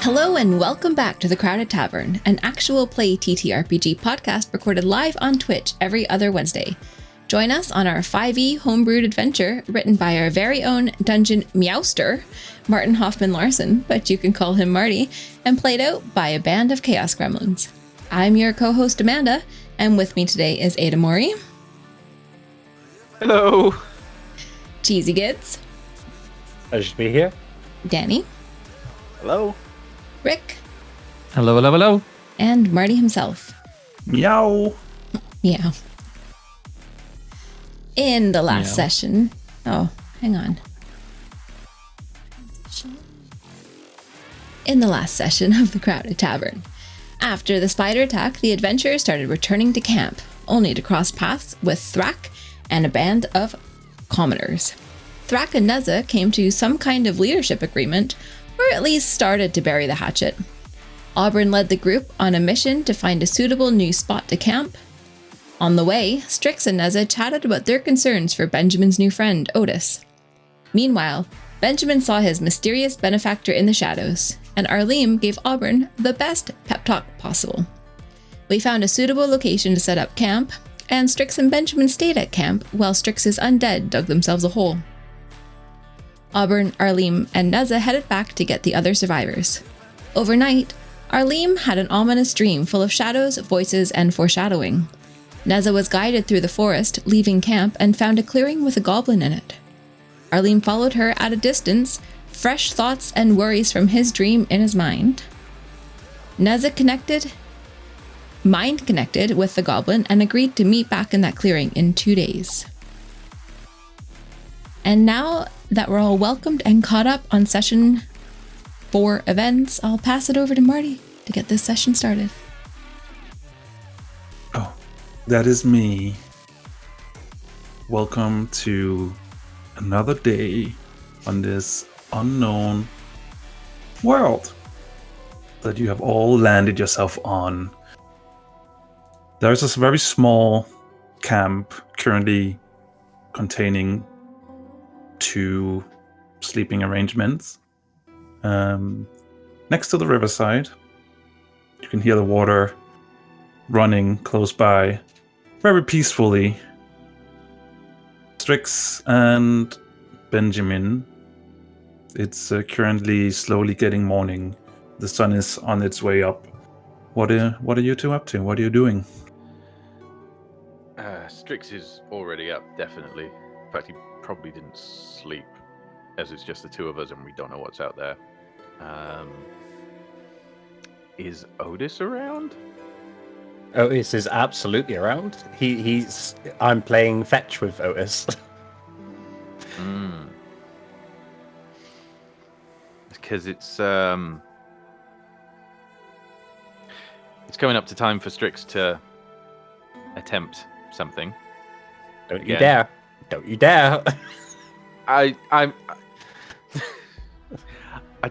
Hello and welcome back to the Crowded Tavern, an actual play TTRPG podcast recorded live on Twitch every other Wednesday. Join us on our 5e homebrewed adventure written by our very own dungeon meowster, Martin Hoffman Larson, but you can call him Marty, and played out by a band of chaos gremlins. I'm your co-host Amanda, and with me today is Ada Mori. Hello. Cheesy Gids. Pleasure to be here. Danny. Hello. Rick. Hello, hello, hello. And Marty himself. Meow. Meow. In the last session... Oh, hang on. In the last session of the Crowded Tavern. After the spider attack, the adventurers started returning to camp, only to cross paths with Thrak and a band of commoners. Thrak and Neza came to some kind of leadership agreement, or at least started to bury the hatchet. Auburn led the group on a mission to find a suitable new spot to camp. On the way, Strix and Neza chatted about their concerns for Benjamin's new friend, Otis. Meanwhile, Benjamin saw his mysterious benefactor in the shadows, and Arlene gave Auburn the best pep talk possible. We found a suitable location to set up camp, and Strix and Benjamin stayed at camp while Strix's undead dug themselves a hole. Auburn, Arlene, and Neza headed back to get the other survivors. Overnight, Arlene had an ominous dream full of shadows, voices, and foreshadowing. Neza was guided through the forest, leaving camp, and found a clearing with a goblin in it. Arlene followed her at a distance, fresh thoughts and worries from his dream in his mind. Neza mind connected with the goblin and agreed to meet back in that clearing in 2 days. And now that we're all welcomed and caught up on session 4 events, I'll pass it over to Marty to get this session started. Oh, that is me. Welcome to another day on this unknown world that you have all landed yourself on. There's this very small camp currently containing 2 sleeping arrangements. Next to the riverside, you can hear the water running close by very peacefully. Strix and Benjamin, it's currently slowly getting morning. The sun is on its way up. What are you two up to? What are you doing? Strix is already up, definitely. In fact, he probably didn't sleep, as it's just the 2 of us and we don't know what's out there. Is Otis around? Otis is absolutely around. I'm playing fetch with Otis. Because it's coming up to time for Strix to attempt something. Don't you dare. Don't you dare. I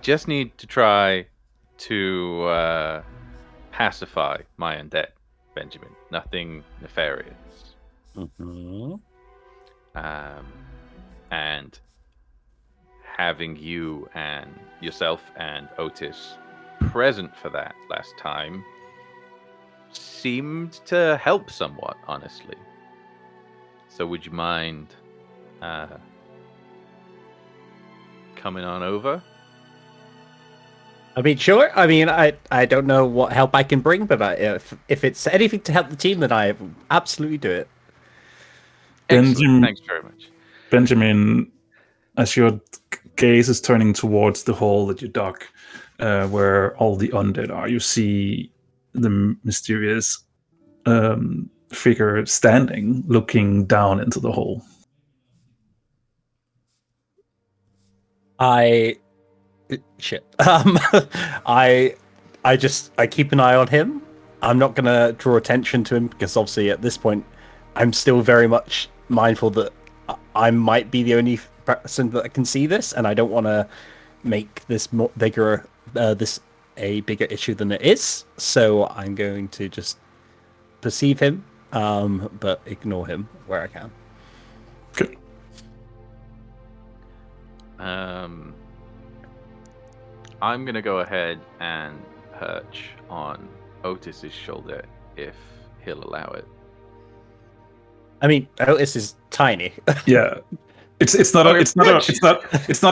just need to try to pacify my undead, Benjamin. Nothing nefarious. Mm-hmm. And having you and yourself and Otis present for that last time seemed to help somewhat, honestly. So would you mind coming on over? I mean, sure. I mean, I don't know what help I can bring, but if it's anything to help the team, then I absolutely do it. Excellent. Thanks very much. Benjamin, as your gaze is turning towards the hole that you dug, where all the undead are, you see the mysterious figure standing, looking down into the hole. I keep an eye on him. I'm not gonna draw attention to him because obviously at this point I'm still very much mindful that I might be the only person that can see this, and I don't want to make this bigger issue than it is. So I'm going to just perceive him, but ignore him where I can. Good. I'm gonna go ahead and perch on Otis's shoulder if he'll allow it. I mean, Otis is tiny. Yeah. It's not a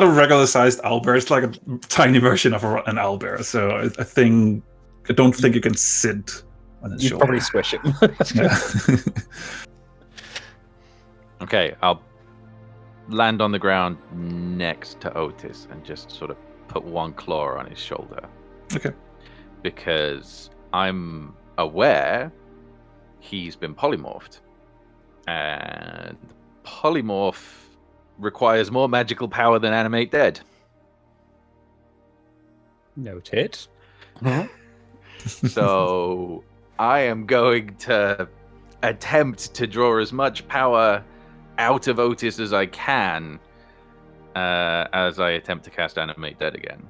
regular sized owlbear. It's like a tiny version of an owlbear. So I don't think you can sit on his You'd shoulder. probably squish him. Yeah. Okay, I'll land on the ground next to Otis and just sort of put one claw on his shoulder. Okay. Because I'm aware he's been polymorphed. And polymorph requires more magical power than animate dead. Noted. So I am going to attempt to draw as much power out of Otis as I can as I attempt to cast animate dead again.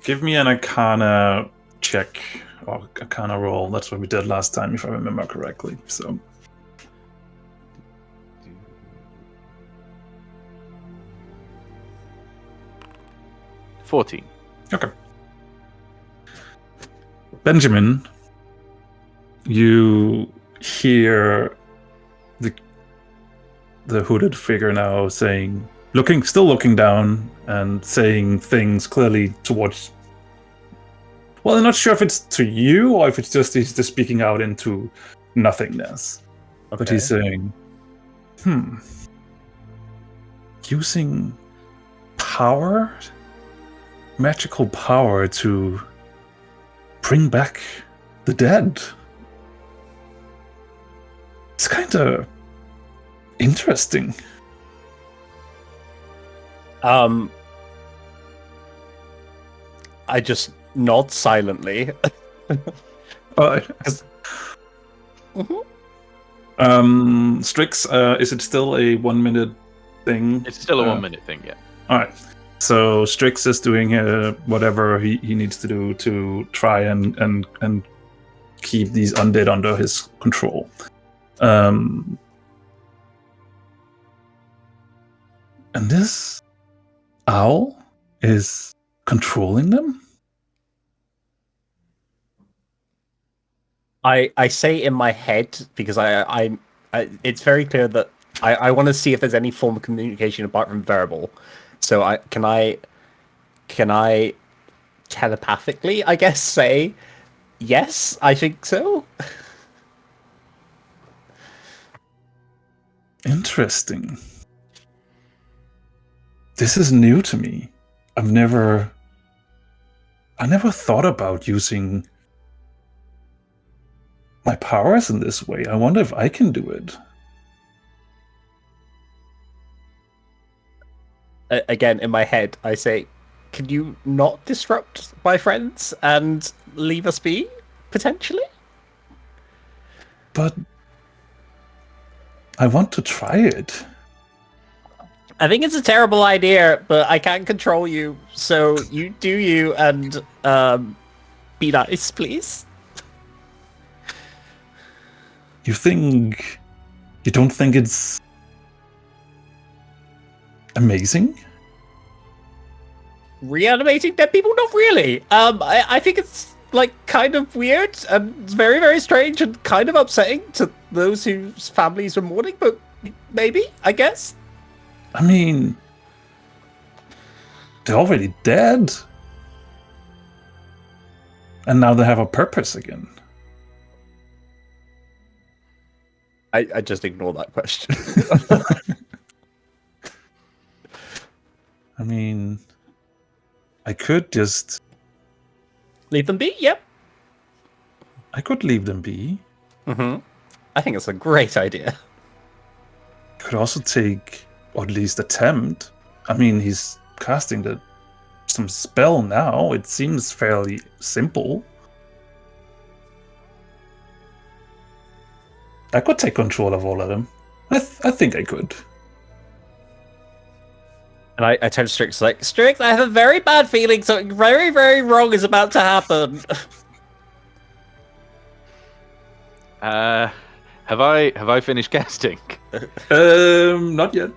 Give me an Arcana check or Arcana roll. That's what we did last time, if I remember correctly. So 14. okay. Benjamin, you hear the hooded figure now still looking down and saying things clearly towards. Well, I'm not sure if it's to you or if he's just speaking out into nothingness. Okay. But he's saying, using power, magical power to bring back the dead. It's kind of interesting. I just nod silently. Strix, is it still a 1 minute thing? It's still a 1 minute thing, yeah. All right. So Strix is doing whatever he needs to do to try and keep these undead under his control. And this owl is controlling them? I say in my head, because I it's very clear that I want to see if there's any form of communication apart from verbal. So can I telepathically, I guess, say yes, I think so. Interesting. This is new to me. I never thought about using my powers in this way. I wonder if I can do it. Again, in my head, I say, can you not disrupt my friends and leave us be, potentially? But I want to try it. I think it's a terrible idea, but I can't control you, so you do you, and be nice, please. You don't think it's amazing? Reanimating dead people? Not really. I think it's like kind of weird and very, very strange and kind of upsetting to those whose families were mourning, but maybe, I guess. I mean, they're already dead. And now they have a purpose again. I just ignore that question. I mean, I could just... Leave them be? Yep. I could leave them be. Mm-hmm. I think it's a great idea. Could also take, or at least attempt. I mean, he's casting some spell now. It seems fairly simple. I could take control of all of them. I think I could. And I turn to Strix like, Strix, I have a very bad feeling something very, very wrong is about to happen. Have I finished casting? Not yet.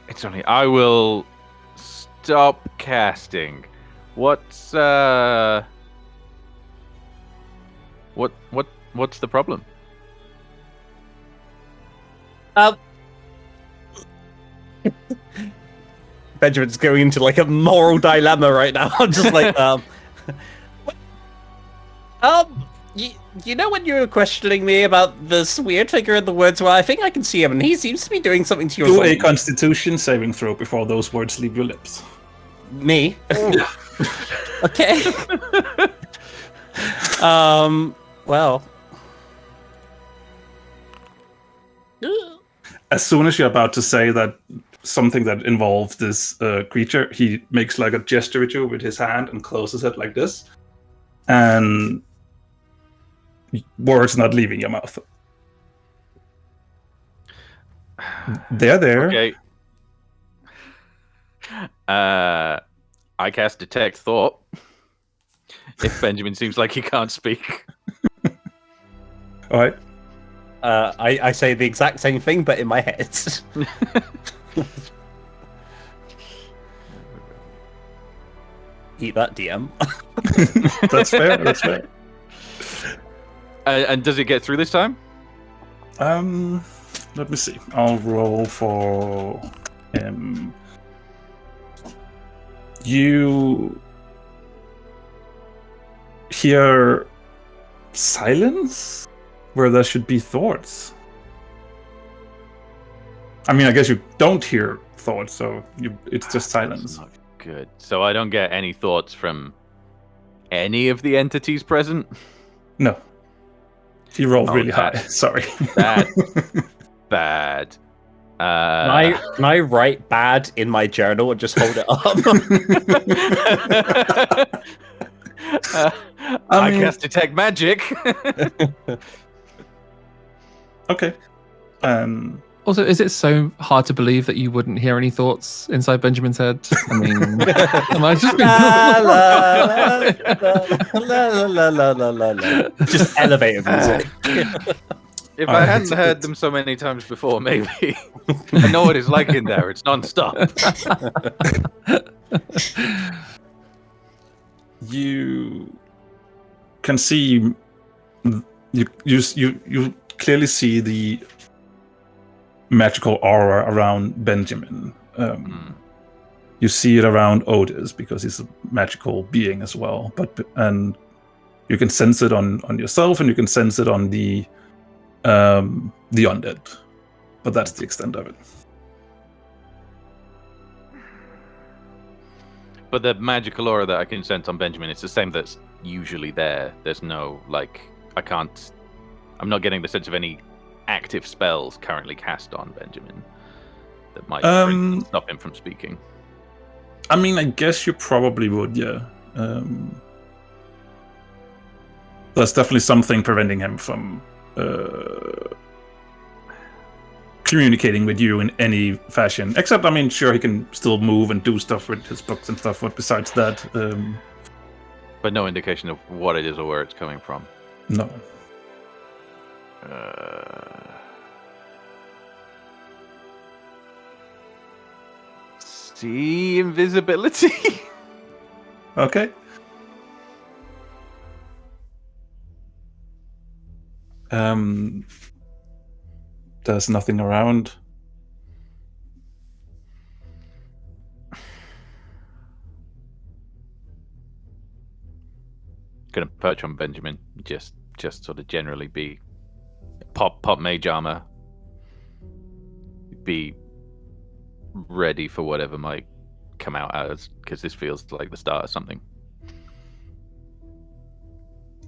It's only. I will stop casting. What's the problem? Benjamin's going into like a moral dilemma right now. I'm just like, you know when you were questioning me about this weird figure in the woods? Well, I think I can see him, and he seems to be doing something to your. Do a Constitution saving throw before those words leave your lips. Me? Okay. Well. As soon as you're about to say that something that involves this creature, he makes like a gesture at you with his hand and closes it like this, and words not leaving your mouth. They're there. Okay. I cast Detect Thought. If Benjamin seems like he can't speak. All right. I say the exact same thing, but in my head. Eat that, DM. That's fair. That's fair. And does it get through this time? Let me see. I'll roll for him. You hear silence where there should be thoughts. I mean, I guess you don't hear thoughts, so it's just silence. Not good. So I don't get any thoughts from any of the entities present? No. He rolled really high. Sorry. That's bad. Can I write bad in my journal and just hold it up? I cast Detect Magic. Okay. Also, is it so hard to believe that you wouldn't hear any thoughts inside Benjamin's head? I mean, am I just being... Just elevator music. If I hadn't heard them so many times before, maybe. I know what it's like in there. It's non-stop. You can see... You clearly see the magical aura around Benjamin. You see it around Otis because he's a magical being as well. And you can sense it on yourself, and you can sense it on the undead. But that's the extent of it. But the magical aura that I can sense on Benjamin, it's the same that's usually there. There's no, I'm not getting the sense of any active spells currently cast on Benjamin that might stop him from speaking. I mean, I guess you probably would, yeah. There's definitely something preventing him from communicating with you in any fashion. Except, I mean, sure, he can still move and do stuff with his books and stuff, but besides that... But no indication of what it is or where it's coming from. No. See invisibility. Okay. There's nothing around. Gonna perch on Benjamin. Just sort of generally be pop mage armor. Be ready for whatever might come out as, because this feels like the start of something.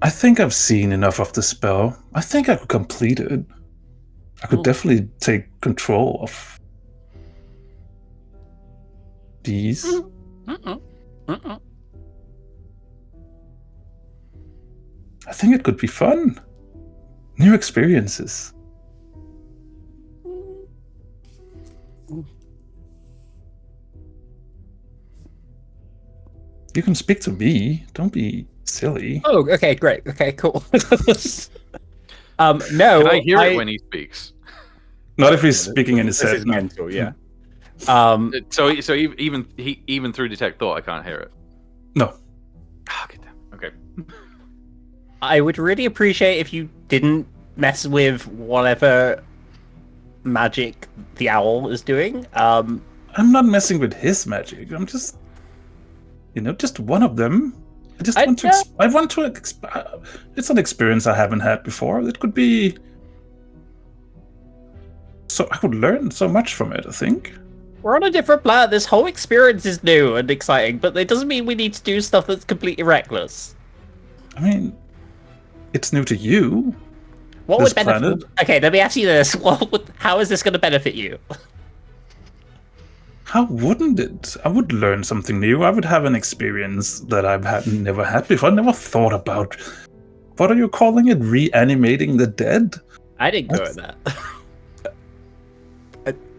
I think I've seen enough of the spell. I think I could complete it. I could definitely take control of these. I think it could be fun. New experiences. You can speak to me. Don't be silly. Oh, okay, great. Okay, cool. No. Can I hear it when he speaks? Not if he's speaking in his This head. is no. mental, yeah. So even through detect thought, I can't hear it. No. Ah, get damn. Okay. I would really appreciate if you didn't mess with whatever magic the owl is doing. I'm not messing with his magic. I'm just, just one of them. I just want to. I want to. It's an experience I haven't had before. It could be. So I could learn so much from it. I think. We're on a different planet. This whole experience is new and exciting, but it doesn't mean we need to do stuff that's completely reckless. I mean, it's new to you. What This would benefit? planet? Okay, let me ask you this: how is this going to benefit you? How wouldn't it? I would learn something new. I would have an experience that never had before. I never thought about. What are you calling it? Reanimating the dead? I didn't go with that.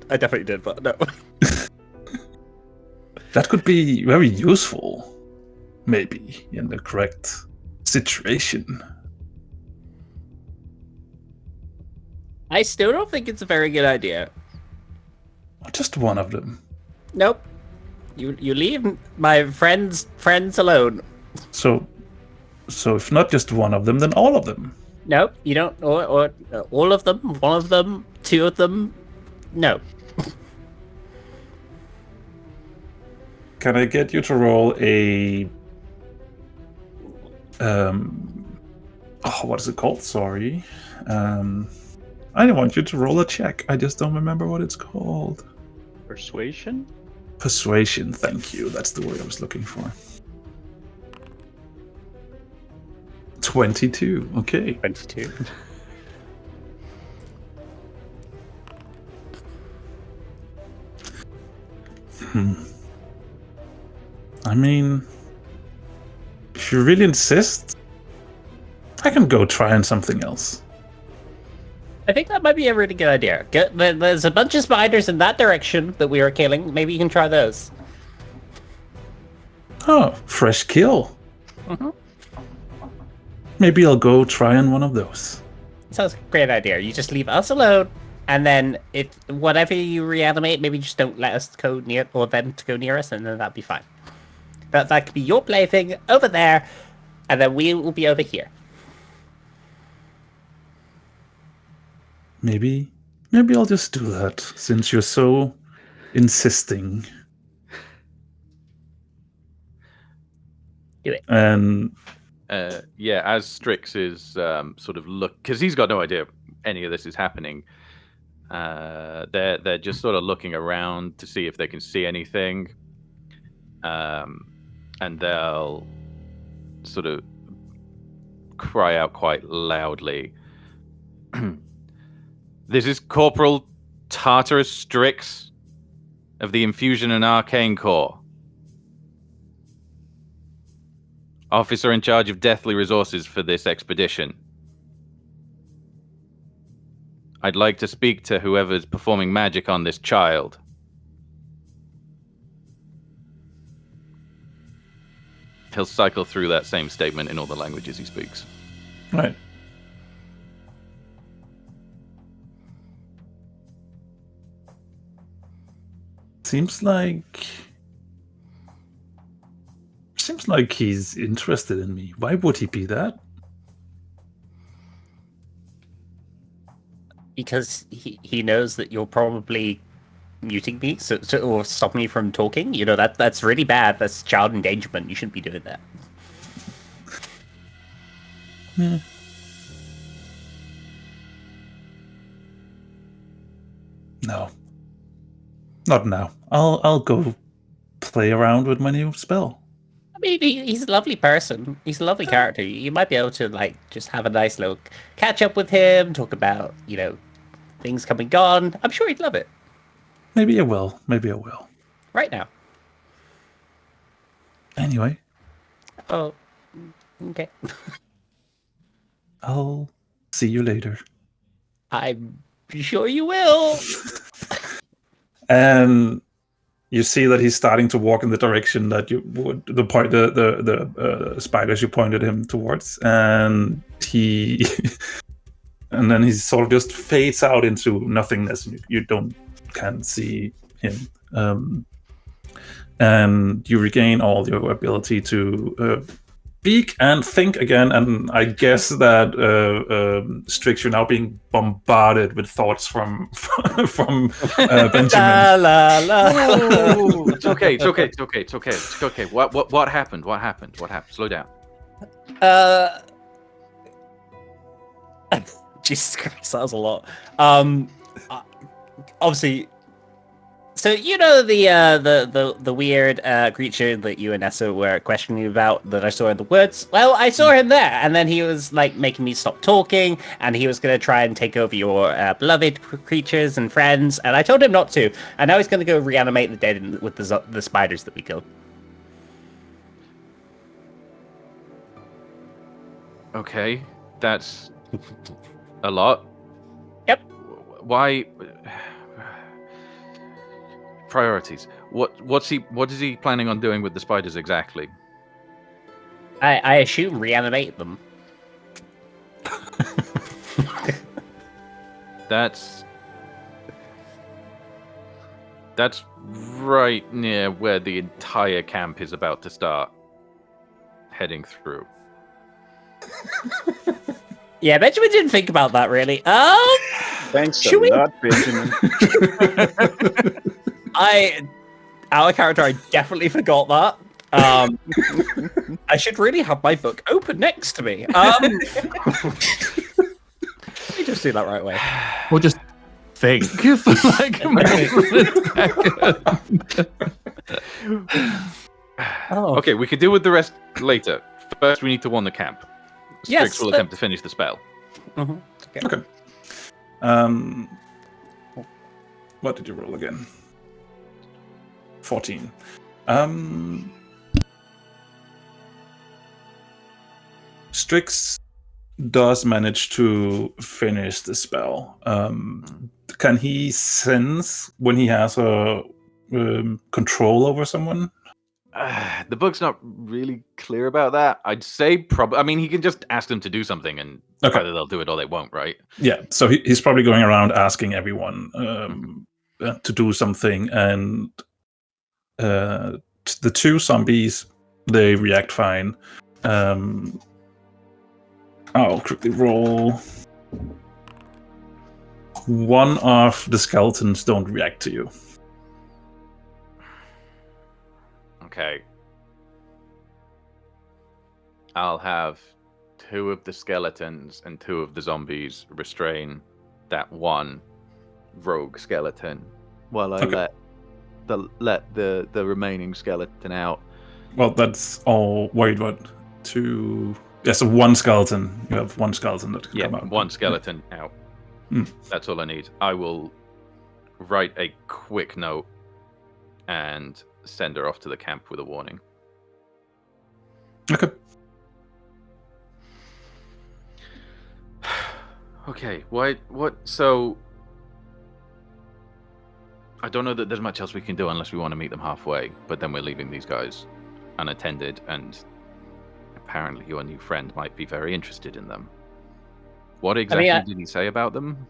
I definitely did, but no. That could be very useful, maybe, in the correct situation. I still don't think it's a very good idea. Just one of them. Nope. You leave my friends alone. So if not just one of them, then all of them. Nope. You don't. Or all of them. One of them. Two of them. No. Can I get you to roll a what is it called? Sorry. I want you to roll a check. I just don't remember what it's called. Persuasion? Persuasion, thank you. That's the word I was looking for. 22. Okay. 22. I mean, if you really insist, I can go trying something else. I think that might be a really good idea. There's a bunch of spiders in that direction that we are killing. Maybe you can try those. Oh, fresh kill. Mm-hmm. Maybe I'll go try on one of those. Sounds like a great idea. You just leave us alone, and then if whatever you reanimate, maybe just don't let us go near or them to go near us, and then that'd be fine. That could be your plaything over there, and then we will be over here. Maybe I'll just do that since you're so insisting. Do it. And yeah, as Strix is sort of because he's got no idea any of this is happening. They're just sort of looking around to see if they can see anything, and they'll sort of cry out quite loudly. This is Corporal Tartarus Strix of the Infusion and Arcane Corps. Officer in charge of deathly resources for this expedition. I'd like to speak to whoever's performing magic on this child. He'll cycle through that same statement in all the languages he speaks. right. Seems like he's interested in me. Why would he be that? Because he knows that you're probably muting me, or stopping me from talking. You know that's really bad. That's child endangerment. You shouldn't be doing that. Yeah. No. Not now. I'll go play around with my new spell. I mean, he's a lovely person. He's a lovely character. You might be able to just have a nice little catch up with him, talk about things coming and gone. I'm sure he'd love it. Maybe I will. Right now. Anyway, Oh, okay. I'll see you later. I'm sure you will. And you see that he's starting to walk in the direction that you would the spiders you pointed him towards, and he and then he sort of just fades out into nothingness. You can't see him, and you regain all your ability to speak and think again. And I guess that Strix, you're now being bombarded with thoughts from Benjamin. La, la, la. Oh, it's okay. What happened? What happened? Slow down. Jesus Christ, that was a lot. Obviously, so you know the weird creature that you and Nessa were questioning about that I saw in the woods. Well, I saw him there, and then he was like making me stop talking, and he was going to try and take over your beloved creatures and friends, and I told him not to. And now he's going to go reanimate the dead with the spiders that we killed. Okay, that's a lot. Yep. Why? Priorities. What is he planning on doing with the spiders exactly? I assume reanimate them. That's right near where the entire camp is about to start heading through. Yeah, Benjamin didn't think about that really. Thanks Should a we- lot, Benjamin. Our character, I definitely forgot that. I should really have my book open next to me. Let me just do that right away. Or just think for like a second. Okay, we could deal with the rest later. First, we need to warn the camp. Yes, Strix will attempt to finish the spell. Okay. What did you roll again? 14. Strix does manage to finish the spell. Can he sense when he has a control over someone? The book's not really clear about that. I'd say probably. I mean, he can just ask them to do something, and either they'll do it or they won't, right? Yeah. So he's probably going around asking everyone to do something, and the two zombies, they react fine. I'll quickly roll. One of the skeletons don't react to you. Okay. I'll have 2 of the skeletons and 2 of the zombies restrain that one rogue skeleton while I let the remaining skeleton out. Well, that's all. Wait, what? 2. Yeah, so one skeleton. You have one skeleton that can come out. One skeleton out. That's all I need. I will write a quick note and send her off to the camp with a warning. Okay. Okay, what? So, I don't know that there's much else we can do unless we want to meet them halfway, but then we're leaving these guys unattended, and apparently your new friend might be very interested in them. What exactly did he say about them?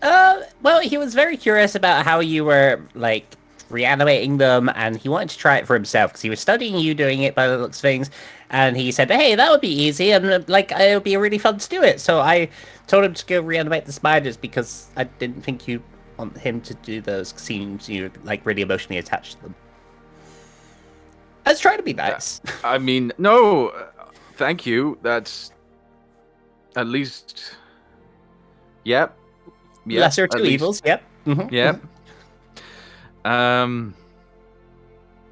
Well, he was very curious about how you were, like, reanimating them, and he wanted to try it for himself, because he was studying you doing it by the looks of things, and he said, hey, that would be easy, and, like, it would be really fun to do it. So I told him to go reanimate the spiders, because I didn't think you want him to do those, because seems you're, like, really emotionally attached to them. I was trying to be nice. I mean, no, thank you. That's at least... Yep. Lesser of two evils, yep. Mm-hmm. Yep.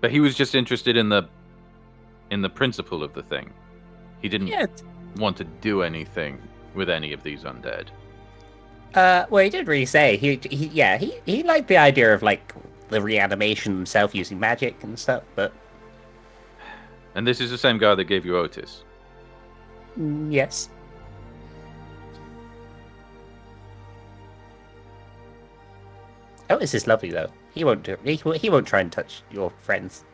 But he was just interested in the principle of the thing. He didn't want to do anything with any of these undead. Well, he didn't really say. He liked the idea of, like, the reanimation himself using magic and stuff, but... And this is the same guy that gave you Otis? Yes. Otis is lovely, though. He won't do. He won't try and touch your friends.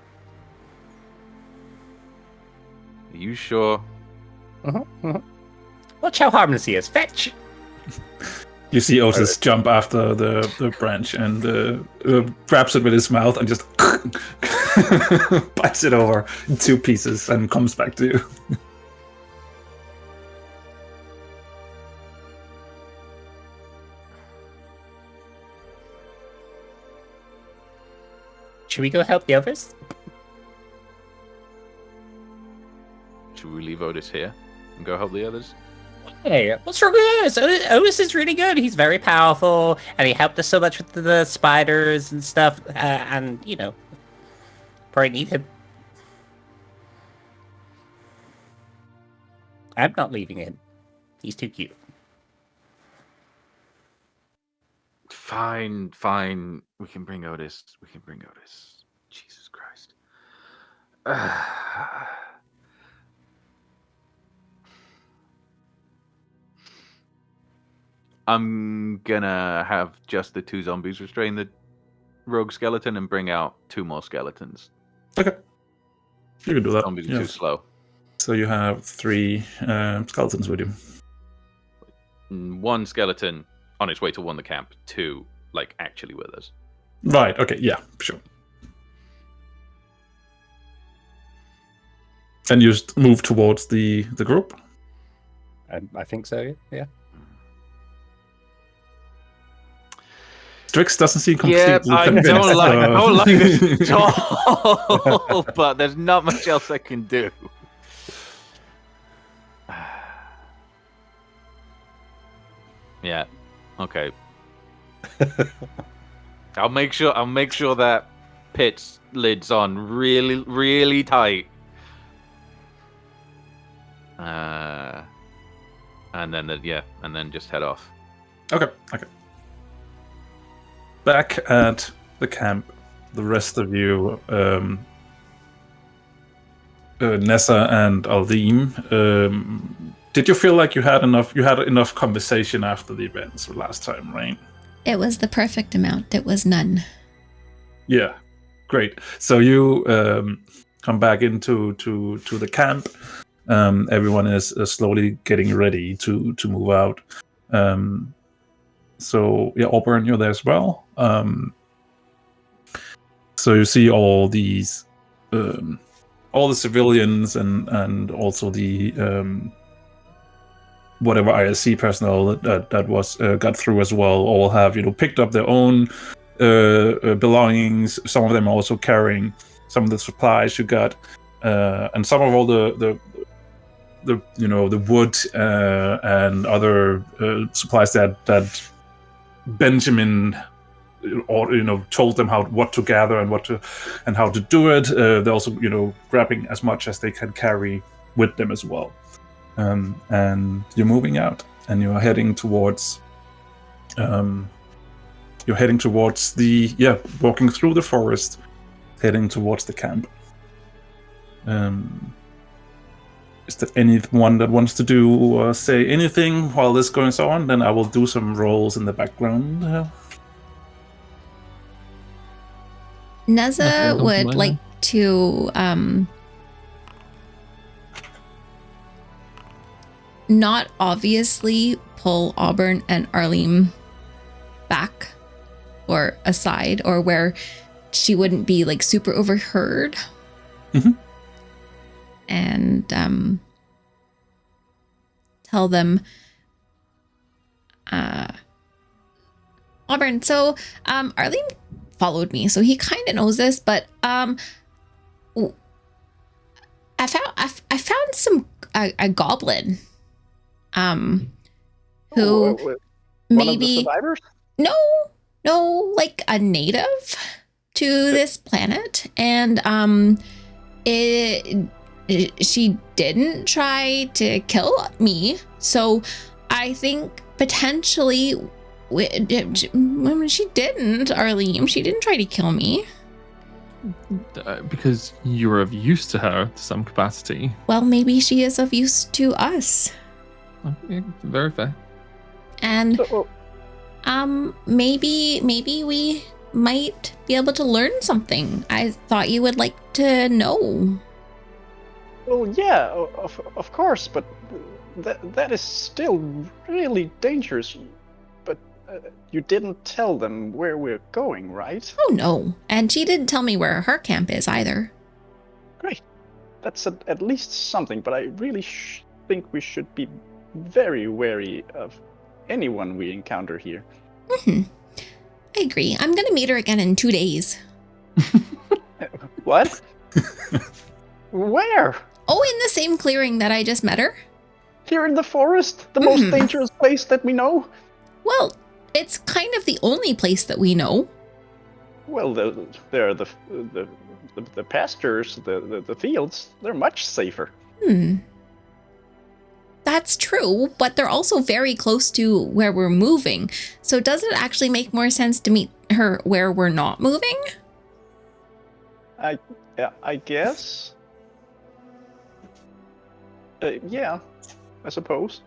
Are you sure? Watch how harmless he is. Fetch. You see Otis jump after the branch and grabs it with his mouth and just bites it over in 2 pieces and comes back to you. Should we go help the others? Should we leave Otis here and go help the others? Hey, what's wrong with Otis? Otis is really good. He's very powerful, and he helped us so much with the spiders and stuff. And probably need him. I'm not leaving him. He's too cute. Fine. We can bring Otis. Jesus Christ. I'm gonna have just the 2 zombies restrain the rogue skeleton and bring out 2 more skeletons. Okay. You can do that. Zombies are too slow. So you have 3 skeletons with you. 1 skeleton on its way to the camp. 2, actually with us. Right, okay, yeah, sure. And you just move towards the group? I think so, yeah. Strix doesn't seem completely I convinced. don't like this at all, but there's not much else I can do. Yeah. Okay. I'll make sure that pit's lid's on really, really tight. And then just head off. Okay. Back at the camp, the rest of you, Nessa and Aldim, did you feel like you had enough conversation after the events last time, right? It was the perfect amount. It was none. Yeah, great. So you come back into the camp. Everyone is slowly getting ready to move out. So yeah, Auburn, you're there as well. So you see all these, all the civilians and also the whatever ISC personnel that was got through as well. All have picked up their own belongings. Some of them are also carrying some of the supplies you got, and some of all the wood and other supplies that Benjamin told them what to gather and how to do it. They're also grabbing as much as they can carry with them as well. And you're moving out and you're heading towards walking through the forest, heading towards the camp. Is there anyone that wants to do or say anything while this goes on? Then I will do some rolls in the background. Neza would like to not obviously pull Auburn and Arlene back or aside or where she wouldn't be super overheard. Mm-hmm. And tell them, Auburn, so Arlene followed me, so he kind of knows this, but I found a goblin who maybe one of the survivors? No, like a native to this planet, and she didn't try to kill me, so I think potentially she didn't, Arlene. She didn't try to kill me. Because you were of use to her to some capacity. Well, maybe she is of use to us. Yeah, very fair. And maybe we might be able to learn something. I thought you would like to know. Well, yeah, of course, but that is still really dangerous. But you didn't tell them where we're going, right? Oh, no. And she didn't tell me where her camp is either. Great. That's at least something, but I really think we should be very wary of anyone we encounter here. I agree. I'm going to meet her again in 2 days. What? Where? Oh, in the same clearing that I just met her? Here in the forest? The most dangerous place that we know? Well, it's kind of the only place that we know. Well, there are the pastures, the fields. They're much safer. That's true, but they're also very close to where we're moving. So does it actually make more sense to meet her where we're not moving? I guess. Yeah, I suppose.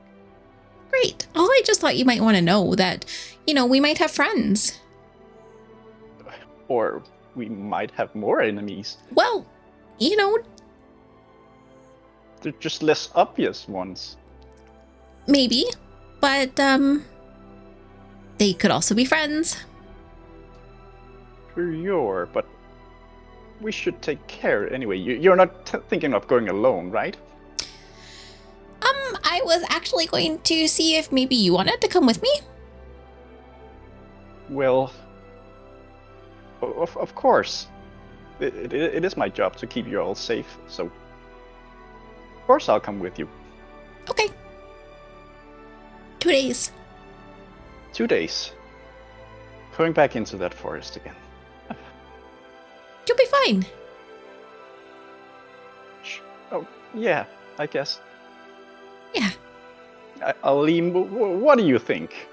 Great. Oh, I just thought you might want to know that, we might have friends. Or we might have more enemies. Well, They're just less obvious ones. maybe, but they could also be friends. Sure, but we should take care anyway. You're not thinking of going alone, right? I was actually going to see if maybe you wanted to come with me. Well, of course. It is my job to keep you all safe, so of course I'll come with you. Okay. 2 days. 2 days. Going back into that forest again. You'll be fine. Oh, yeah, I guess. Yeah. Alim, what do you think?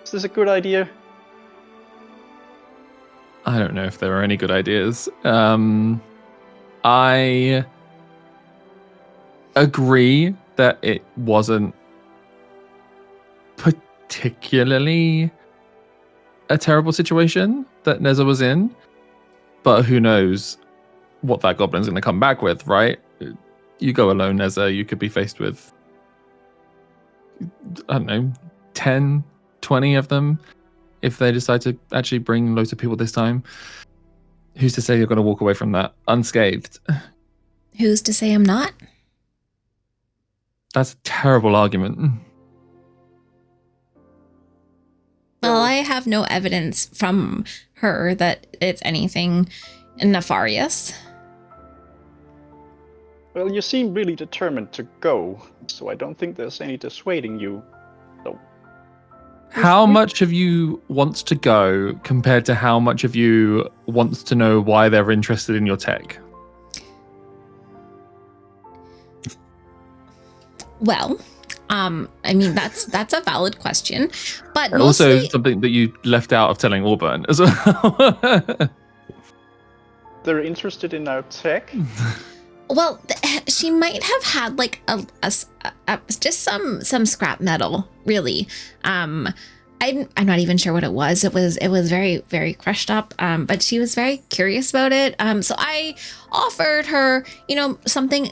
Is this a good idea? I don't know if there are any good ideas. I agree that it wasn't particularly a terrible situation that Neza was in, but who knows what that goblin's going to come back with, right? You go alone, Neza, you could be faced with, I don't know, 10, 20 of them. If they decide to actually bring loads of people this time, who's to say you're going to walk away from that unscathed? Who's to say I'm not? That's a terrible argument. Well, I have no evidence from her that it's anything nefarious. Well, you seem really determined to go, so I don't think there's any dissuading you. So, How much of you wants to go compared to how much of you wants to know why they're interested in your tech? Well, that's a valid question, but And also mostly, something that you left out of telling Auburn as well. they're interested in our tech? well, she might have had like a just some scrap metal, really. I'm not even sure what it was. It was very, very crushed up. But she was very curious about it. So I offered her, something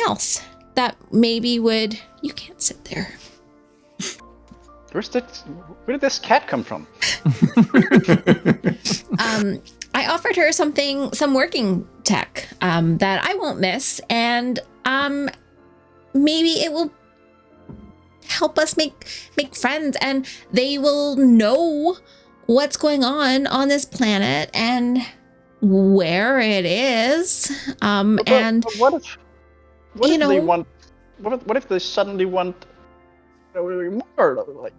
else that maybe would. You can't sit there. Where did this cat come from? I offered her some working tech that I won't miss, and maybe it will help us make friends, and they will know what's going on this planet and where it is. And what if they want? What if they suddenly want more? Like,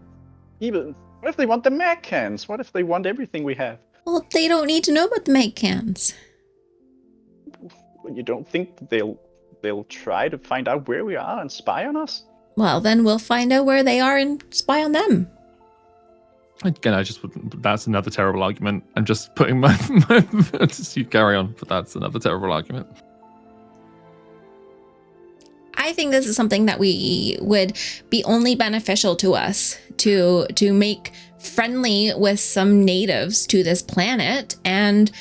even what if they want the mag cans? What if they want everything we have? well, they don't need to know about the mag cans. You don't think they'll try to find out where we are and spy on us? Well, then we'll find out where they are and spy on them. Again, that's another terrible argument. I'm just putting my just you carry on, but that's another terrible argument. I think this is something that we would be only beneficial to us to make friendly with some natives to this planet. And,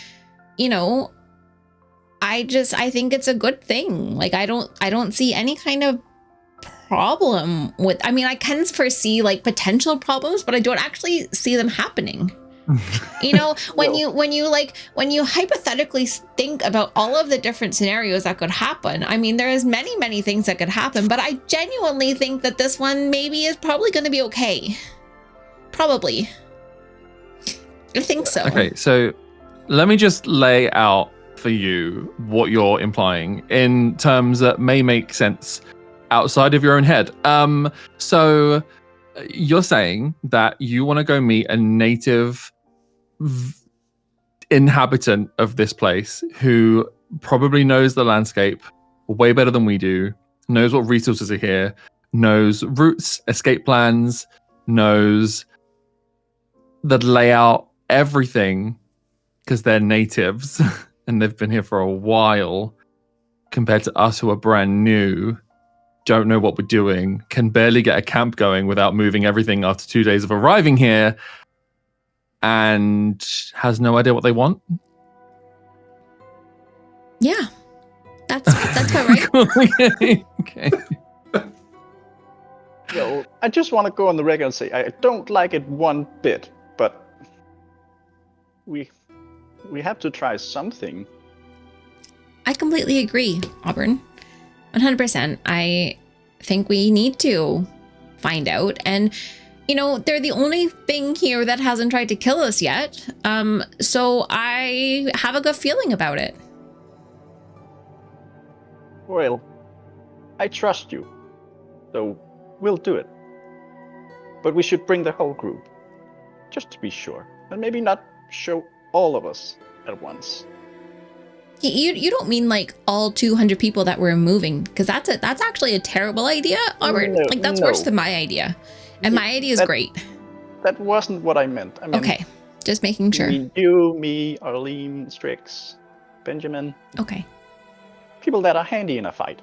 I think it's a good thing. Like, I don't see any kind of problem with. I mean, I can foresee like potential problems, but I don't actually see them happening. You know, when you hypothetically think about all of the different scenarios that could happen, I mean, there's many things that could happen, but I genuinely think that this one maybe is probably going to be okay. Probably. I think so. Okay, so let me just lay out for you what you're implying in terms that may make sense outside of your own head. So you're saying that you want to go meet a native inhabitant of this place who probably knows the landscape way better than we do, knows what resources are here, knows routes, escape plans, knows the layout, everything, because they're natives and they've been here for a while, compared to us who are brand new, don't know what we're doing, can barely get a camp going without moving everything after 2 days of arriving here, and has no idea what they want. Yeah, that's about right. Okay. Yo, I just want to go on the record and say I don't like it one bit, but we have to try something. I completely agree, Auburn. 100%. I think we need to find out. And, you know, they're the only thing here that hasn't tried to kill us yet. So I have a good feeling about it. Well, I trust you. So we'll do it. But we should bring the whole group. Just to be sure. And maybe not show all of us at once. You don't mean like all 200 people that we're moving, because that's actually a terrible idea, Auburn. No, like that's no. worse than my idea. And my idea is great. That wasn't what I meant. I mean, Okay, just making sure. You, me, Arlene, Strix, Benjamin. Okay. People that are handy in a fight.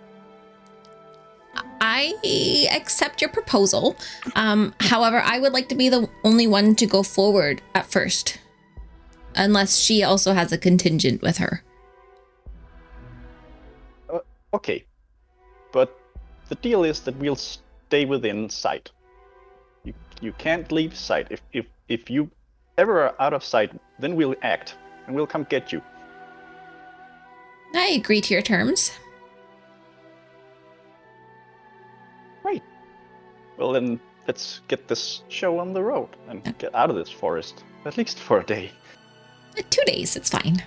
I accept your proposal. However, I would like to be the only one to go forward at first. Unless she also has a contingent with her. Okay. But the deal is that we'll stay within sight. You can't leave sight. If you ever are out of sight, then we'll act. And we'll come get you. I agree to your terms. Right. Well then, let's get this show on the road and get out of this forest. At least for a day. 2 days, it's fine.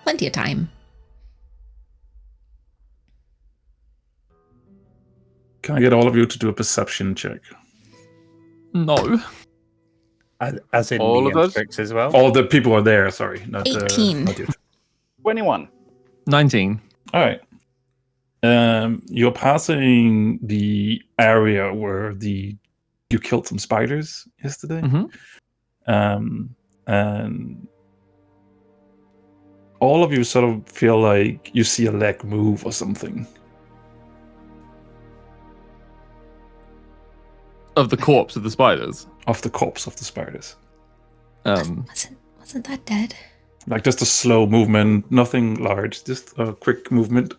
Plenty of time. Can I get all of you to do a perception check? No. As in All me of and us? Strix as well. All the people are there, sorry. Not, 18. not you. 21. 19. All right. You're passing the area where you killed some spiders yesterday. Mm-hmm. And all of you sort of feel like you see a leg move or something. Of the corpse of the spiders. Of the corpse of the spiders. Wasn't that dead? Like just a slow movement, nothing large, just a quick movement.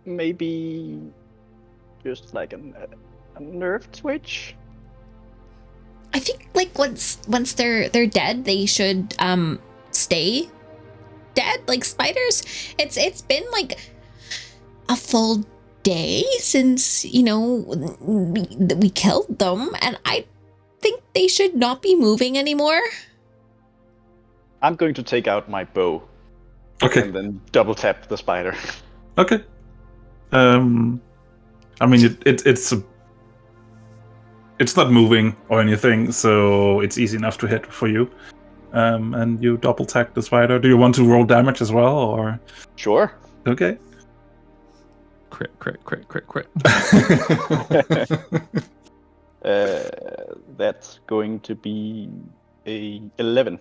Maybe just like a nerve twitch. I think like once they're dead, they should stay dead like spiders. It's been like a full day since, you know, we killed them, and I think they should not be moving anymore. I'm going to take out my bow. Okay. And then double tap the spider. Okay. I mean, it's not moving or anything, so it's easy enough to hit for you. And you double tap the spider. Do you want to roll damage as well, or? Sure. Okay. Crit. That's going to be a 11.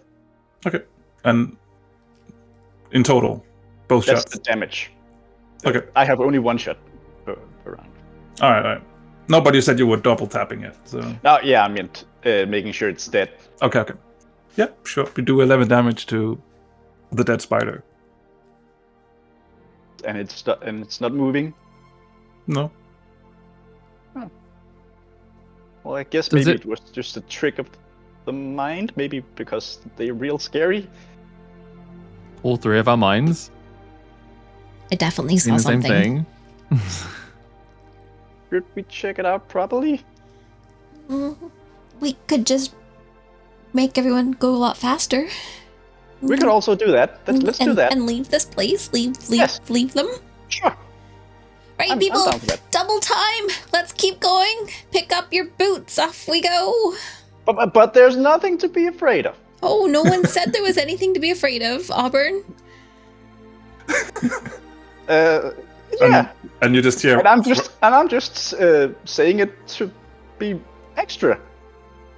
Okay. And in total, both That's shots? the damage. Okay. I have only one shot per round. All right. No, but you said you were double tapping it, so... No, yeah, I meant making sure it's dead. Okay. Yeah, sure. We do 11 damage to the dead spider. And it's not moving. No. Well, I guess Does maybe it- it was just a trick of the mind. Maybe because they're real scary. All three of our minds I definitely seeing saw the same something. thing. Should we check it out properly? We could just make everyone go a lot faster. We could also do that. Let's do that. And leave this place. Yes. Leave them. Sure. Right, I'm people. down for that. Double time. Let's keep going. Pick up your boots. Off we go. But there's nothing to be afraid of. Oh, no one said there was anything to be afraid of, Auburn. Yeah. And you just hear. And I'm just saying it to be extra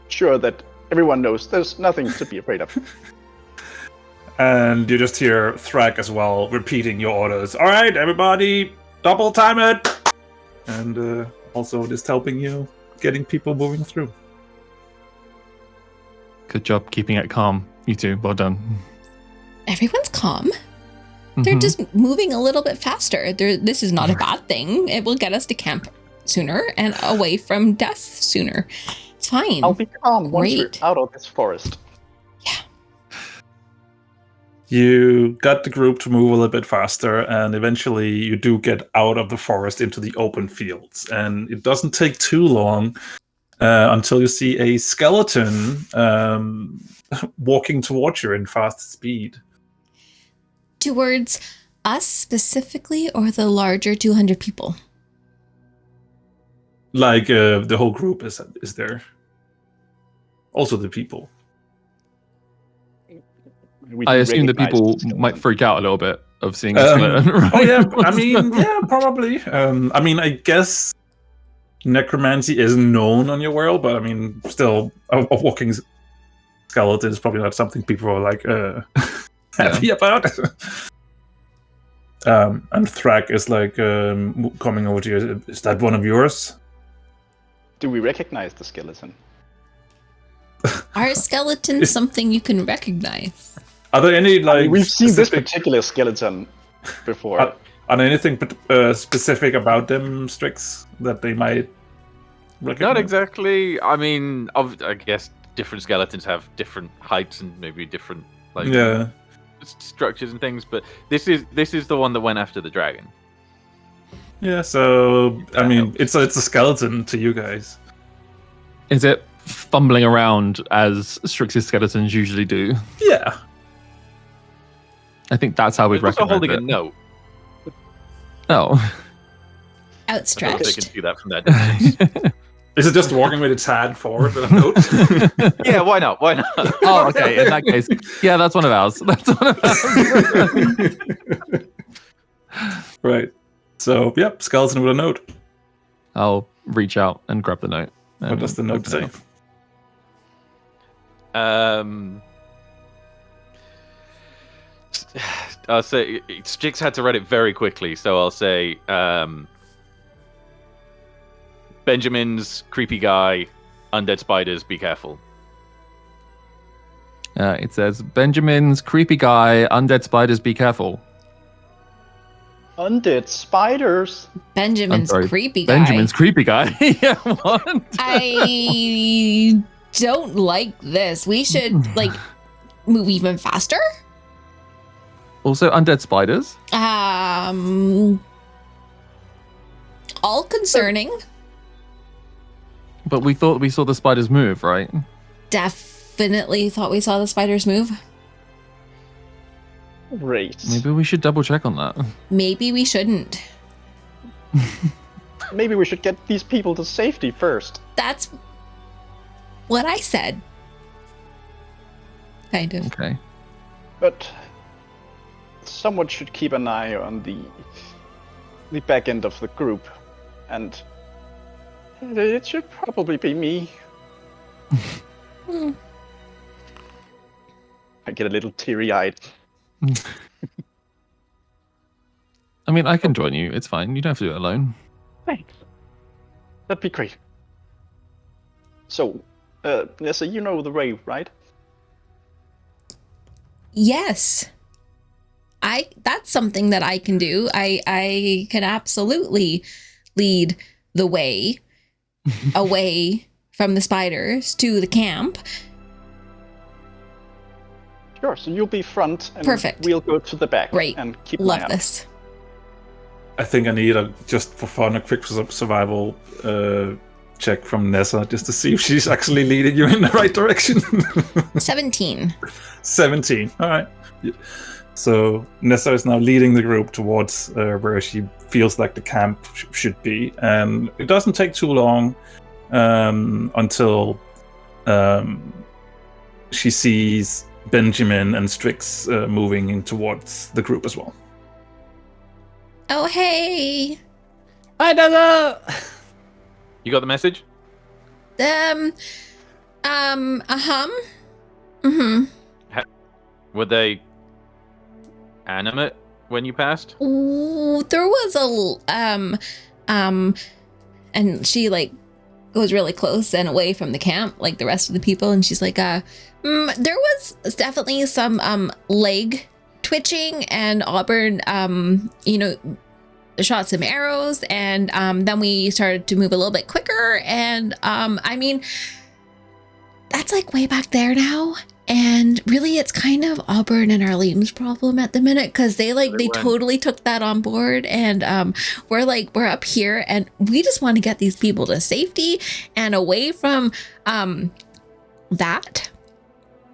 sure that everyone knows there's nothing to be afraid of. And you just hear Thrak as well repeating your orders. All right, everybody, double time it. And also just helping you getting people moving through. Good job keeping it calm, you two. Well done. Everyone's calm. They're Mhm. just moving a little bit faster. This is not a bad thing. It will get us to camp sooner and away from death sooner. It's fine. I'll be calm once we're Great. out of this forest. You got the group to move a little bit faster, and eventually you do get out of the forest into the open fields. And it doesn't take too long until you see a skeleton walking towards you in fast speed. Towards us specifically or the larger 200 people? Like the whole group is there. Also the people. I assume the people might freak out a little bit of seeing a skeleton. Right? Oh yeah, I mean, yeah, probably. I mean, I guess necromancy isn't known on your world, but I mean, still, a walking skeleton is probably not something people are like happy about. And Thrak is like coming over to you. Is that one of yours? Do we recognize the skeleton? Are skeletons something you can recognize? Are there any like I mean, we've seen this specific- particular skeleton before. Are there anything specific about them, Strix, that they might recognize? Not exactly. I mean, I guess different skeletons have different heights and maybe different like Yeah. structures and things. But this is the one that went after the dragon. Yeah. So I mean, it's a skeleton to you guys. Is it fumbling around as Strix's skeletons usually do? Yeah. I think that's how we'd It's also recognize holding it. a note. Oh. I don't think they can Outstretched. see that from that distance. Is it just walking with its hand forward with a note? Yeah, why not? Why not? Oh, okay. In that case, yeah, that's one of ours. That's one of ours. Right. So, yep, skeleton with a note. I'll reach out and grab the note. What does the note open it say? up. I'll say Strix had to read it very quickly, so I'll say Benjamin's creepy guy, undead spiders, be careful. It says, Benjamin's creepy guy, undead spiders, be careful. Undead spiders. Benjamin's I'm sorry, creepy guy. Benjamin's creepy guy. Yeah, what? I don't like this. We should like move even faster. Also, undead spiders. All concerning. But we thought we saw the spiders move, right? Definitely thought we saw the spiders move. Great. Maybe we should double check on that. Maybe we shouldn't. Maybe we should get these people to safety first. That's what I said. Kind of. Okay. But someone should keep an eye on the back end of the group, and it should probably be me. Hmm. I get a little teary-eyed. I mean, I can join you. It's fine. You don't have to do it alone. Thanks. That'd be great. So, Nessa, you know the way, right? Yes. That's something that I can do. I can absolutely lead the way away from the spiders to the camp. Sure, so you'll be front, and Perfect. we'll go to the back. Great. And keep an eye Love out. this. I think I need just for fun a quick survival check from Nessa just to see if she's actually leading you in the right direction. 17. 17. All right. Yeah. So Nessa is now leading the group towards where she feels like the camp should be, and it doesn't take too long until she sees Benjamin and Strix moving in towards the group as well. Oh, hey. Hi, Nana! You got the message? Mm-hmm. Were they animate when you passed? Ooh, there was and she like goes really close and away from the camp, like the rest of the people, and she's like, there was definitely some leg twitching, and Auburn shot some arrows, and then we started to move a little bit quicker, and I mean, that's like way back there now. And really, it's kind of Auburn and Arlene's problem at the minute, because they totally took that on board, and we're up here, and we just want to get these people to safety and away from that.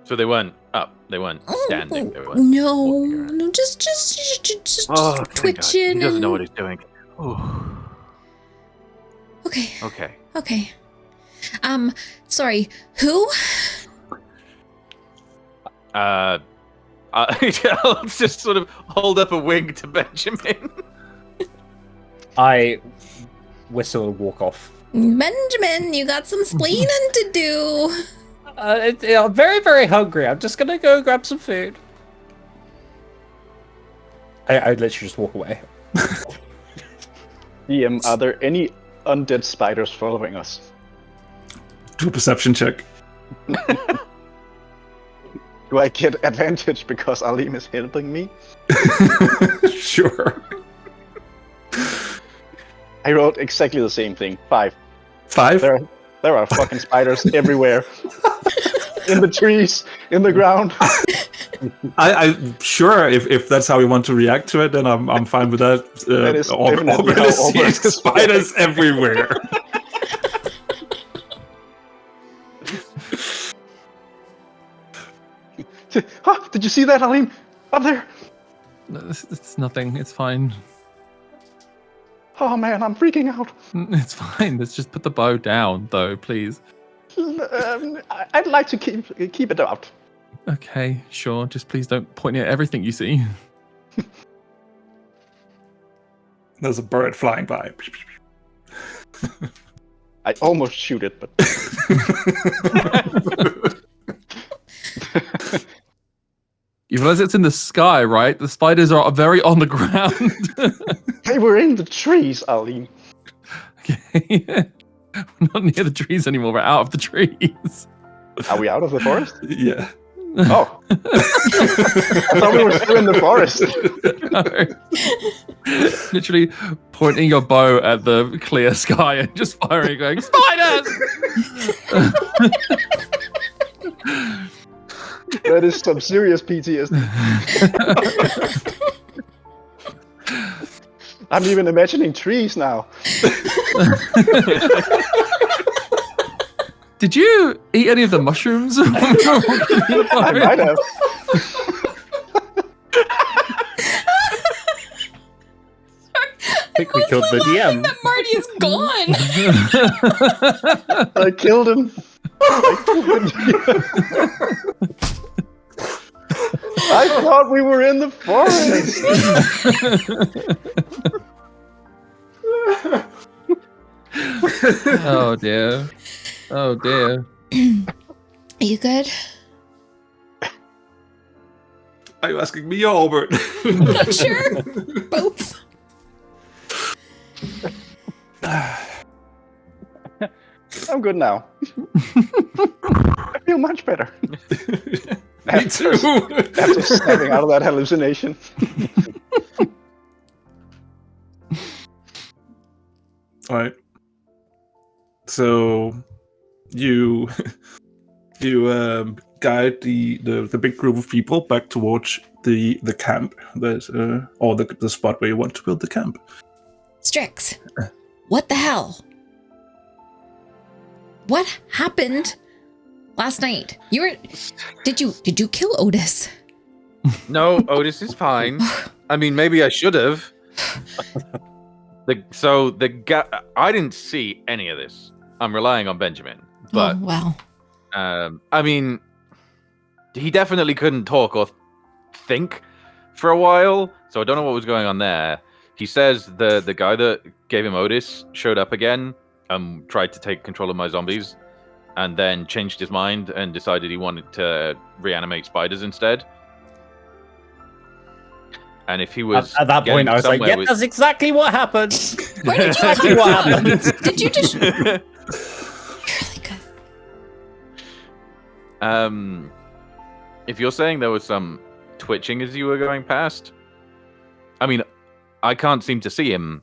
So they weren't up. They weren't standing. They were No, just thank God. twitching. He doesn't know and- what he's doing. Oh. Okay. Okay. Sorry. Who? I'll just sort of hold up a wing to Benjamin. I whistle and walk off. Benjamin, you got some splaining to do. I'm very, very hungry. I'm just gonna go grab some food. I literally just walk away. DM, are there any undead spiders following us? Do a perception check. Do I get advantage because Alim is helping me? Sure. I wrote exactly the same thing. 5. 5? There are fucking spiders everywhere. In the trees, in the ground. I sure if that's how we want to react to it, then I'm fine with that. That is Auburn definitely how is Auburn seeing is. spiders everywhere. Huh, did you see that, Alim? Up there. No, it's nothing. It's fine. Oh man, I'm freaking out. It's fine. Let's just put the bow down, though, please. I'd like to keep it out. Okay, sure. Just please don't point at everything you see. There's a bird flying by. I almost shoot it, but You realize it's in the sky, right? The spiders are very on the ground. they were in the trees, Alim. Okay. We're not near the trees anymore. We're out of the trees. Are we out of the forest? Yeah. Oh. I thought we were still in the forest. No. Literally pointing your bow at the clear sky and just firing, going, spiders! That is some serious PTSD. I'm even imagining trees now. Did you eat any of the mushrooms? I might have. I think we killed the DM. That Marty is gone. I killed him. I thought we were in the forest. Oh dear. Oh dear. Are you good? Are you asking me, Albert? Not sure. Both. I'm good now. I feel much better. Me too. After snapping out of that hallucination. Right. So you guide the big group of people back towards the camp. There's or the spot where you want to build the camp. Strix, what the hell? What happened last night? Did you kill Otis? No, Otis is fine. I mean, maybe I should have. The guy, I didn't see any of this. I'm relying on Benjamin, but wow. I mean, he definitely couldn't talk or think for a while, so I don't know what was going on there. He says the guy that gave him Otis showed up again and tried to take control of my zombies, and then changed his mind and decided he wanted to reanimate spiders instead. And if he was at that point, I was like, "Yeah, that's exactly what happened." Where did you exactly what happened? Did you just? You're really good. If you're saying there was some twitching as you were going past, I mean, I can't seem to see him,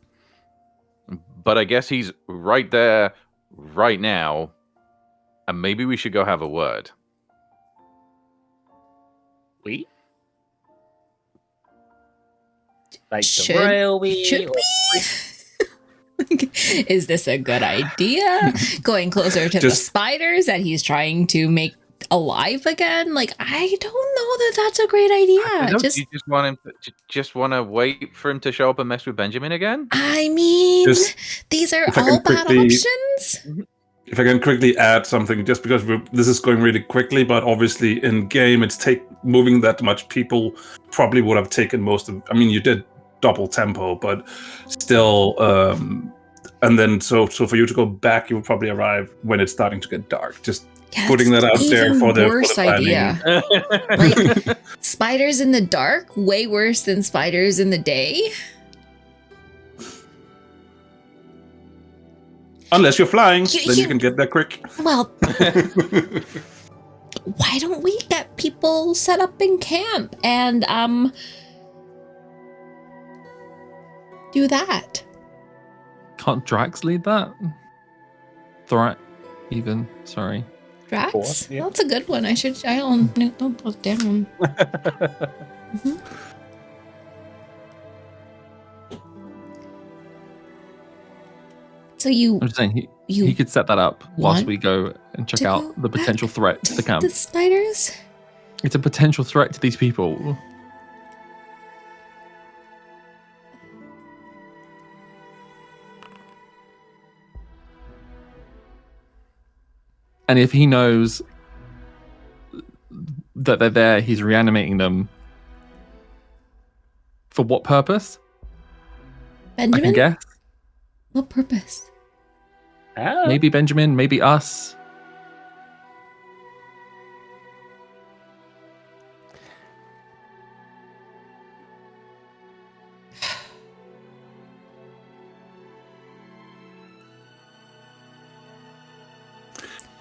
but I guess he's right there, right now, and maybe we should go have a word. We? Like Should we? Is this a good idea? Going closer to the spiders that he's trying to make alive again? Like, I don't know that that's a great idea. You just want to wait for him to show up and mess with Benjamin again? I mean, these are all bad options. If I can quickly add something, just because this is going really quickly, but obviously in game, moving that much people probably would have taken most of. I mean, you did double tempo, but still. And then so for you to go back, you will probably arrive when it's starting to get dark. Just putting that out there for the worse idea. Like spiders in the dark, way worse than spiders in the day. Unless you're flying, then you can get there quick. Well, why don't we get people set up in camp and do that? Can't Drax lead that? Threat, even. Sorry. Drax? Course, yeah. That's a good one. I'll note those down. Mm-hmm. So I'm just saying he could set that up whilst we go and check out the potential threat to the camp. The spiders? It's a potential threat to these people. And if he knows that they're there, he's reanimating them. For what purpose? Benjamin? I can guess. What purpose? Maybe Benjamin, maybe us.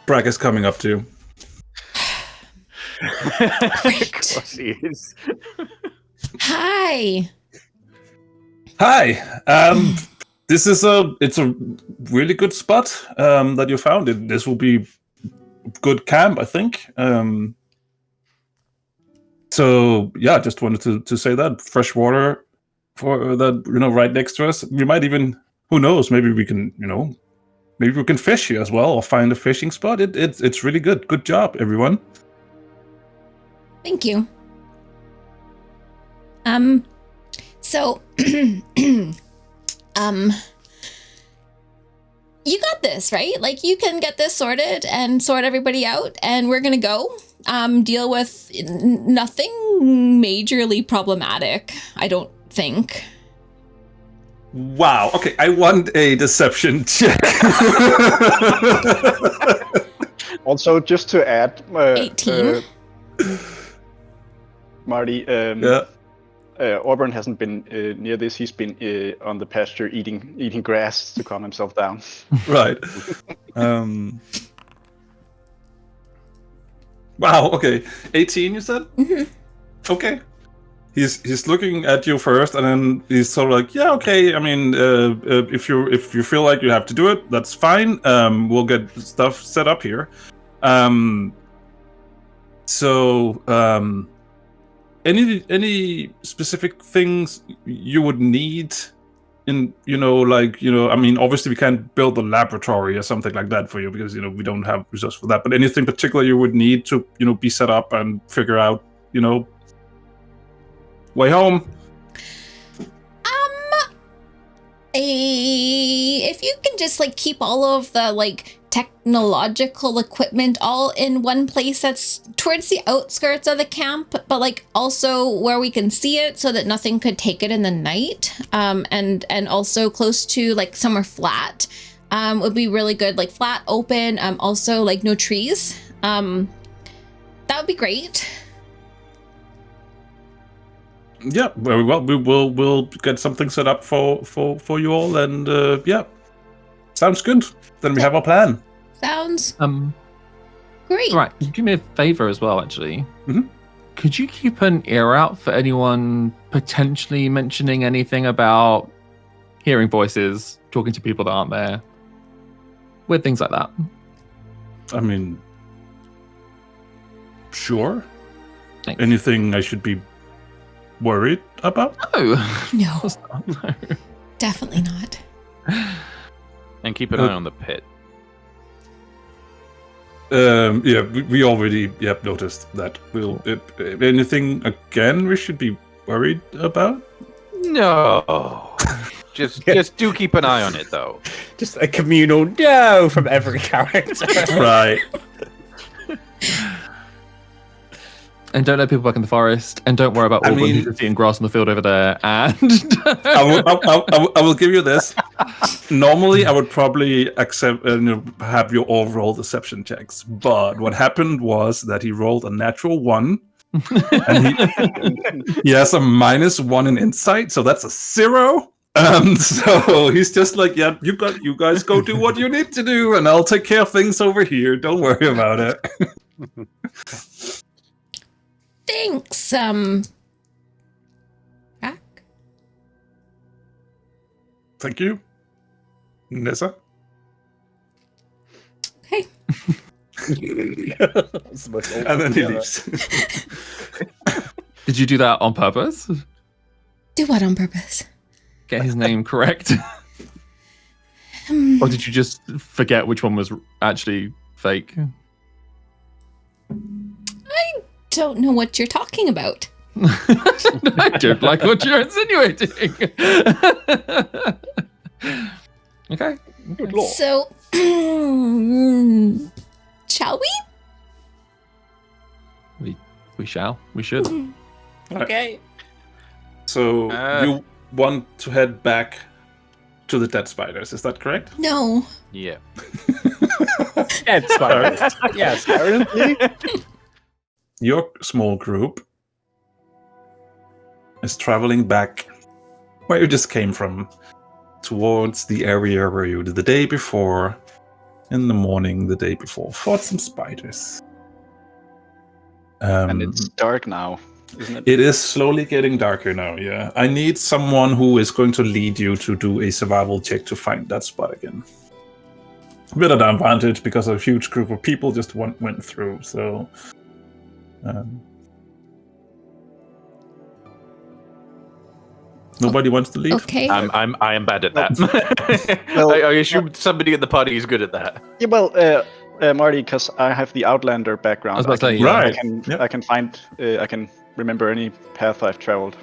Bragg is coming up too. Great. Of course he is. Hi. Hi. It's a really good spot that you found. This will be good camp, I think. So yeah, just wanted to say that fresh water for that, right next to us. We might even, who knows? Maybe we can, maybe we can fish here as well, or find a fishing spot. It's really good. Good job, everyone. Thank you. So, you got this, right? Like, you can get this sorted and sort everybody out, and we're gonna go deal with nothing majorly problematic, I don't think. Wow. Okay, I want a deception check. Also, just to add, 18. Marty, Yeah. Auburn hasn't been near this. He's been on the pasture eating grass to calm himself down. Right. Wow. Okay. 18, you said? Mm-hmm. Okay. he's looking at you first, and then he's sort of like, yeah, okay. I mean, if you feel like you have to do it, that's fine. We'll get stuff set up here. Any specific things you would need in, I mean, obviously we can't build a laboratory or something like that for you because, we don't have resources for that, but anything particular you would need to, be set up and figure out, way home? If you can just keep all of the technological equipment all in one place that's towards the outskirts of the camp, but also where we can see it so that nothing could take it in the night, and also close to somewhere flat, would be really good. Flat, open, also no trees. That would be great. Yeah, very well. We'll get something set up for you all, and yeah, sounds good. Then we have our plan. Sounds great. Right, do me a favor as well, actually. Mhm. Could you keep an ear out for anyone potentially mentioning anything about hearing voices, talking to people that aren't there, weird things like that? I mean, sure. Thanks. Anything I should be worried about? No, No, of course not, no. definitely not. And keep an eye on the pit. Yeah, we already noticed that. If anything again we should be worried about? No. just do keep an eye on it, though. Just a communal no from every character. Right. And don't let people back in the forest. And don't worry about all the eating grass on the field over there. And I will give you this. Normally, I would probably accept have you all roll deception checks. But what happened was that he rolled a natural 1. And he has a -1 in insight, so that's a 0. So he's just like, yeah, you guys go do what you need to do, and I'll take care of things over here. Don't worry about it. Thanks, Rack. Thank you, Nessa. Okay. And then he leaves. did you do that on purpose? Do what on purpose? Get his name correct? Or did you just forget which one was actually fake? I don't know what you're talking about. I don't like what you're insinuating. Okay. Good lord. So, shall we? We shall. We should. Okay. So you want to head back to the dead spiders, is that correct? No. Yeah. Dead spiders. Yes, apparently. Your small group is traveling back where you just came from, towards the area where you did the day before, in the morning the day bore, fought some spiders. And it's dark now, isn't it? It is slowly getting darker now, yeah. I need someone who is going to lead you to do a survival check to find that spot again. A bit of an advantage because a huge group of people just went through, so... nobody wants to lead? Okay. I am bad at that. Well, I assume somebody in the party is good at that. Yeah, well, Marty, because I have the Outlander background. I was about to say, can- right. I can find. I can remember any path I've traveled.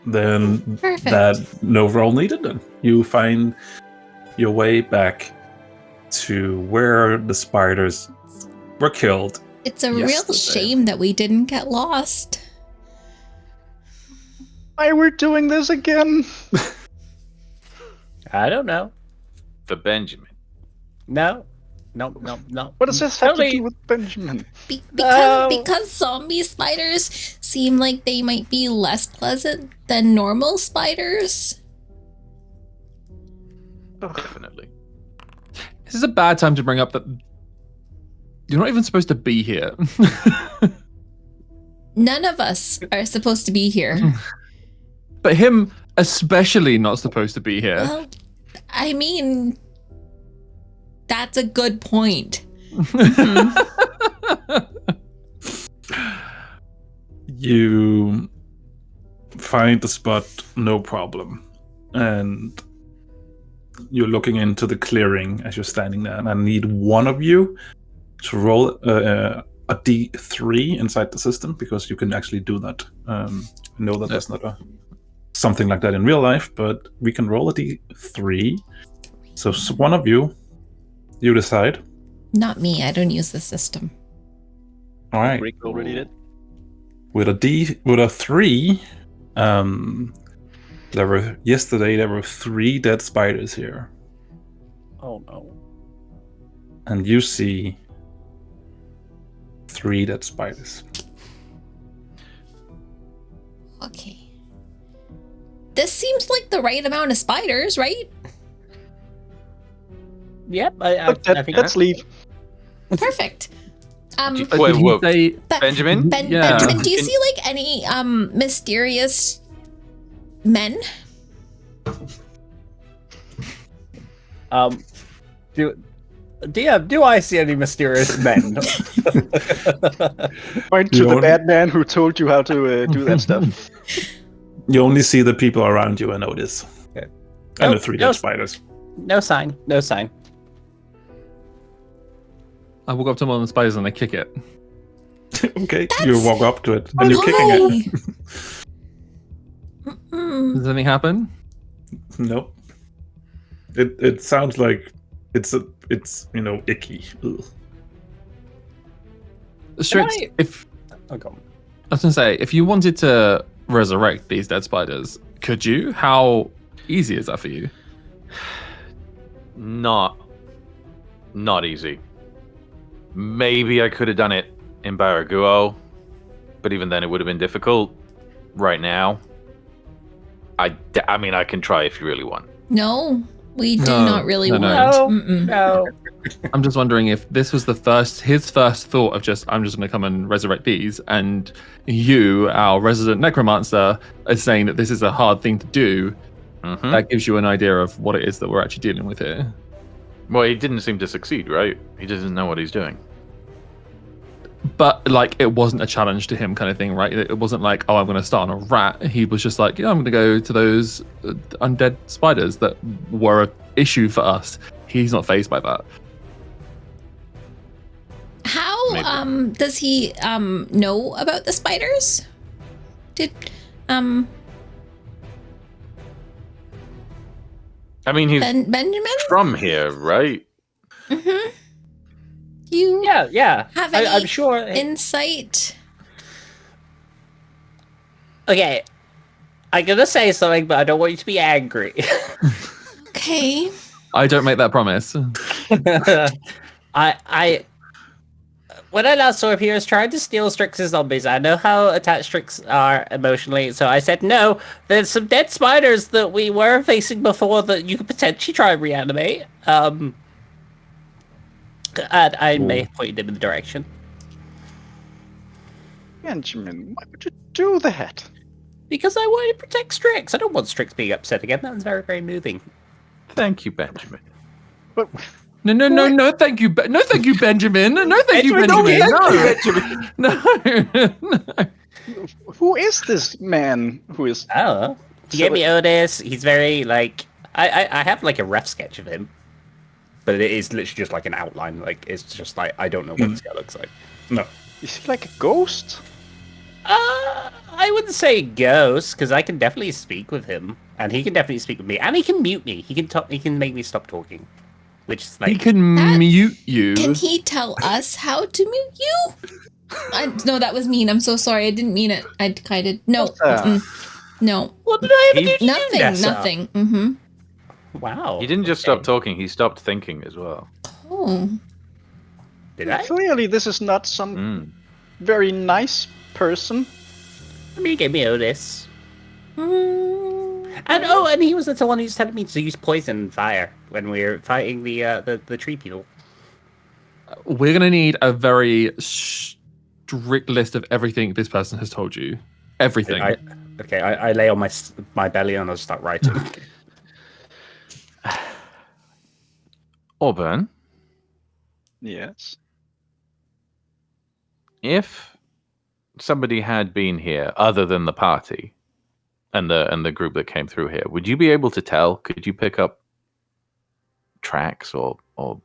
Then Perfect. that no roll needed then. You find your way back to where the spiders were killed. It's a real yesterday. shame that we didn't get lost. Why we're doing this again? I don't know. For Benjamin. No. What does this have to Totally. do with Benjamin? Because zombie spiders seem like they might be less pleasant than normal spiders. Definitely. This is a bad time to bring up that you're not even supposed to be here. None of us are supposed to be here. But him especially not supposed to be here. Well, I mean, that's a good point. You find the spot, no problem. And you're looking into the clearing as you're standing there. And I need one of you to roll a D3 inside the system, because you can actually do that. I know that there's not something like that in real life, but we can roll a D3. So one of you decide. Not me. I don't use the system. All right. Rick already did. With a 3, yesterday there were 3 dead spiders here, Oh no. and you see 3 dead spiders. Okay. This seems like the right amount of spiders, right? Yep, I think Let's leave. Perfect. Wait, Did he whoa. say- Benjamin? Yeah. Benjamin, do you see like any mysterious men? Do I see any mysterious men? Point to the bad man who told you how to do that stuff. You only see the people around you and Otis. Okay. And Oh, the 3 no. dead spiders. No sign. No sign. I walk up to one of the spiders and I kick it. Okay, you walk up to it and you're kicking it. Mm-mm. Does anything happen? Nope. It sounds like it's icky. Ugh. Strix, I- if Oh, go on. I was gonna say, if you wanted to resurrect these dead spiders, could you? How easy is that for you? Not easy. Maybe I could have done it in Baraguo, but even then it would have been difficult. Right now, I mean, I can try if you really want. No, we do No, not really no, want. no. Mm-mm. No. I'm just wondering if this was his first thought of I'm just gonna come and resurrect these, and you, our resident necromancer, is saying that this is a hard thing to do. Mhm. That gives you an idea of what it is that we're actually dealing with here. Well, he didn't seem to succeed, right? He doesn't know what he's doing. But like, it wasn't a challenge to him, kind of thing, right? It wasn't like, oh, I'm going to start on a rat. He was just like, yeah, I'm going to go to those undead spiders that were an issue for us. He's not fazed by that. How Maybe. does he know about the spiders? Did I mean, he's Benjamin? from here, right? Mm-hmm. You Yeah. have any I'm sure. insight? Okay. I'm gonna say something, but I don't want you to be angry. Okay. I don't make that promise. I when I last saw him, he was trying to steal Strix's zombies. I know how attached Strix are emotionally, so I said no. There's some dead spiders that we were facing before that you could potentially try and reanimate. And I may have pointed him in the direction. Benjamin, why would you do that? Because I wanted to protect Strix. I don't want Strix being upset again. That was very, very moving. Thank you, Benjamin. But No, thank you. No, thank you, Benjamin. No, thank you, Benjamin, Benjamin. No. who is this man who is... I don't know. He gave me Otis. He's very, like... I have, like, a rough sketch of him. But it is literally just, like, an outline. Like, it's just, like, I don't know what this guy looks like. No. Is he like a ghost? I wouldn't say ghost, because I can definitely speak with him. And he can definitely speak with me. And he can mute me. He can talk. He can make me stop talking. Which is, like... He can mute you. Can he tell us how to mute you? No, that was mean. I'm so sorry. I didn't mean it. I kind of... No. No. What did I ever do to you, Nothing. Nessa? Nothing. Mm-hmm. Wow. He didn't just stop talking; he stopped thinking as well. Oh. Did I? Clearly, this is not some very nice person. I mean, he gave me Otis. Mm. And he was the one who's telling me to use poison and fire when we were fighting the tree people. We're gonna need a very strict list of everything this person has told you. Everything. I lay on my belly and I'll start writing. Auburn, Yes. if somebody had been here other than the party and the group that came through here, would you be able to tell? Could you pick up tracks or Well,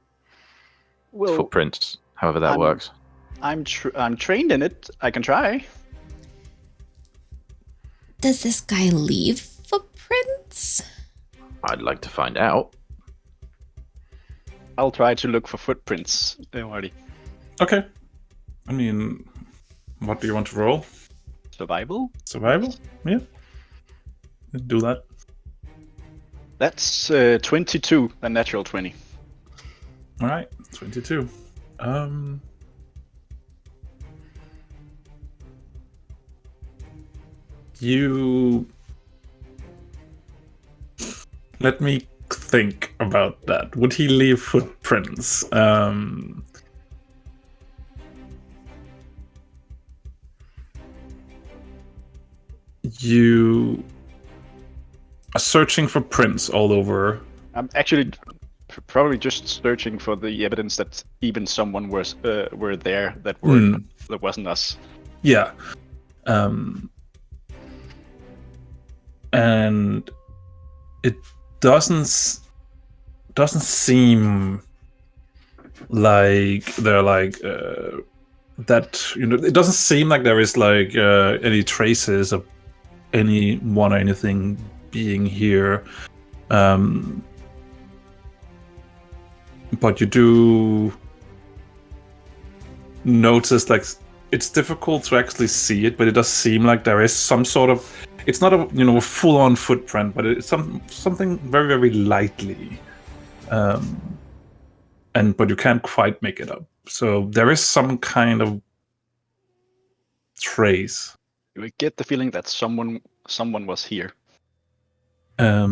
footprints, however that I'm- works? I'm trained in it. I can try. Does this guy leave footprints? I'd like to find out. I'll try to look for footprints. Already. Okay. I mean, what do you want to roll? Survival. Survival? Yeah. Do that. That's 22, a natural 20. All right, 22. You let me think about that. Would he leave footprints? You are searching for prints all over. I'm actually probably just searching for the evidence that even someone was were there that wasn't us. Yeah. And it doesn't seem like they're like that, you know, it doesn't seem like there is like any traces of anyone or anything being here. But you do notice, like, it's difficult to actually see it, but it does seem like there is some sort of, it's not a, you know, a full-on footprint, but it's something very, very lightly, but you can't quite make it up. So there is some kind of trace. You get the feeling that someone was here. At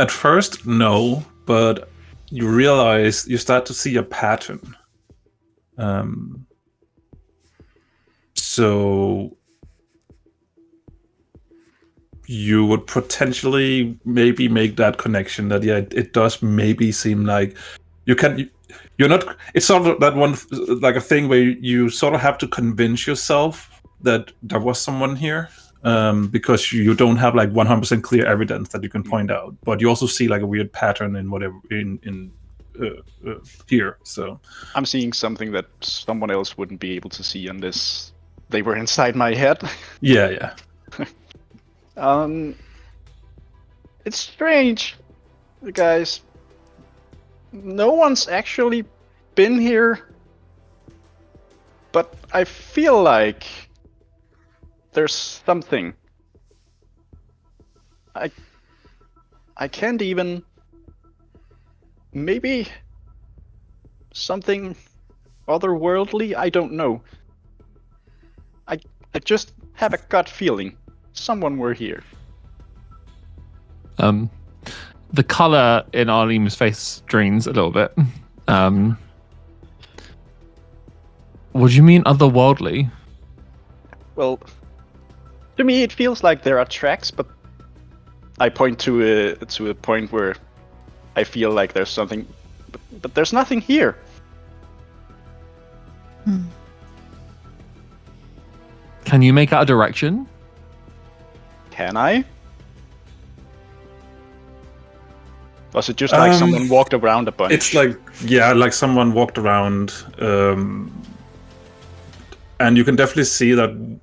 first, no, but you realize, you start to see a pattern. So you would potentially maybe make that connection that, yeah, it does maybe seem like you're not, it's sort of that one, like a thing where you sort of have to convince yourself that there was someone here, because you don't have like 100% clear evidence that you can point out, but you also see like a weird pattern in whatever in here. So I'm seeing something that someone else wouldn't be able to see unless they were inside my head. yeah. It's strange, guys. No one's actually been here, but I feel like there's something. I can't even. Maybe something otherworldly. I don't know. I just have a gut feeling someone were here. The color in Arleem's face drains a little bit. What do you mean otherworldly? Well, to me it feels like there are tracks, but I point to a point where I feel like there's something, but there's nothing here. Can you make out a direction? Can I? Was it just like someone walked around a bunch? It's like, yeah, like someone walked around, and you can definitely see that,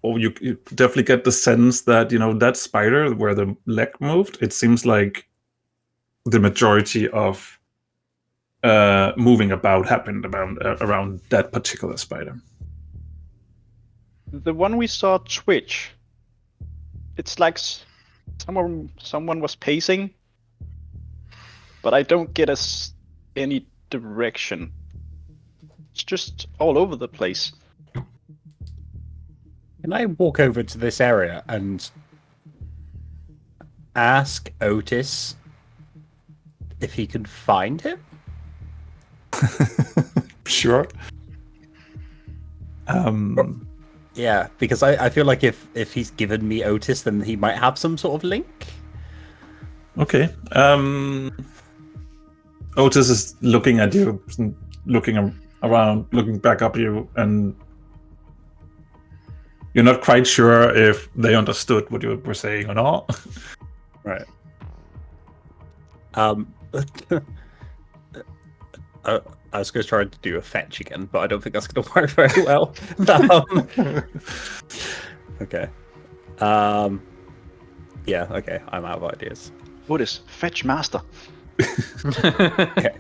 or you definitely get the sense that, you know, that spider where the leg moved, it seems like the majority of moving about happened around that particular spider. The one we saw twitch. It's like someone was pacing, but I don't get any direction. It's just all over the place. Can I walk over to this area and ask Otis if he can find him? Sure. Yeah, because I feel like if he's given me Otis, then he might have some sort of link. Okay. Otis is looking at you, looking around, looking back up at you, and you're not quite sure if they understood what you were saying or not. Right. I was going to try to do a fetch again, but I don't think that's going to work very well. Okay. Yeah, okay. I'm out of ideas. Otis, fetch master. Okay.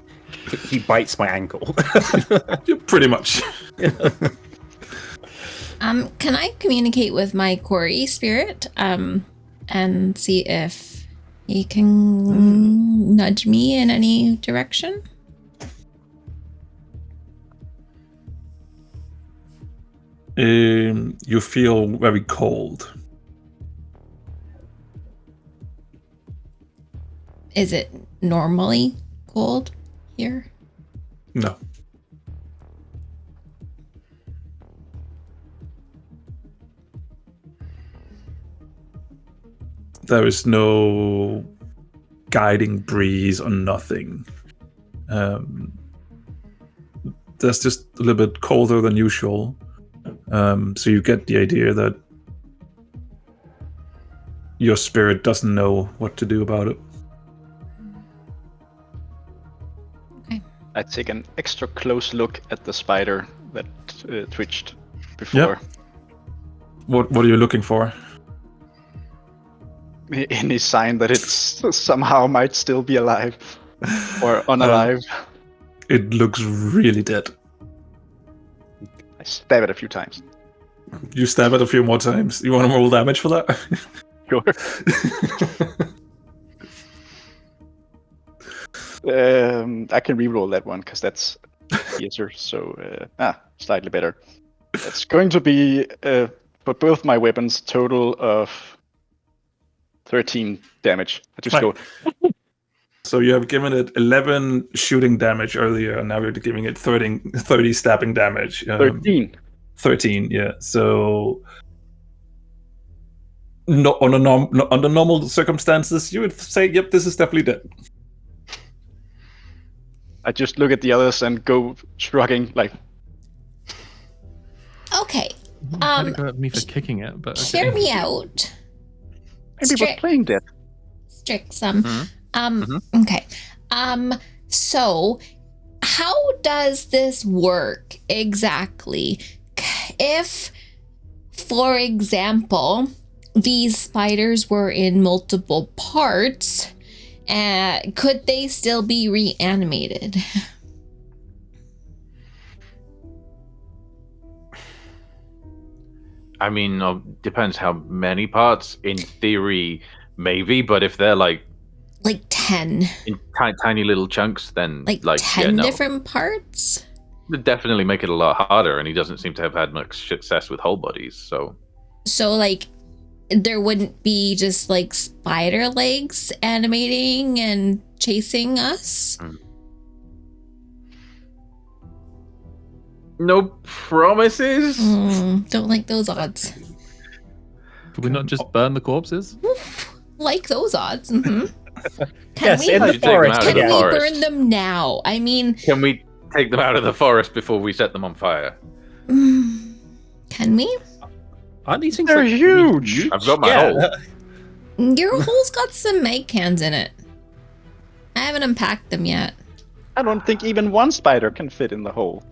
He bites my ankle. Pretty much. Can I communicate with my Quarry spirit and see if he can nudge me in any direction? You feel very cold. Is it normally cold here? No. There is no guiding breeze or nothing. There's just a little bit colder than usual. So you get the idea that your spirit doesn't know what to do about it. Okay. I take an extra close look at the spider that twitched before. What are you looking for? Any sign that it's somehow might still be alive or unalive. It looks really dead. I stab it a few times. You stab it a few more times. You want to roll damage for that? Sure. I can reroll that one because that's easier. So slightly better. It's going to be for both my weapons total of 13 damage. I just go. So you have given it 11 shooting damage earlier, and now you're giving it 30 stabbing damage. 13. 13, yeah. So no, under normal circumstances, you would say, yep, this is definitely dead. I just look at the others and go shrugging, like. Okay. Had to go at me for kicking it, but okay. Hear me out. Maybe we're playing dead. Strixum. Okay. So how does this work exactly? If, for example, these spiders were in multiple parts, could they still be reanimated? I mean, depends how many parts. In theory, maybe, but if they're like 10 in tiny little chunks, then like 10 different parts, would definitely make it a lot harder. And he doesn't seem to have had much success with whole bodies. So like there wouldn't be just like spider legs animating and chasing us. No promises. Don't like those odds. Could we not just burn the corpses? Like those odds. Can Yes, we, in the forest. can we forest. burn them now? I mean, Can we take them out of the forest before we set them on fire? can we? Aren't these things They're like huge. I've got my hole. Your hole's got some egg cans in it. I haven't unpacked them yet. I don't think even one spider can fit in the hole.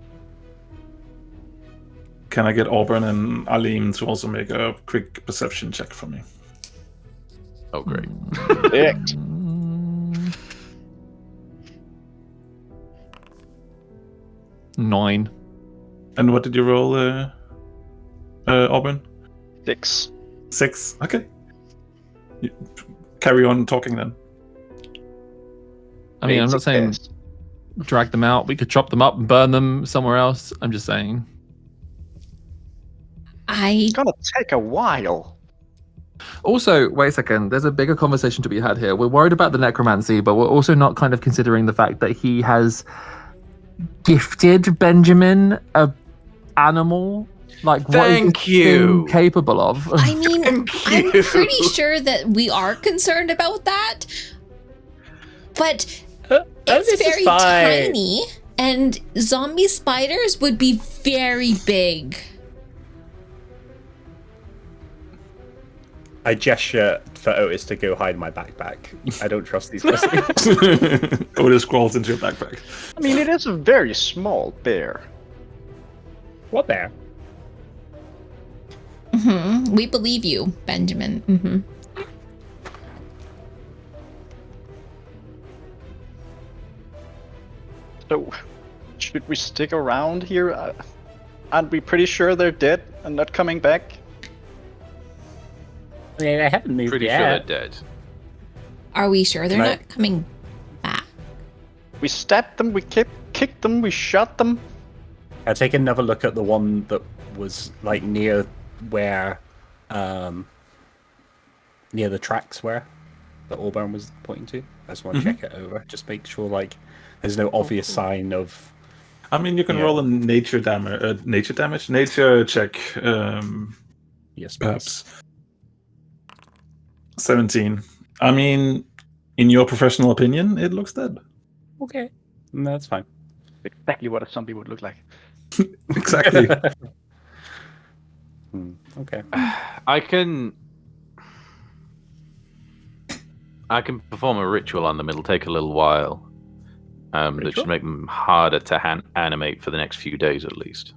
Can I get Auburn and Alim to also make a quick perception check for me? Oh, great. Correct. 9. And what did you roll, Auburn? 6. 6. Okay. Carry on talking then. I mean, I'm not saying Success. drag them out. We could chop them up and burn them somewhere else. I'm just saying. It's gonna take a while. Also, wait a second. There's a bigger conversation to be had here. We're worried about the necromancy, but we're also not kind of considering the fact that he has gifted Benjamin a animal Like, what is Thank this you. thing capable of? I mean, Thank I'm you. pretty sure that we are concerned about that, but This it's is very fine. tiny, and zombie spiders would be very big. I gesture for Otis to go hide in my backpack. I don't trust these guys. Otis crawls into your backpack. I mean, it is a very small bear. What bear? We believe you, Benjamin. So, should we stick around here? Aren't we pretty sure they're dead and not coming back? I mean, I haven't moved Pretty sure yet. they're dead. Are we sure they're Can I- not coming back? We stabbed them, we kicked them, we shot them. I take another look at the one that was like near where, near the tracks where the Auburn was pointing to. I just want to check it over, just make sure like there's no obvious sign of. I mean, you can Yeah. roll a nature check, Yes, perhaps. 17. I mean, in your professional opinion, it looks dead. Okay, that's fine. Exactly what a zombie would look like. Exactly. Okay. I can perform a ritual on them. It'll take a little while. That Ritual? should make them harder to animate for the next few days at least.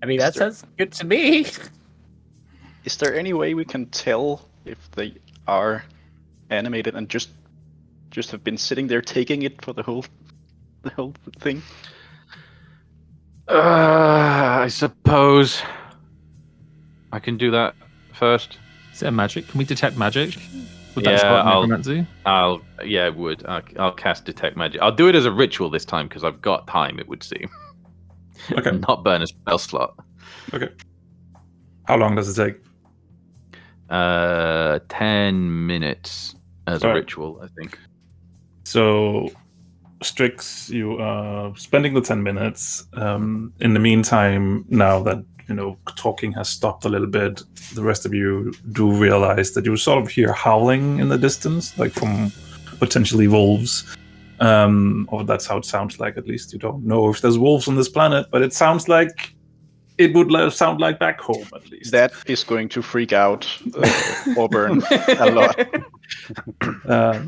I mean, that sounds good to me. Is there any way we can tell if they are animated and just have been sitting there taking it for the whole thing? I suppose I can do that first. Is it a magic? Can we detect magic? Would Yeah, that start I'll- necromancy? It would. I'll cast detect magic. I'll do it as a ritual this time because I've got time. It would seem. Okay. Not burn a spell slot. Okay. How long does it take? 10 minutes as a Alright. ritual, I think. So, Strix, you are spending the 10 minutes. In the meantime, now that, talking has stopped a little bit, the rest of you do realize that you sort of hear howling in the distance, like from potentially wolves. Or that's how it sounds like, at least. You don't know if there's wolves on this planet, but it sounds like it would sound like back home, at least. That is going to freak out Auburn a lot.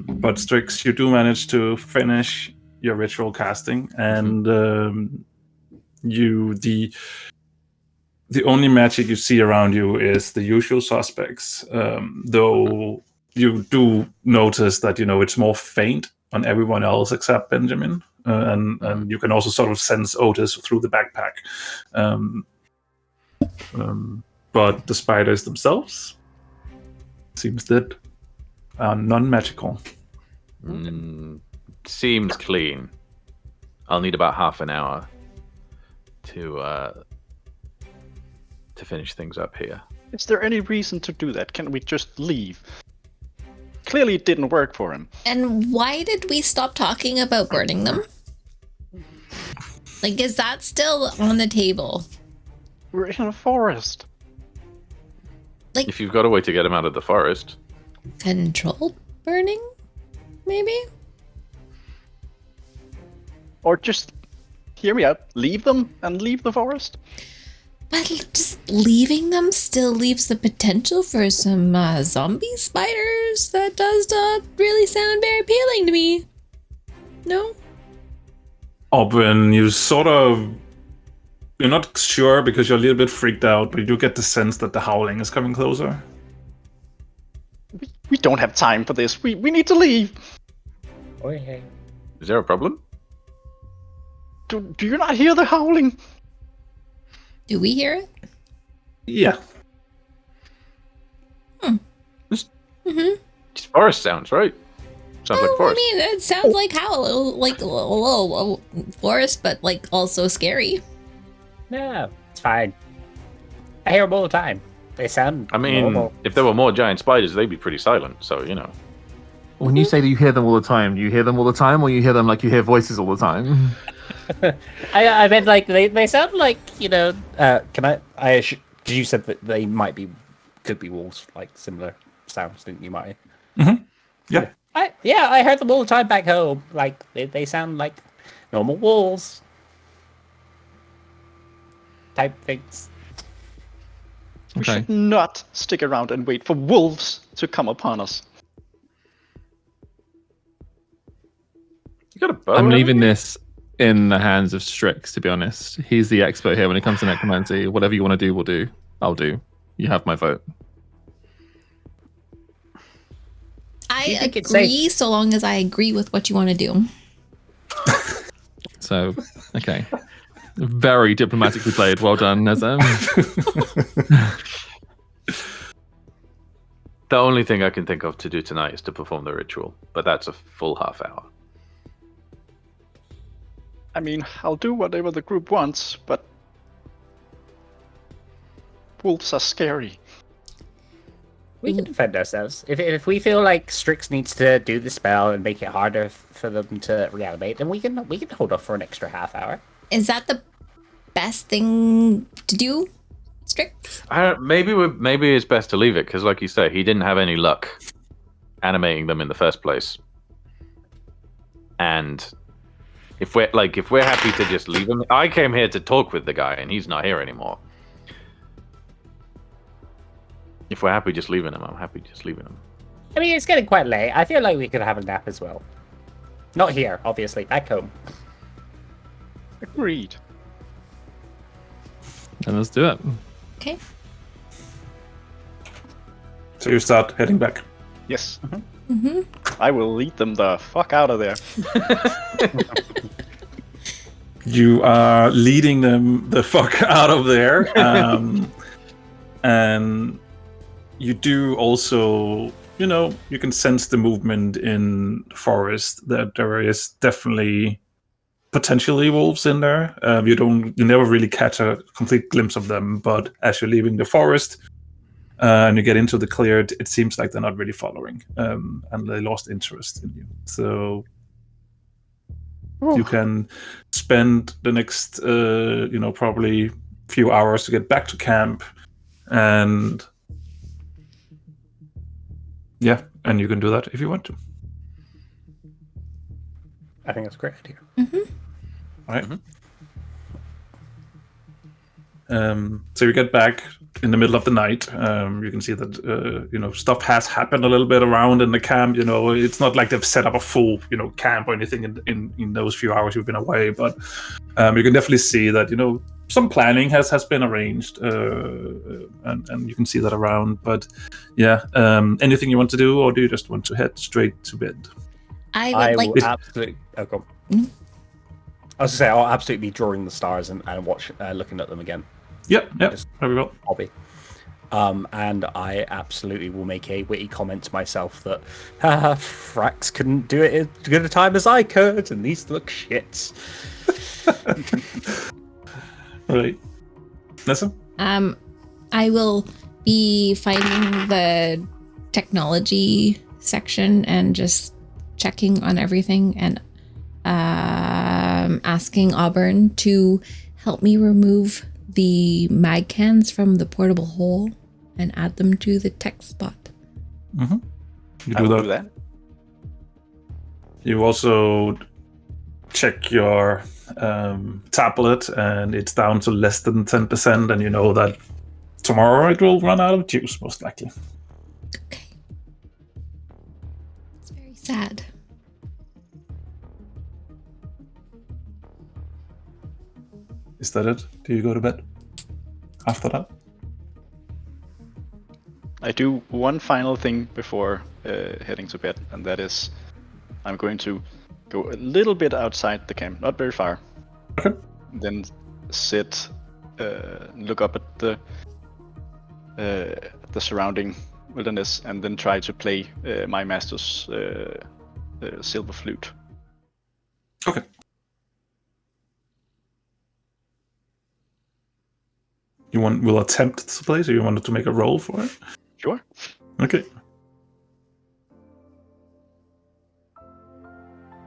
But Strix, you do manage to finish your ritual casting, and the only magic you see around you is the usual suspects. Though you do notice that it's more faint on everyone else except Benjamin, and you can also sort of sense Otis through the backpack. But the spiders themselves seems that are non-magical. Seems clean. I'll need about half an hour to finish things up here. Is there any reason to do that? Can we just leave? Clearly it didn't work for him. And why did we stop talking about burning them? Like, is that still on the table? We're in a forest. If you've got a way to get them out of the forest. Controlled burning? Maybe? Or just, hear me out, leave them and leave the forest? But just leaving them still leaves the potential for some zombie spiders. That does not really sound very appealing to me. No? Auburn, you're not sure because you're a little bit freaked out, but you do get the sense that the howling is coming closer. We don't have time for this. We need to leave. Okay. Is there a problem? Do you not hear the howling? Do we hear it? Yeah. It's forest sounds, right? Sounds like I forest. mean, it sounds like howl, like a forest, but like also scary. Yeah, it's fine. I hear them all the time. They sound I mean, normal. if there were more giant spiders, they'd be pretty silent. So When you say that you hear them all the time, do you hear them all the time, or you hear them like you hear voices all the time? I meant like they sound like can I? Because you said that they could be wolves, like similar sounds, didn't you, Marty? Yeah. I heard them all the time back home. Like they sound like normal wolves type things. We Okay. should not stick around and wait for wolves to come upon us. You got a bow? I'm haven't leaving you? this in the hands of Strix, to be honest. He's the expert here when it comes to necromancy. Whatever you want to do, we'll do. I'll do. You have my vote. I think it's agree safe? so long as I agree with what you want to do. So, okay. Very diplomatically played. Well done, Nezem. The only thing I can think of to do tonight is to perform the ritual, but that's a full half hour. I mean, I'll do whatever the group wants, but wolves are scary. We can defend ourselves. If we feel like Strix needs to do the spell and make it harder for them to reanimate, then we can hold off for an extra half hour. Is that the best thing to do, Strix? Maybe it's best to leave it because, like you say, he didn't have any luck animating them in the first place. And if we're happy to just leave him, I came here to talk with the guy, and he's not here anymore. If we're happy just leaving him, I'm happy just leaving him. I mean, it's getting quite late. I feel like we could have a nap as well. Not here, obviously. Back home. Agreed. And let's do it. Okay. So you start heading back. Yes. Mm-hmm. I will lead them the fuck out of there. You are leading them the fuck out of there. And you do also, you can sense the movement in the forest, that there is definitely potentially wolves in there. You never really catch a complete glimpse of them, but as you're leaving the forest and you get into the cleared, it seems like they're not really following, and they lost interest in you. So you can spend the next, probably few hours to get back to camp, and and you can do that if you want to. I think that's a great idea. All right. So you get back in the middle of the night. You can see that stuff has happened a little bit around in the camp. It's not like they've set up a full camp or anything in those few hours you've been away, but you can definitely see that some planning has been arranged, and you can see that around. But anything you want to do, or do you just want to head straight to bed? I would like. will absolutely. Oh, go on. I was gonna say I'll absolutely be drawing the stars and watch, looking at them again. Yep. There we go. Hobby. And I absolutely will make a witty comment to myself that Frax couldn't do it as good a time as I could, and these look shit. Right. Nessa? I will be finding the technology section and just checking on everything and asking Auburn to help me remove the mag cans from the portable hole and add them to the tech spot. Mm-hmm. You I do will that. do that. You also check your tablet, and it's down to less than 10%, and you know that tomorrow it will run out of juice, most likely. Okay. It's very sad. Is that it? Do you go to bed after that? I do one final thing before heading to bed, and that is I'm going to go a little bit outside the camp, not very far. Okay. Then sit, look up at the surrounding wilderness, and then try to play my master's silver flute. Okay. Will attempt to play, so you wanted to make a roll for it? Sure. Okay.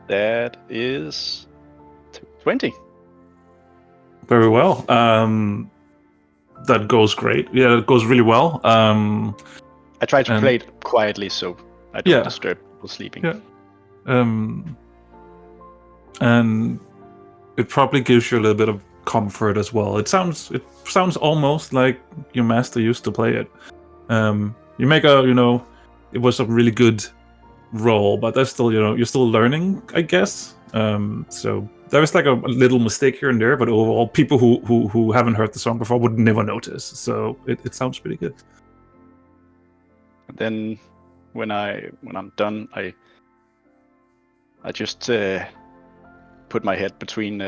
That is 20. Very well. That goes great. Yeah, it goes really well. I try to And- play it quietly so I don't Yeah. disturb people sleeping. Yeah. And it probably gives you a little bit of comfort as well. It sounds almost like your master used to play it. You make it was a really good role, but there's still, you're still learning, I guess. So there's like a little mistake here and there, but overall, people who haven't heard the song before would never notice. So it sounds pretty good. And then when I'm done, I just put my head between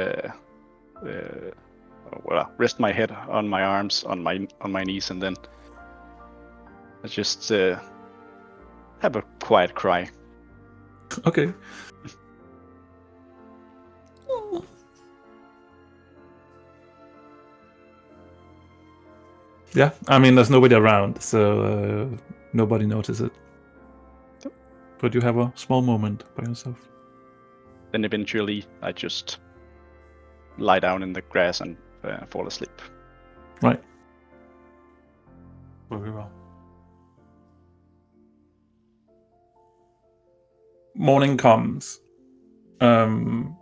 rest my head on my arms on my knees, and then I just have a quiet cry. Okay. Yeah, I mean, there's nobody around, so nobody notices it. But you have a small moment by yourself. Then eventually I just lie down in the grass and fall asleep. Right. Very well. Morning comes, and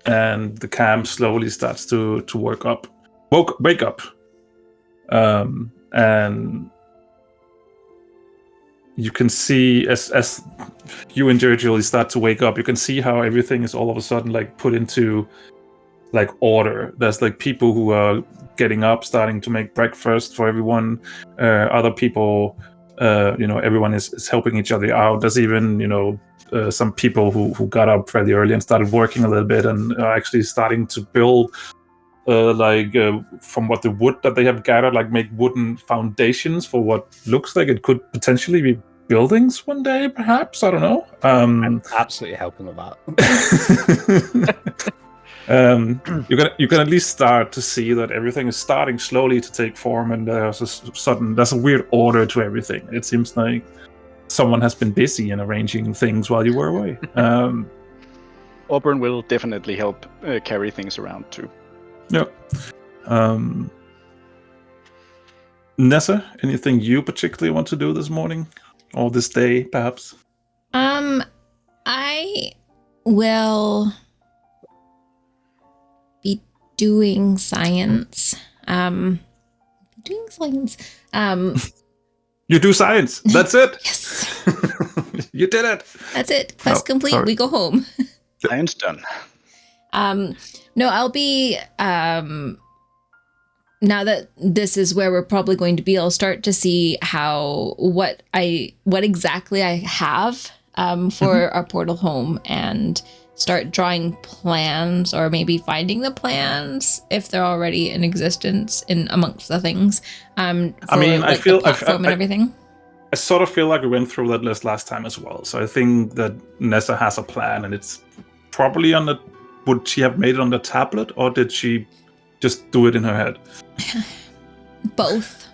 the camp slowly starts to wake up, and you can see as you individually start to wake up, you can see how everything is all of a sudden like put into like order. There's like people who are getting up, starting to make breakfast for everyone. Other people, everyone is helping each other out. There's even some people who got up fairly early and started working a little bit and are actually starting to build from what the wood that they have gathered, like make wooden foundations for what looks like it could potentially be buildings one day, perhaps. I don't know. I'm absolutely helping with that. You can at least start to see that everything is starting slowly to take form, and there's a weird order to everything. It seems like someone has been busy in arranging things while you were away. Auburn will definitely help carry things around too. Yeah. Nessa, anything you particularly want to do this morning or this day, perhaps? I will be doing science. You do science. That's it. Yes, You did it. that's it. Quest complete. sorry. We go home. Science done. No, I'll be now that this is where we're probably going to be, I'll start to see what exactly I have for our portal home, and start drawing plans, or maybe finding the plans if they're already in existence in amongst the things. I feel the platform and everything. I sort of feel like we went through that list last time as well. So I think that Nessa has a plan, and it's probably on the. Would she have made it on the tablet, or did she just do it in her head? Both.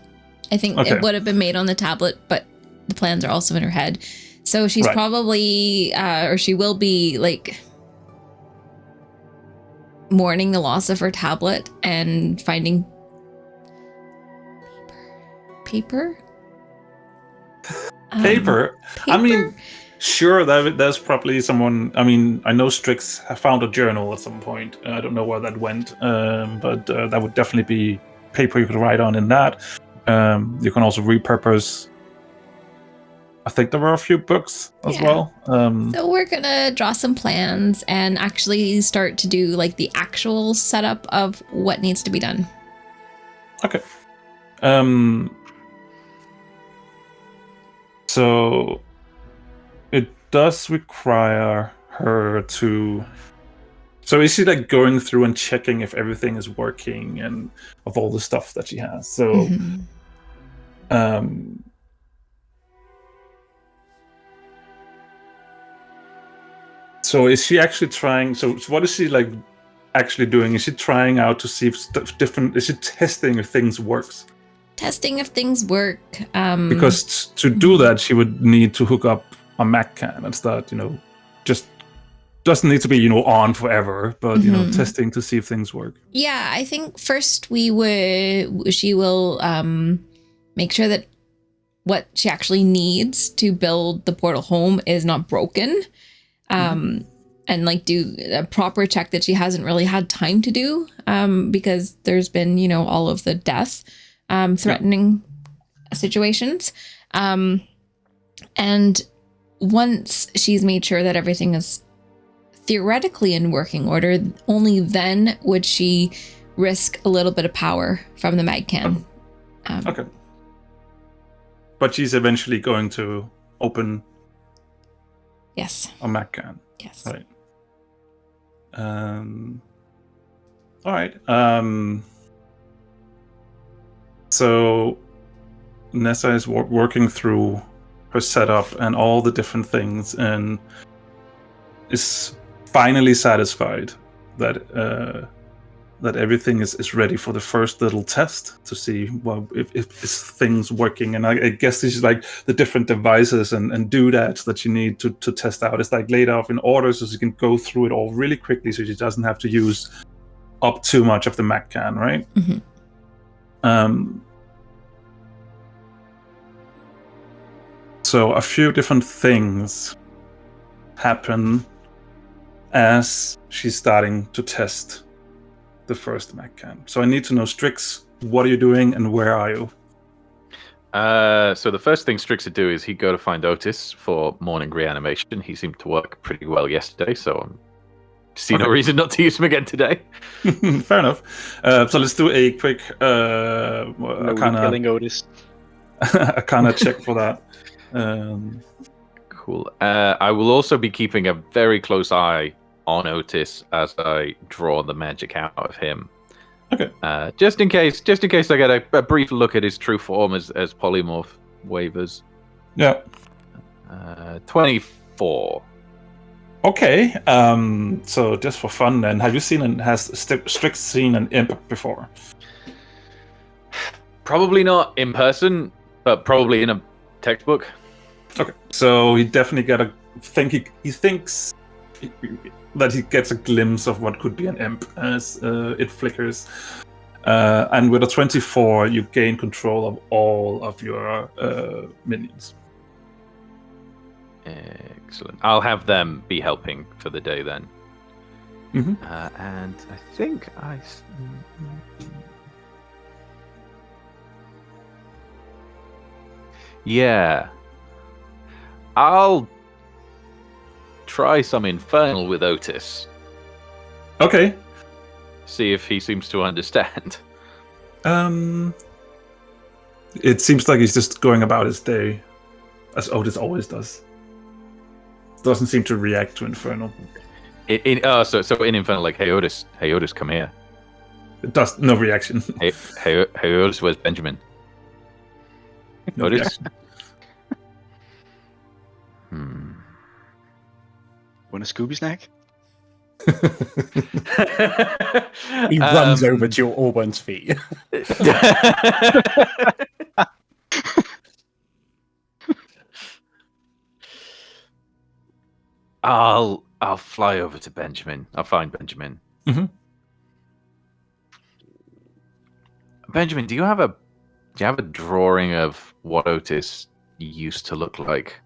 I think it would have been made on the tablet, but the plans are also in her head. So she's probably, or she will be like mourning the loss of her tablet and finding paper. Paper? I mean, sure, there's probably someone. I mean, I know Strix found a journal at some point. I don't know where that went, but that would definitely be paper you could write on in that. You can also repurpose. I think there were a few books as well. So we're gonna draw some plans and actually start to do like the actual setup of what needs to be done. Okay. So it does require her to. So is she like going through and checking if everything is working and of all the stuff that she has? So, so is she actually trying? So what is she like actually doing? Is she trying out to see if different? Is she testing if things works? Testing if things work. Because to do that, she would need to hook up a Mac can and start, just doesn't need to be on forever, but testing to see if things work. Yeah, I think first she will make sure that what she actually needs to build the portal home is not broken. And like do a proper check that she hasn't really had time to do because there's been, all of the death threatening situations. And once she's made sure that everything is theoretically in working order, only then would she risk a little bit of power from the mag can. Okay. But she's eventually going to open Yes. a mag can. Yes. Right. All right. So Nessa is working through her setup and all the different things, and is finally satisfied that that everything is ready for the first little test to see if things working. And I guess this is like the different devices and doodads that you need to test out. It's like laid off in order so she can go through it all really quickly so she doesn't have to use up too much of the Mac can, right? So a few different things happen as she's starting to test the first Mac can. So I need to know, Strix, what are you doing and where are you? So the first thing Strix would do is he'd go to find Otis for morning reanimation. He seemed to work pretty well yesterday, so I see no reason not to use him again today. Fair enough. So let's do a quick killing Otis. a kind of check for that. Cool. I will also be keeping a very close eye on Otis as I draw the magic out of him. Okay. Just in case I get a brief look at his true form as polymorph wavers. Yeah. 24. Okay. So just for fun, then, have you has Strix seen an imp before? Probably not in person, but probably in a textbook. Okay. So he definitely he thinks that he gets a glimpse of what could be an imp as it flickers. And with a 24, you gain control of all of your minions. Excellent. I'll have them be helping for the day then. Mm-hmm. And I think Yeah. I'll try some infernal with Otis. Okay. See if he seems to understand. It seems like he's just going about his day, as Otis always does. Doesn't seem to react to infernal. So in infernal, like, hey Otis, come here. It does no reaction. Hey Otis, where's Benjamin? No Otis. reaction. Want a Scooby snack? He runs over to your Auburn's feet. I'll fly over to Benjamin. I'll find Benjamin. Mm-hmm. Benjamin, do you have a drawing of what Otis used to look like?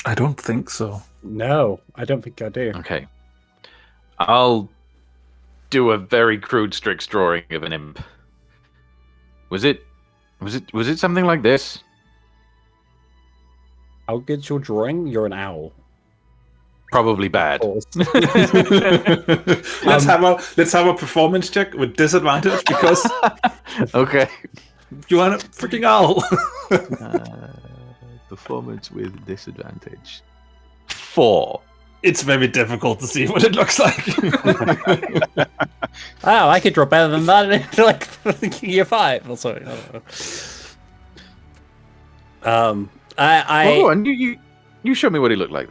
I don't think so. No, I don't think I do. Okay. I'll do a very crude Strix drawing of an imp. Was it something like this? How good's your drawing? You're an owl. Probably bad. Let's have a performance check with disadvantage because Okay. you are a freaking owl. Performance with disadvantage. 4. It's very difficult to see what it looks like. Wow, I could draw better than that in like year 5 or something. Oh, and you show me what he looked like.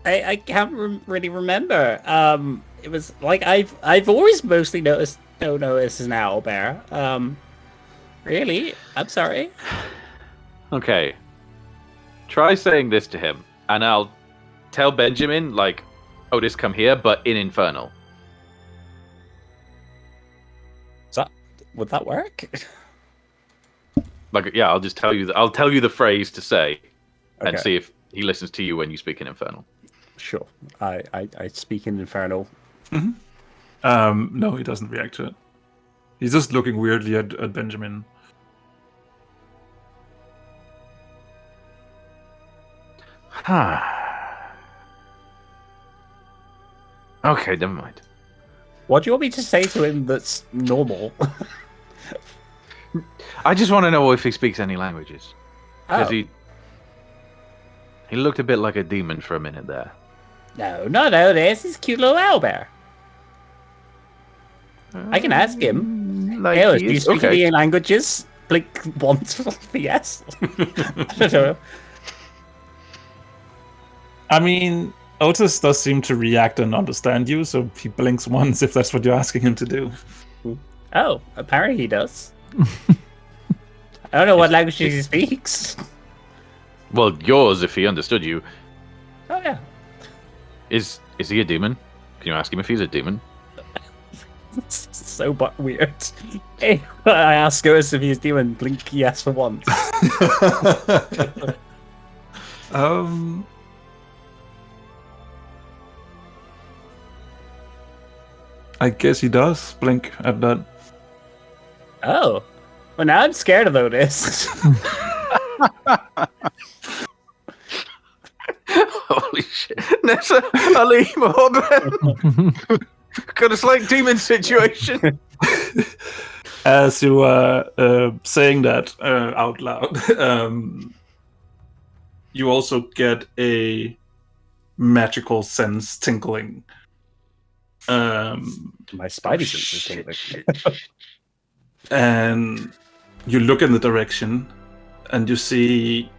I can't really remember. It was like I've always mostly noticed as an owl bear. Really, I'm sorry. Okay. Try saying this to him, and I'll tell Benjamin, like, Otis, come here, but in Infernal. Would that work? Like, yeah, I'll just tell you. I'll tell you the phrase to say, and Okay. see if he listens to you when you speak in Infernal. Sure. I speak in Infernal. No, he doesn't react to it. He's just looking weirdly at Benjamin. Okay, never mind. What do you want me to say to him that's normal? I just want to know if he speaks any languages. Because Oh. he looked a bit like a demon for a minute there. No, this is cute little owlbear. I can ask him. Like Hey, he do you is- speak okay. any languages? Blink once for yes. I don't know. I mean, Otis does seem to react and understand you, so he blinks once if that's what you're asking him to do. Oh, apparently he does. I don't know what languages he speaks. Well, yours, if he understood you. Oh yeah. Is he a demon? Can you ask him if he's a demon? It's so weird. Hey, I ask Otis if he's demon. Blink yes for once. I guess he does blink at that. Oh. Well, now I'm scared of Otis. Holy shit. Nessa, Ali, Mohammed. Got a slight demon situation. As you are saying that out loud, you also get a magical sense tinkling. My spidey sense is tingling. And you look in the direction, and you see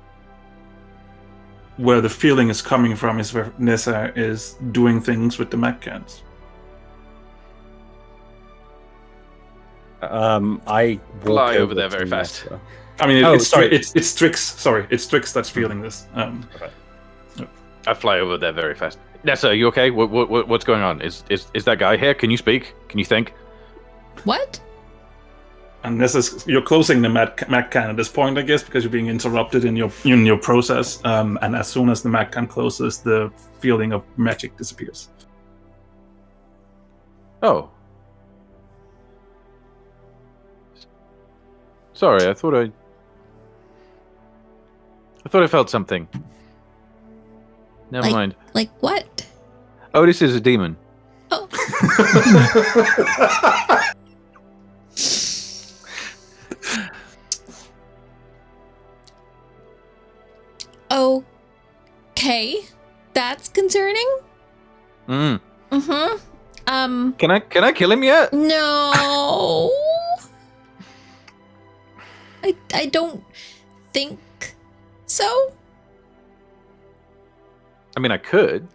where the feeling is coming from is where Nessa is doing things with the mech cats. I Fly walk over there very to fast. Nessa. I mean, Oh, it's sorry. it's Strix. Sorry, it's Strix that's feeling this. I fly over there very fast. Nessa, are you okay? What's going on? Is that guy here? Can you speak? Can you think? What? And you're closing the mech can at this point, I guess, because you're being interrupted in your process. And as soon as the mech can closes, the feeling of magic disappears. Oh. Sorry, I thought I felt something. Never mind. Like what? Otis is a demon. Oh. Okay. That's concerning. Mm. Mm-hmm. Can I kill him yet? No. I don't think so. I mean, I could.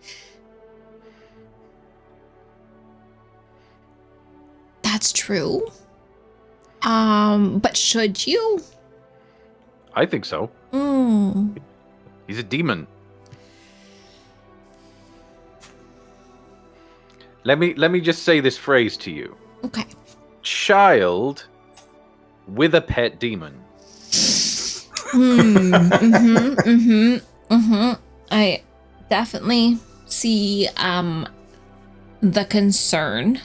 That's true. But should you? I think so. He's a demon. Let me just say this phrase to you. Okay. Child with a pet demon. I definitely see the concern.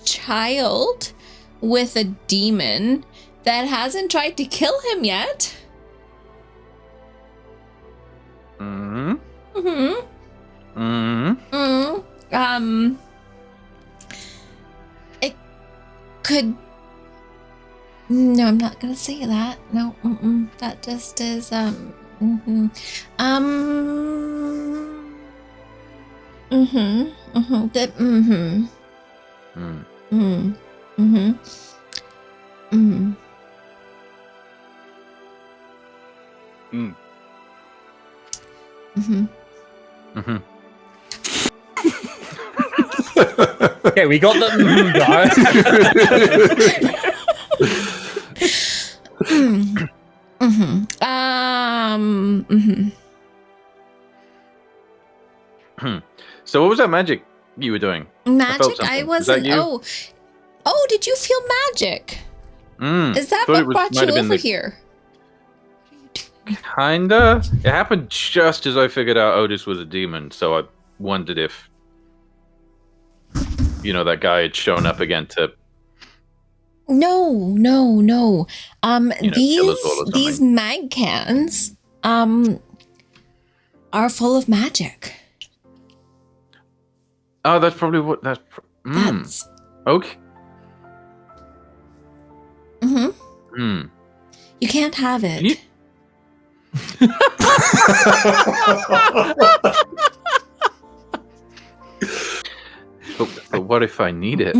Child with a demon that hasn't tried to kill him yet. It could. No, I'm not gonna say that. No, that just is Okay, we got the guy. So what was that magic you were doing? Magic? something. I Was that wasn't. you? Oh, did you feel magic? Is that Thought it what brought might you have been over the- here? Kinda. It happened just as I figured out Otis was a demon, so I wondered if, that guy had shown up again to, No. kill us all or These something. mag cans are full of magic. Oh, that's probably what. That's Okay. you can't have it. You- But what if I need it?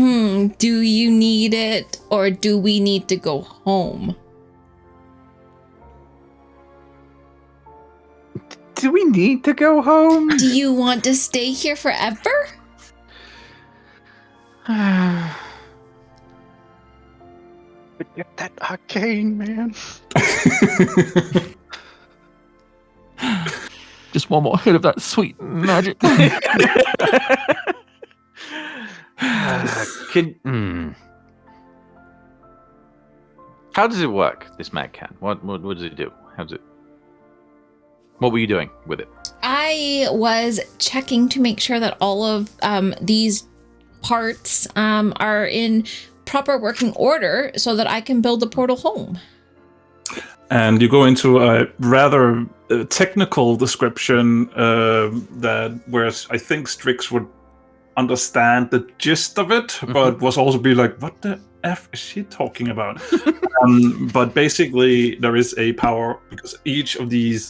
Do you need it, or do we need to go home? Do we need to go home? Do you want to stay here forever? Forget that arcane, man. Just one more hit of that sweet magic. How does it work? This mag can. What does it do? What were you doing with it? I was checking to make sure that all of these parts are in proper working order so that I can build the portal home. And you go into a rather technical description that, whereas I think Strix would understand the gist of it, but was also be like, what the F is she talking about? But basically, there is a power, because each of these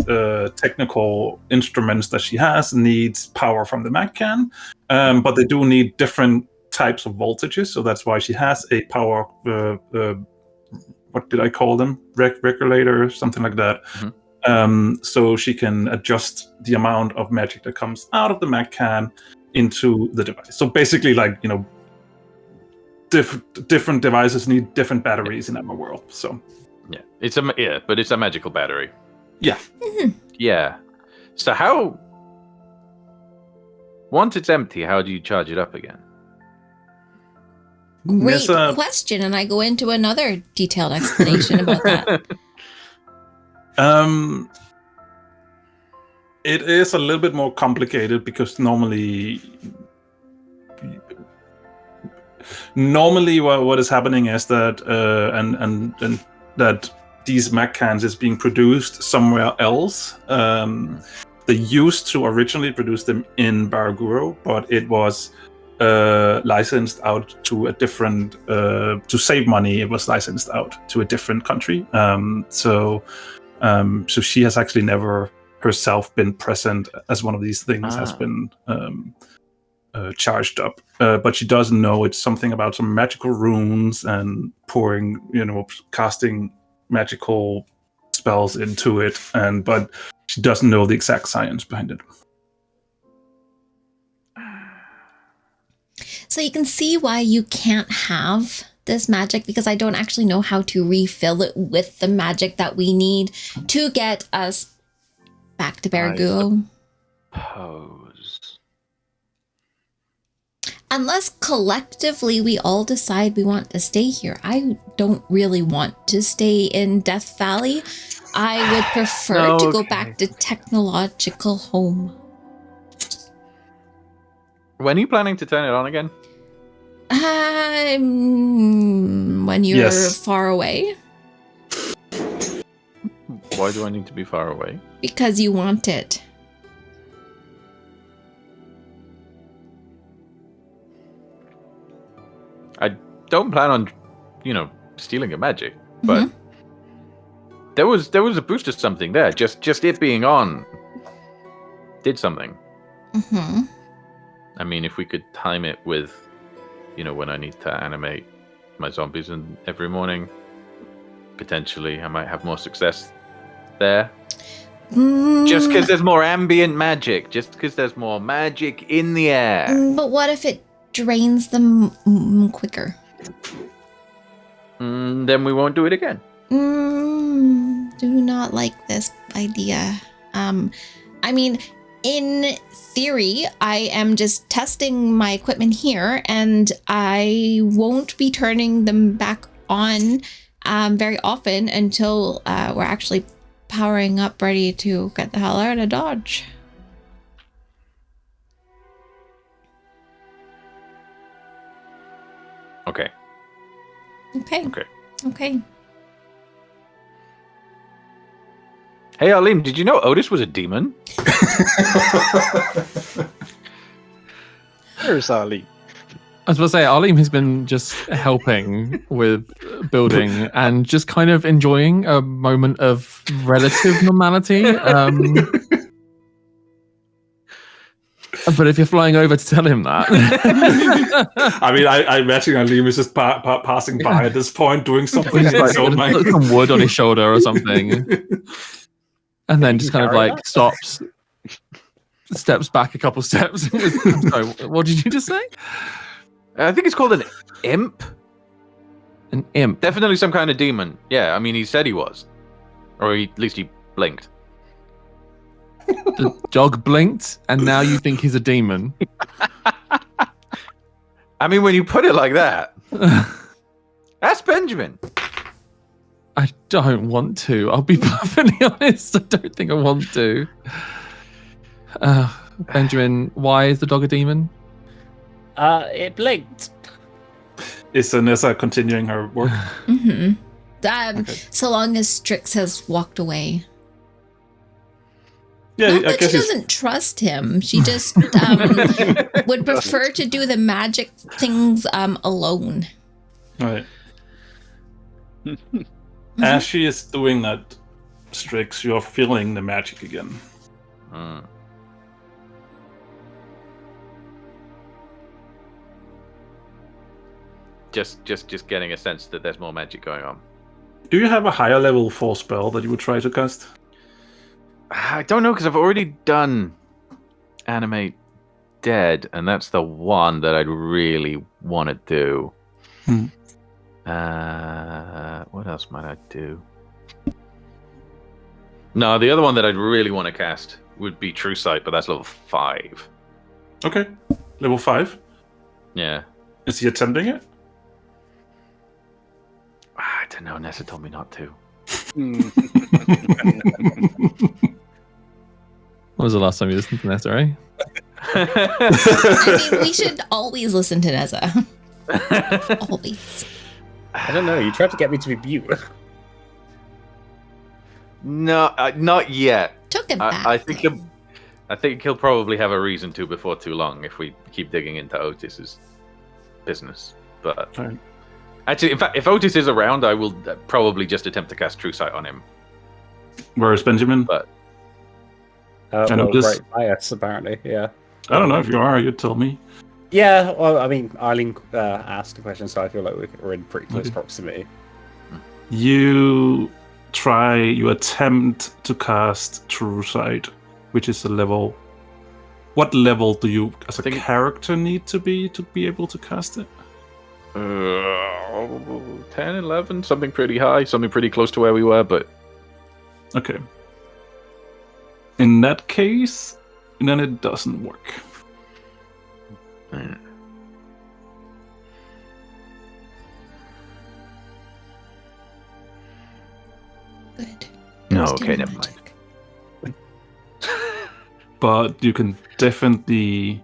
technical instruments that she has needs power from the mag can, but they do need different types of voltages, so that's why she has a power what did I call them? Regulator, something like that. So she can adjust the amount of magic that comes out of the mag can into the device. So basically, like, different devices need different batteries in our world. So yeah, but it's a magical battery. Yeah. Yeah. So how? Once it's empty, how do you charge it up again? Great question, and I go into another detailed explanation about that. It is a little bit more complicated because normally what is happening is that and that these mag cans is being produced somewhere else. They used to originally produce them in Baraguro, but it was licensed out to a different to save money. It was licensed out to a different country. So she has actually never herself been present as one of these things has been charged up, but she does know it's something about some magical runes and pouring, casting magical spells into it, but she doesn't know the exact science behind it. So you can see why you can't have this magic, because I don't actually know how to refill it with the magic that we need to get us back to Baraguro. Pose. Unless collectively we all decide we want to stay here. I don't really want to stay in Death Valley. I would prefer to go back to technological home. When are you planning to turn it on again? When you're far away. Why do I need to be far away? Because you want it. I don't plan on, stealing a magic, but there was a boost of something there. Just it being on did something. I mean, if we could time it with, when I need to animate my zombies every morning, potentially I might have more success there. Just because there's more ambient magic, just because there's more magic in the air. But what if it drains them quicker? Then we won't do it again. Do not like this idea. I mean, In theory, I am just testing my equipment here, and I won't be turning them back on very often until we're actually powering up, ready to get the hell out of Dodge. Okay. Okay. Hey, Arlene, did you know Otis was a demon? Where's Ali? I was about to say, Arlene has been just helping with building and just kind of enjoying a moment of relative normality. But if you're flying over to tell him that, I mean, I imagine Alim is just passing by at this point, doing something. he's like, so put some wood on his shoulder or something, and then just kind of carry like stops, steps back a couple steps. I'm sorry, what did you just say? I think it's called an imp. An imp. Definitely some kind of demon. Yeah, I mean, he said he was. Or at least he blinked. The dog blinked, and now you think he's a demon. I mean, when you put it like that, that's Benjamin. I don't want to. I'll be perfectly honest. I don't think I want to. Benjamin, why is the dog a demon? It blinked. Is Nessa continuing her work? Mm-hmm. Okay. So long as Strix has walked away. Yeah, Not I that guess she he's... doesn't trust him. She just would prefer to do the magic things alone. Right. As she is doing that, Strix, you're feeling the magic again. Hmm. Just getting a sense that there's more magic going on. Do you have a higher level 4 spell that you would try to cast? I don't know, because I've already done Animate Dead, and that's the one that I'd really want to do. What else might I do? No, the other one that I'd really want to cast would be True Sight, but that's level 5. Okay. Level 5? Yeah. Is he attempting it? I don't know, Nessa told me not to. When was the last time you listened to Nessa, right? I mean, we should always listen to Neza. Always. I don't know. You tried to get me to be mute. No, not yet. Took it back. I think he'll probably have a reason to before too long if we keep digging into Otis's business. But Right. actually, in fact, if Otis is around, I will probably just attempt to cast True Sight on him. Where is Benjamin? But I know this- right by us, apparently. Yeah. I don't know if you are. You tell me. Yeah. Well, I mean, Eileen asked a question, so I feel like we're in pretty close Okay. proximity. You attempt to cast True Sight, which is a level. What level do you, as a think- character, need to be able to cast it? 10, 11, something pretty high, something pretty close to where we were, but Okay. In that case, then it doesn't work. Good. No, Let's okay, do never magic. mind. But you can definitely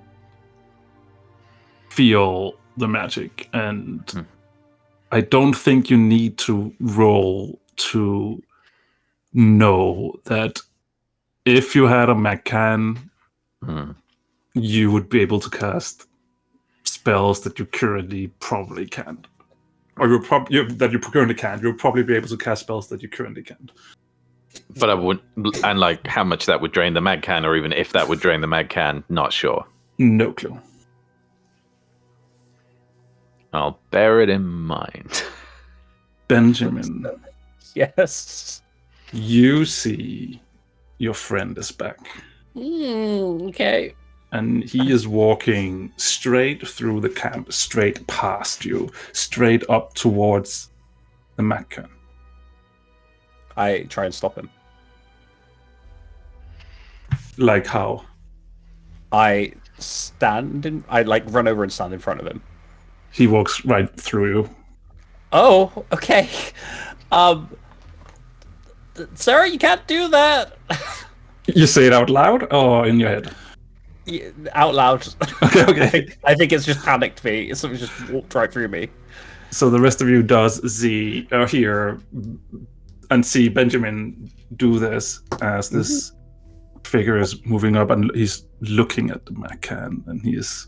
feel the magic, and I don't think you need to roll to know that if you had a Macan, you would be able to cast spells that you currently probably can't. Or that you currently can't. You'll probably be able to cast spells that you currently can't. But I would, and like how much that would drain the mag can, or even if that would drain the mag can, not sure. No clue. I'll bear it in mind. Benjamin, Yes. you see your friend is back. Okay. And he is walking straight through the camp, straight past you, straight up towards the Macan. I try and stop him. Like how? I run over and stand in front of him. He walks right through you. Oh, okay. Sir, you can't do that. You say it out loud or in your head? Yeah, out loud. Okay. I think it's just panicked me. So it just walked right through me. So the rest of you does hear and see Benjamin do this as this figure is moving up, and he's looking at the Macan, and he is.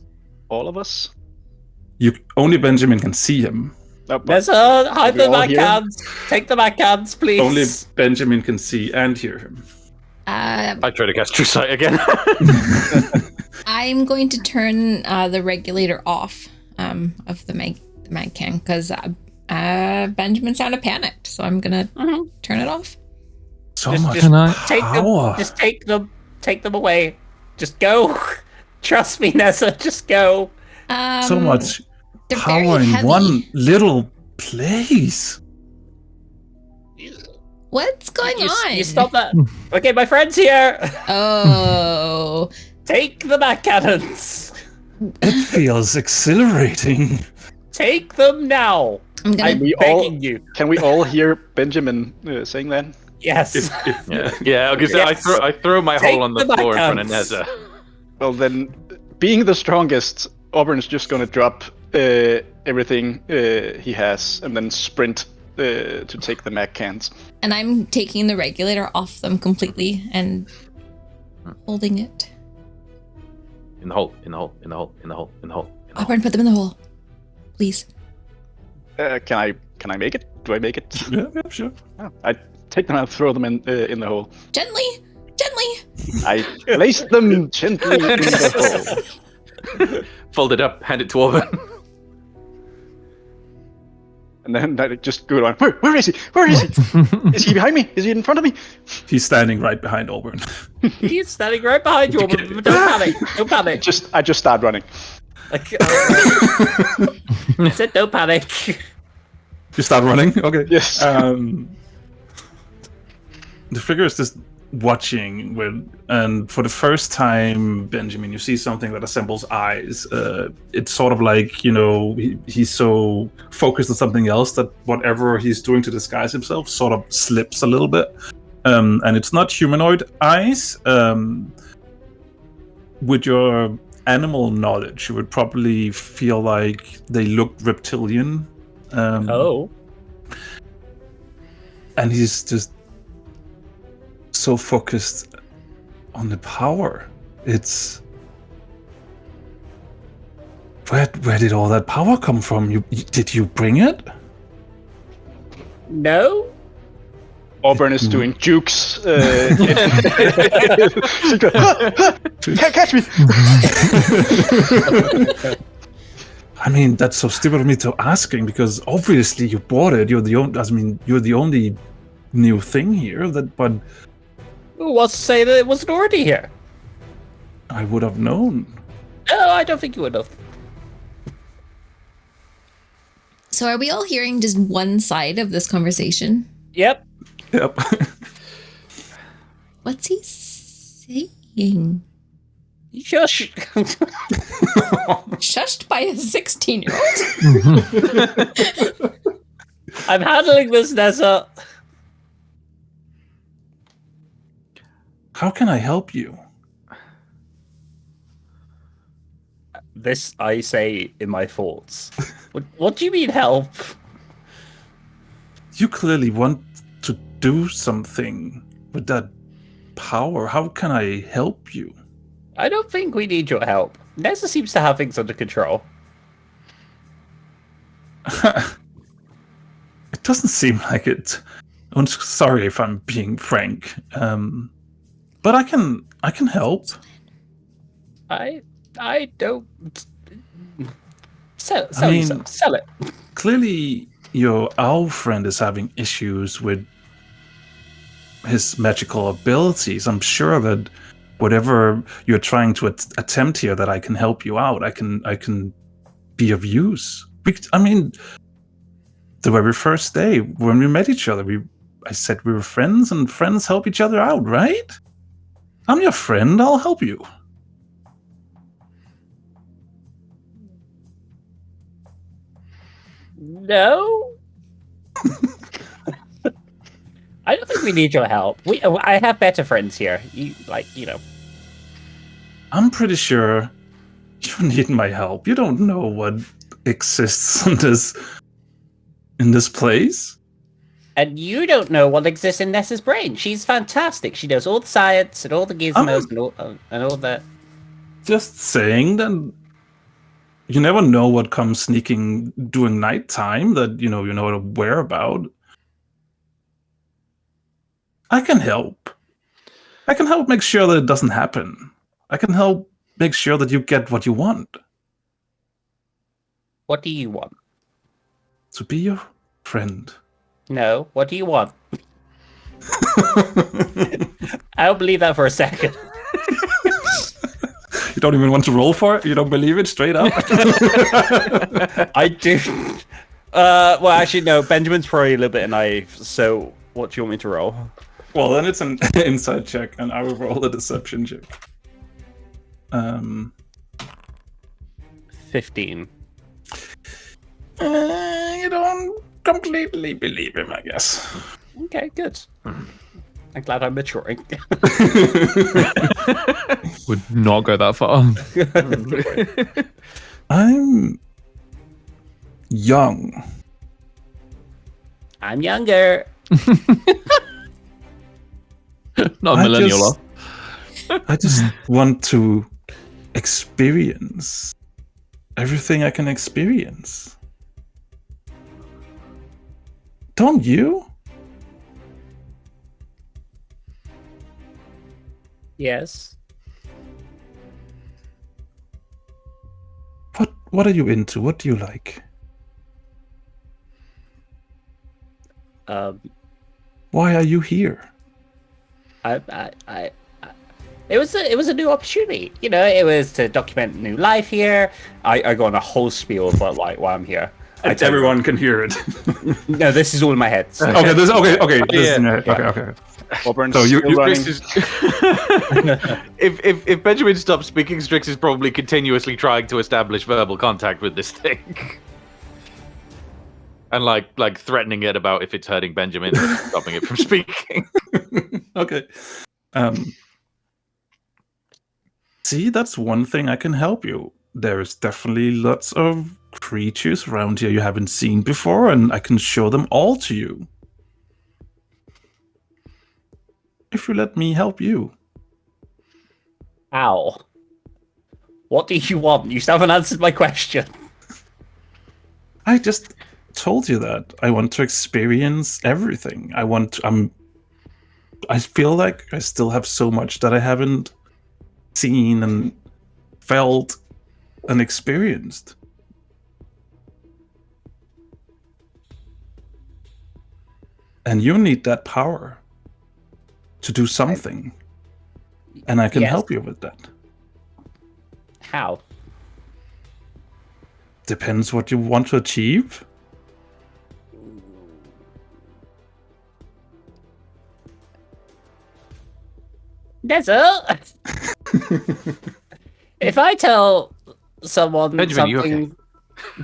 All of us. Only Benjamin can see him. There's hide the all hear him? Macans. Take the Macans, please. Only Benjamin can see and hear him. I try to cast True Sight again. I'm going to turn the regulator off of the Macan because Benjamin sounded panicked, so I'm gonna turn it off. Power. Just take them away. Just go. Trust me, Nessa. Just go. So much they're power very in heavy. one little place. What's going on? You stop that. Okay, my friend's here. Oh. Take the back cannons. It feels exhilarating. Take them now. I'm gonna. I'm begging you. Can we all hear Benjamin saying that? Yes. Yeah. Okay. So Yes. I throw my Take hole on the the floor in front of backhands. Neza. Well, then, being the strongest, Auburn's just gonna drop everything he has and then sprint to take the Mac cans. And I'm taking the regulator off them completely and holding it. In the hole. In the hole. In the hole. In the hole. In the hole. In the hole. Auburn, put them in the hole, please. Can I make it? Do I make it? Yeah, sure. Oh, I take them and throw them in the hole. Gently. I place them gently in the hole. Fold it up. Hand it to Auburn. And then I just go on. Where is he? Where is he? Is he behind me? Is he in front of me? He's standing right behind Auburn. He's standing right behind you. But don't panic. Don't panic. I just start running. I said don't panic. You start running? Okay. Yes. The figure is just watching and for the first time, Benjamin, you see something that assembles eyes. It's sort of like, he's so focused on something else that whatever he's doing to disguise himself sort of slips a little bit. And it's not humanoid eyes. With your animal knowledge, you would probably feel like they look reptilian. And he's just so focused on the power. It's where did all that power come from? Did you bring it? No. Auburn is doing jukes. Catch me! I mean, that's so stupid of me to asking because obviously you bought it. You're the only new thing here. But Who wants to say that it wasn't already here? I would have known. No, I don't think you would have. So are we all hearing just one side of this conversation? Yep. Yep. What's he saying? Shush. Shushed by a 16-year-old? I'm handling this, Nessa. How can I help you? This I say in my thoughts. What do you mean help? You clearly want to do something with that power. How can I help you? I don't think we need your help. Nessa seems to have things under control. It doesn't seem like it. I'm sorry if I'm being frank, but I can help. I don't. Sell it. Clearly, your owl friend is having issues with his magical abilities. I'm sure that whatever you're trying to attempt here, that I can help you out. I can be of use. I mean, the very first day when we met each other, I said we were friends, and friends help each other out, right? I'm your friend. I'll help you. No. I don't think we need your help. I have better friends here. You know. I'm pretty sure you need my help. You don't know what exists in this place. And you don't know what exists in Nessa's brain. She's fantastic. She knows all the science and all the gizmos and all that. Just saying that you never know what comes sneaking during nighttime that you know aware about. I can help. I can help make sure that it doesn't happen. I can help make sure that you get what you want. What do you want? To be your friend. No, what do you want? I don't believe that for a second. You don't even want to roll for it? You don't believe it straight up? I do. Well, actually, no. Benjamin's probably a little bit naive. So, what do you want me to roll? Well, then it's an inside check, and I will roll a deception check. 15. You don't completely believe him, I guess. Okay, good. I'm glad I'm maturing. Would not go that far. I'm young. I'm younger. Not a millennial. I just want to experience everything I can experience. Don't you? Yes. What are you into? What do you like? Why are you here? It was a new opportunity. You know, it was to document new life here. I go on a whole spiel about why I'm here. Everyone can hear it. No, this is all in my head. So. Okay. This is in your head. Yeah. Okay. Auburn's So you still running. if Benjamin stops speaking, Strix is probably continuously trying to establish verbal contact with this thing. And like threatening it about if it's hurting Benjamin, stopping it from speaking. Okay. See, that's one thing I can help you. There is definitely lots of creatures around here you haven't seen before, and I can show them all to you. If you let me help you. Ow. What do you want? You still haven't answered my question. I just told you that. I want to experience everything. I feel like I still have so much that I haven't seen and felt and experienced. And you need that power to do something. And I can help you with that. How? Depends what you want to achieve. Nessa! If I tell someone Benjamin, something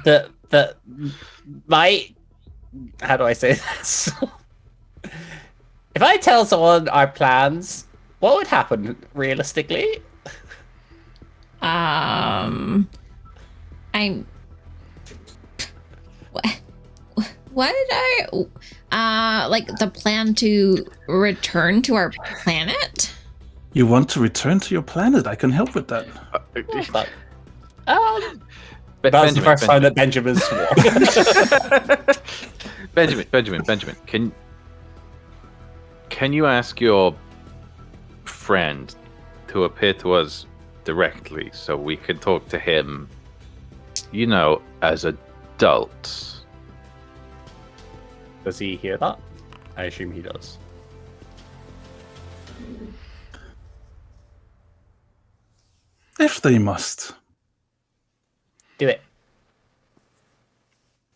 that might... How do I say this? If I tell someone our plans, what would happen realistically? I'm... What did I... like the plan to return to our planet? You want to return to your planet? I can help with that. Oh, fuck. That's the first time that Benjamin swore. Benjamin, can you ask your friend to appear to us directly so we can talk to him, you know, as adults? Does he hear that? I assume he does. If they must. Do it.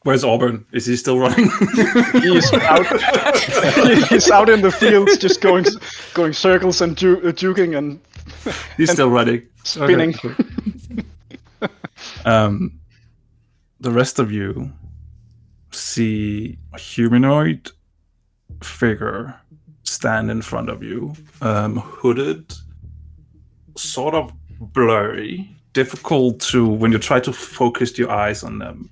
Where's Auburn? Is he still running? He's out. He's out in the fields, just going circles and juking and. He's still running, spinning. Okay. The rest of you see a humanoid figure stand in front of you, hooded, sort of blurry, difficult to, when you try to focus your eyes on them,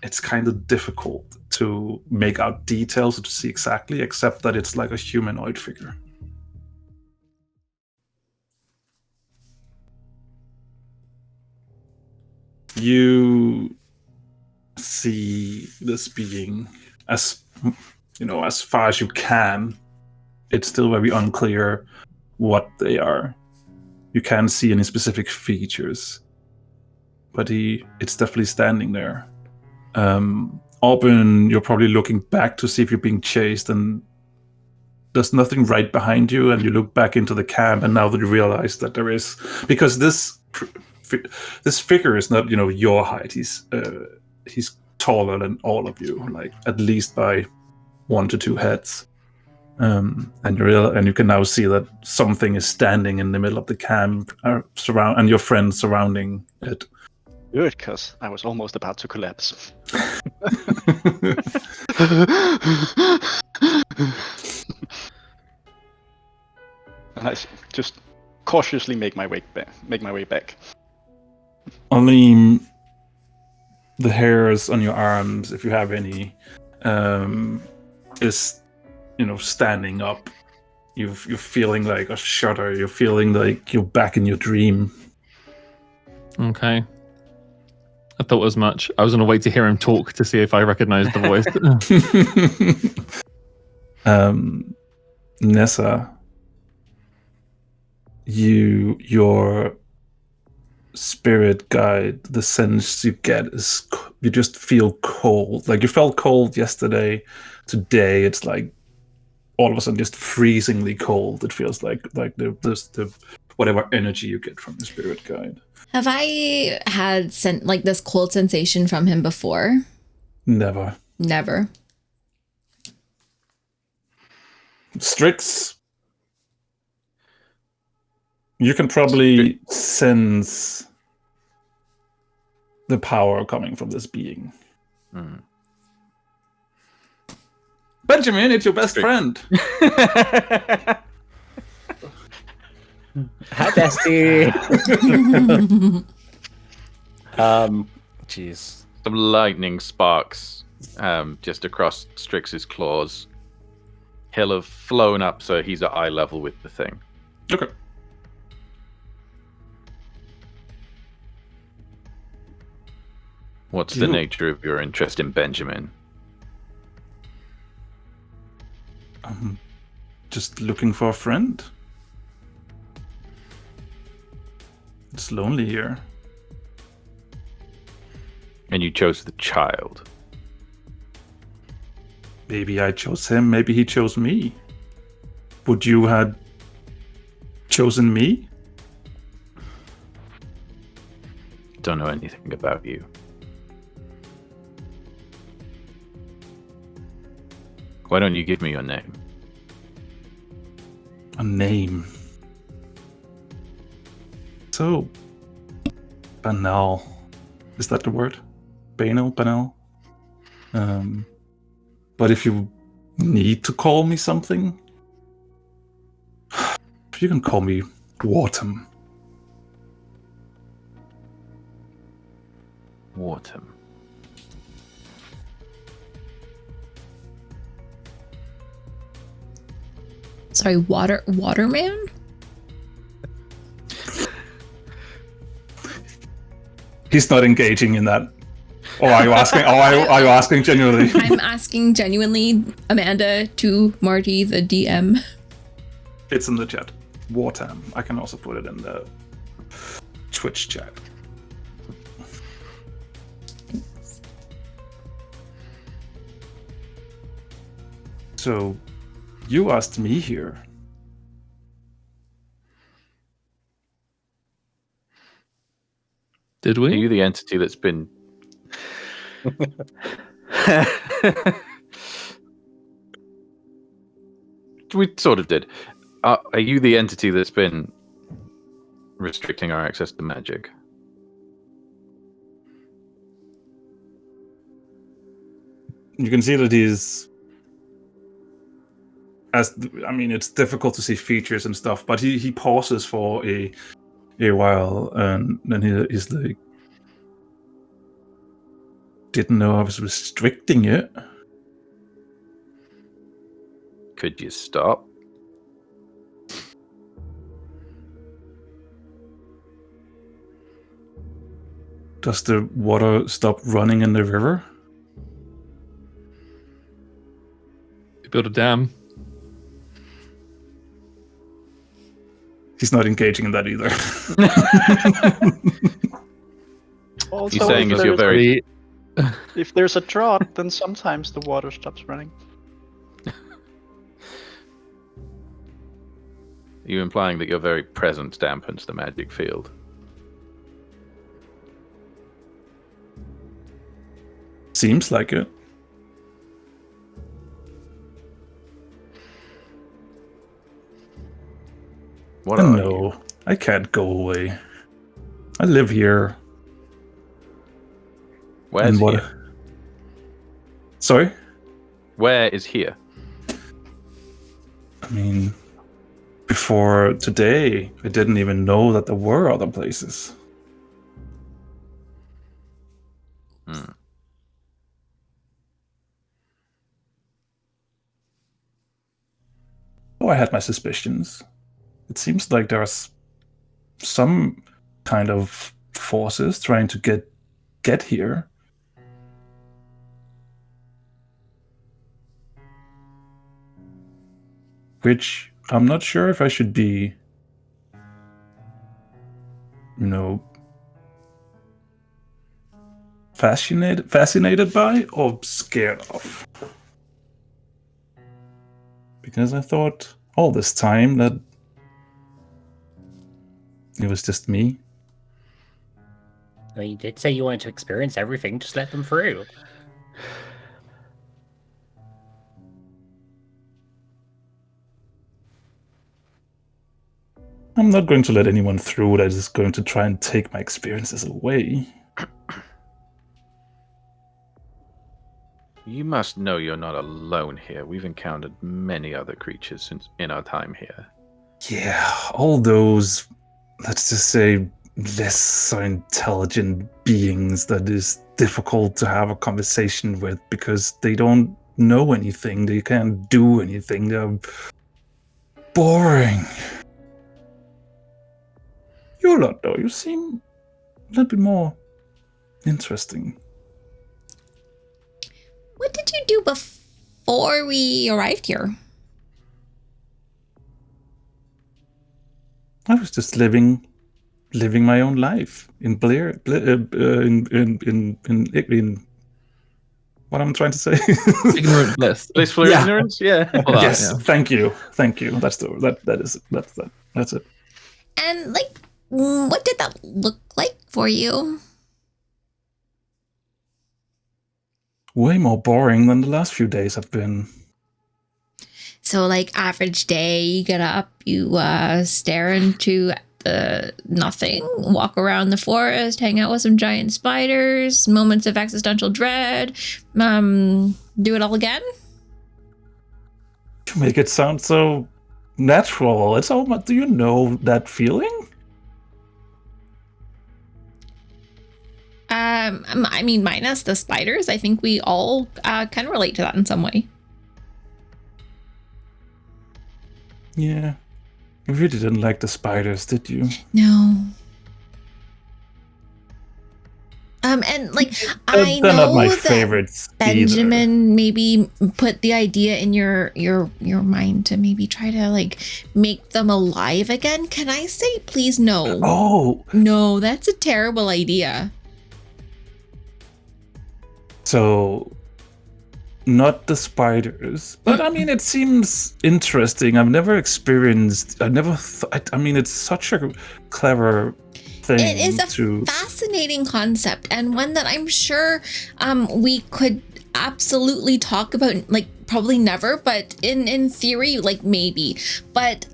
it's kind of difficult to make out details or to see exactly, except that it's like a humanoid figure. You see this being as far as you can. It's still very unclear what they are. You can't see any specific features, but it's definitely standing there. Auburn, you're probably looking back to see if you're being chased, and there's nothing right behind you, and you look back into the camp, and now that you realize that there is, because this figure is not, your height. He's taller than all of you, like at least by 1 to 2 heads. And you can now see that something is standing in the middle of the camp, and your friends surrounding it. Good, because I was almost about to collapse. And I just cautiously make my way back. Only the hairs on your arms, if you have any, is standing up. You're feeling like a shudder. You're feeling like you're back in your dream. Okay. I thought as much. I was going to wait to hear him talk to see if I recognized the voice. Nessa, your spirit guide, the sense you get is you just feel cold. Like you felt cold yesterday. Today it's like all of a sudden just freezingly cold. It feels like the whatever energy you get from the spirit guide. Have I had this cold sensation from him before? Never. Strix, you can probably sense the power coming from this being. Mm. Benjamin, it's your best friend. Hi, bestie. Jeez. Some lightning sparks just across Strix's claws. He'll have flown up so he's at eye level with the thing. Okay. What's the nature of your interest in Benjamin? I'm just looking for a friend. It's lonely here. And you chose the child. Maybe I chose him, maybe he chose me. Would you have chosen me? Don't know anything about you. Why don't you give me your name? A name. So, banal. Is that the word? Banal? But if you need to call me something, you can call me Wortam. Wortam. Sorry, Waterman? He's not engaging in that. Or are you asking? Are you asking genuinely? I'm asking genuinely, Amanda, to Marty, the DM. It's in the chat. Wortam. I can also put it in the Twitch chat. So, you asked me here. Did Are we? you the entity that's been... We sort of did. Are you the entity that's been restricting our access to magic? you can see that he's it's difficult to see features and stuff, but he pauses for a while, and then he's like, didn't know I was restricting it. Could you stop? Does the water stop running in the river? You build a dam. He's not engaging in that either. Also, He's saying if is you're there's- very if there's a drought, then sometimes the water stops running. you implying that your very presence dampens the magic field. Seems like it. What are you? No, I can't go away. I live here. Where's And what? here? Sorry? Where is here? I mean, before today, I didn't even know that there were other places. Hmm. Oh, I had my suspicions. It seems like there's some kind of forces trying to get here. Which I'm not sure if I should be, fascinated by or scared of. Because I thought all this time that it was just me. Well, you did say you wanted to experience everything. Just let them through. I'm not going to let anyone through that is going to try and take my experiences away. You must know you're not alone here. We've encountered many other creatures since in our time here. Yeah, all those, let's just say, less intelligent beings that is difficult to have a conversation with because they don't know anything, they can't do anything, they're boring. You're not, though. You seem a little bit more interesting. What did you do before we arrived here? I was just living my own life in in what I'm trying to say. Ignorant bliss. Blissful Yeah. ignorance? Yeah. Well, that, Yes, yeah. thank you. That's it. And what did that look like for you? Way more boring than the last few days have been. So average day, you get up, you stare into the nothing, walk around the forest, hang out with some giant spiders, moments of existential dread, do it all again? You make it sound so natural. It's all. Do you know that feeling? I mean, minus the spiders, I think we all can relate to that in some way. Yeah. You really didn't like the spiders, did you? No. And I They're know not my that favorites Benjamin maybe put the idea in your mind to maybe try to make them alive again. Can I say please no? Oh, No, that's a terrible idea. so not the spiders, but I mean, it seems interesting. I've never experienced. I mean, it's such a clever thing. It is a to. fascinating concept, and one that I'm sure we could absolutely talk about, probably never, but in theory, maybe. But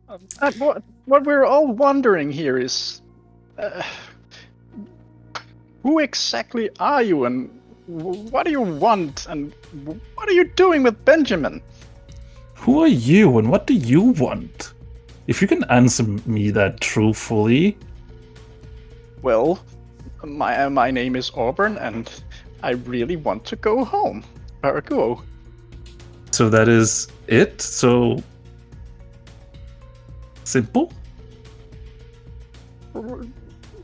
What we're all wondering here is, who exactly are you, and what do you want, and what are you doing with Benjamin? Who are you and what do you want? If you can answer me that truthfully. Well, my name is Auburn, and I really want to go home. Or go. So that is it? So simple?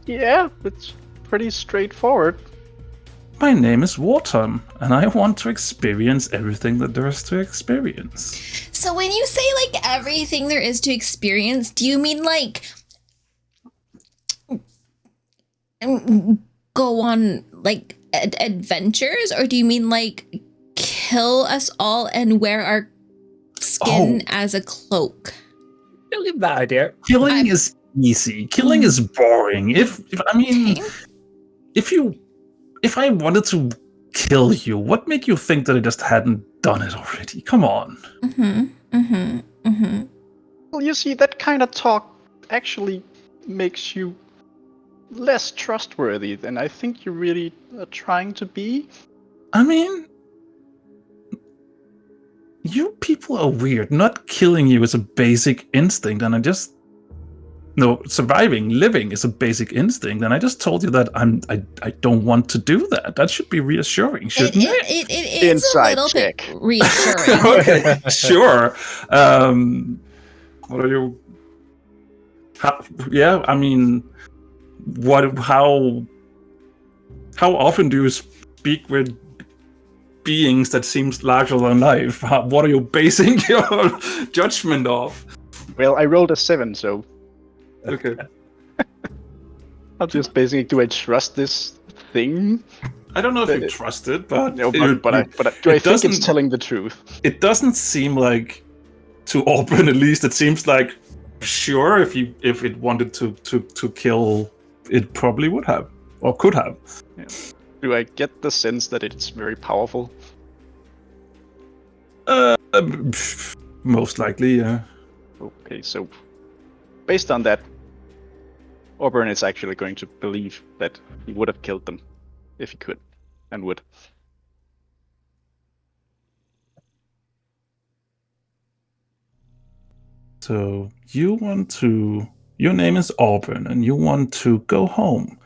Yeah, it's pretty straightforward. My name is Wortam, and I want to experience everything that there is to experience. So when you say like everything there is to experience, do you mean like go on like adventures, or do you mean like kill us all and wear our skin as a cloak? Don't give that idea. Killing is easy. Killing is boring. If I wanted to kill you, what made you think that I just hadn't done it already? Come on. Well, you see, that kind of talk actually makes you less trustworthy than I think you really are trying to be. I mean, you people are weird. Not killing you is a basic instinct, and surviving, living is a basic instinct, and I just told you that I don't want to do that. That should be reassuring, shouldn't it? It is Inside a little check. bit reassuring. Okay, sure. What are you? I mean, how often do you speak with beings that seems larger than life? What are you basing your judgment off? Well, I rolled a 7, so Okay. I'm just basically, do I trust this thing? I don't know if you trust it, but No, but I think it's telling the truth. It doesn't seem like, to Auburn at least, it seems like, sure, if it wanted to kill, it probably would have or could have. Yeah. Do I get the sense that it's very powerful? Most likely, yeah. Okay, so based on that, Auburn is actually going to believe that he would have killed them if he could and would. So your name is Auburn, and you want to go home.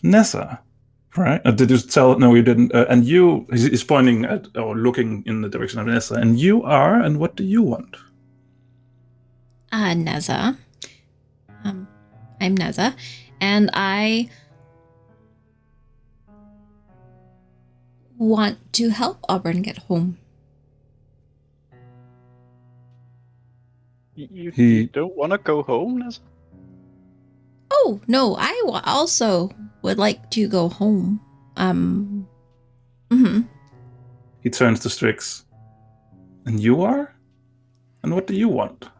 Nessa, right? Did you tell? No, you didn't. And he's pointing at or looking in the direction of Nessa. And you are, and what do you want? Neza. I'm Neza, and I want to help Auburn get home. You don't want to go home, Nessa? Oh, no, I also would like to go home. He turns to Strix. And you are? And what do you want?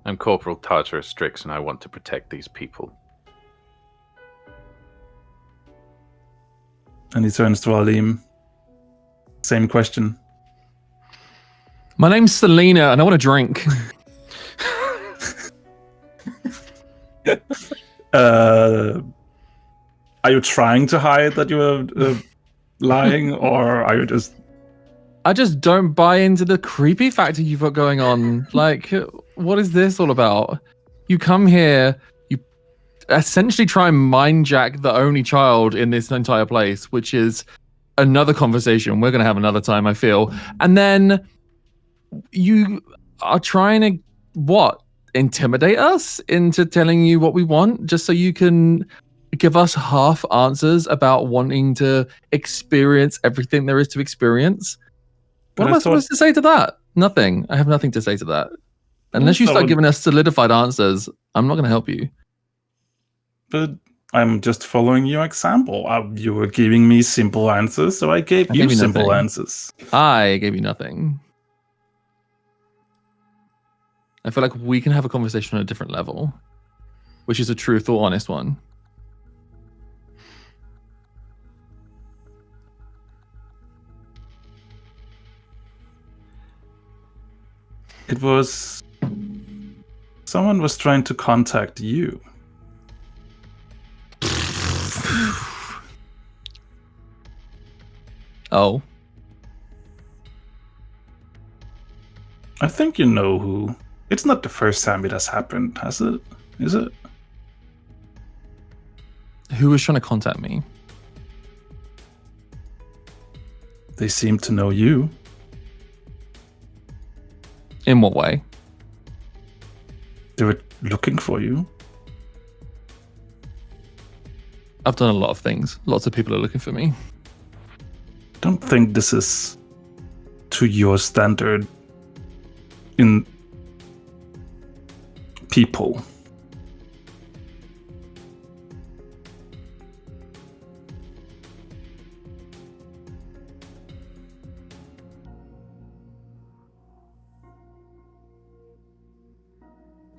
I'm Corporal Tartarus Strix, and I want to protect these people. And he turns to Alim. Same question. My name's Selena, and I want to drink. Are you trying to hide that you are lying, or are you just... I just don't buy into the creepy factor you've got going on. Like, what is this all about? You come here, you essentially try and mind jack the only child in this entire place, which is another conversation we're going to have another time, I feel. And then you are trying to, intimidate us into telling you what we want, just so you can give us half answers about wanting to experience everything there is to experience. What am I supposed to say to that? Nothing. I have nothing to say to that. Unless you start giving us solidified answers, I'm not going to help you. But I'm just following your example. You were giving me simple answers, so I gave you simple answers. I gave you nothing. I feel like we can have a conversation on a different level, which is a truth or honest one. It was... Someone was trying to contact you. Oh. I think you know who. It's not the first time it has happened, has it? Is it? Who was trying to contact me? They seem to know you. In what way? They were looking for you. I've done a lot of things. Lots of people are looking for me. Don't think this is to your standard in people.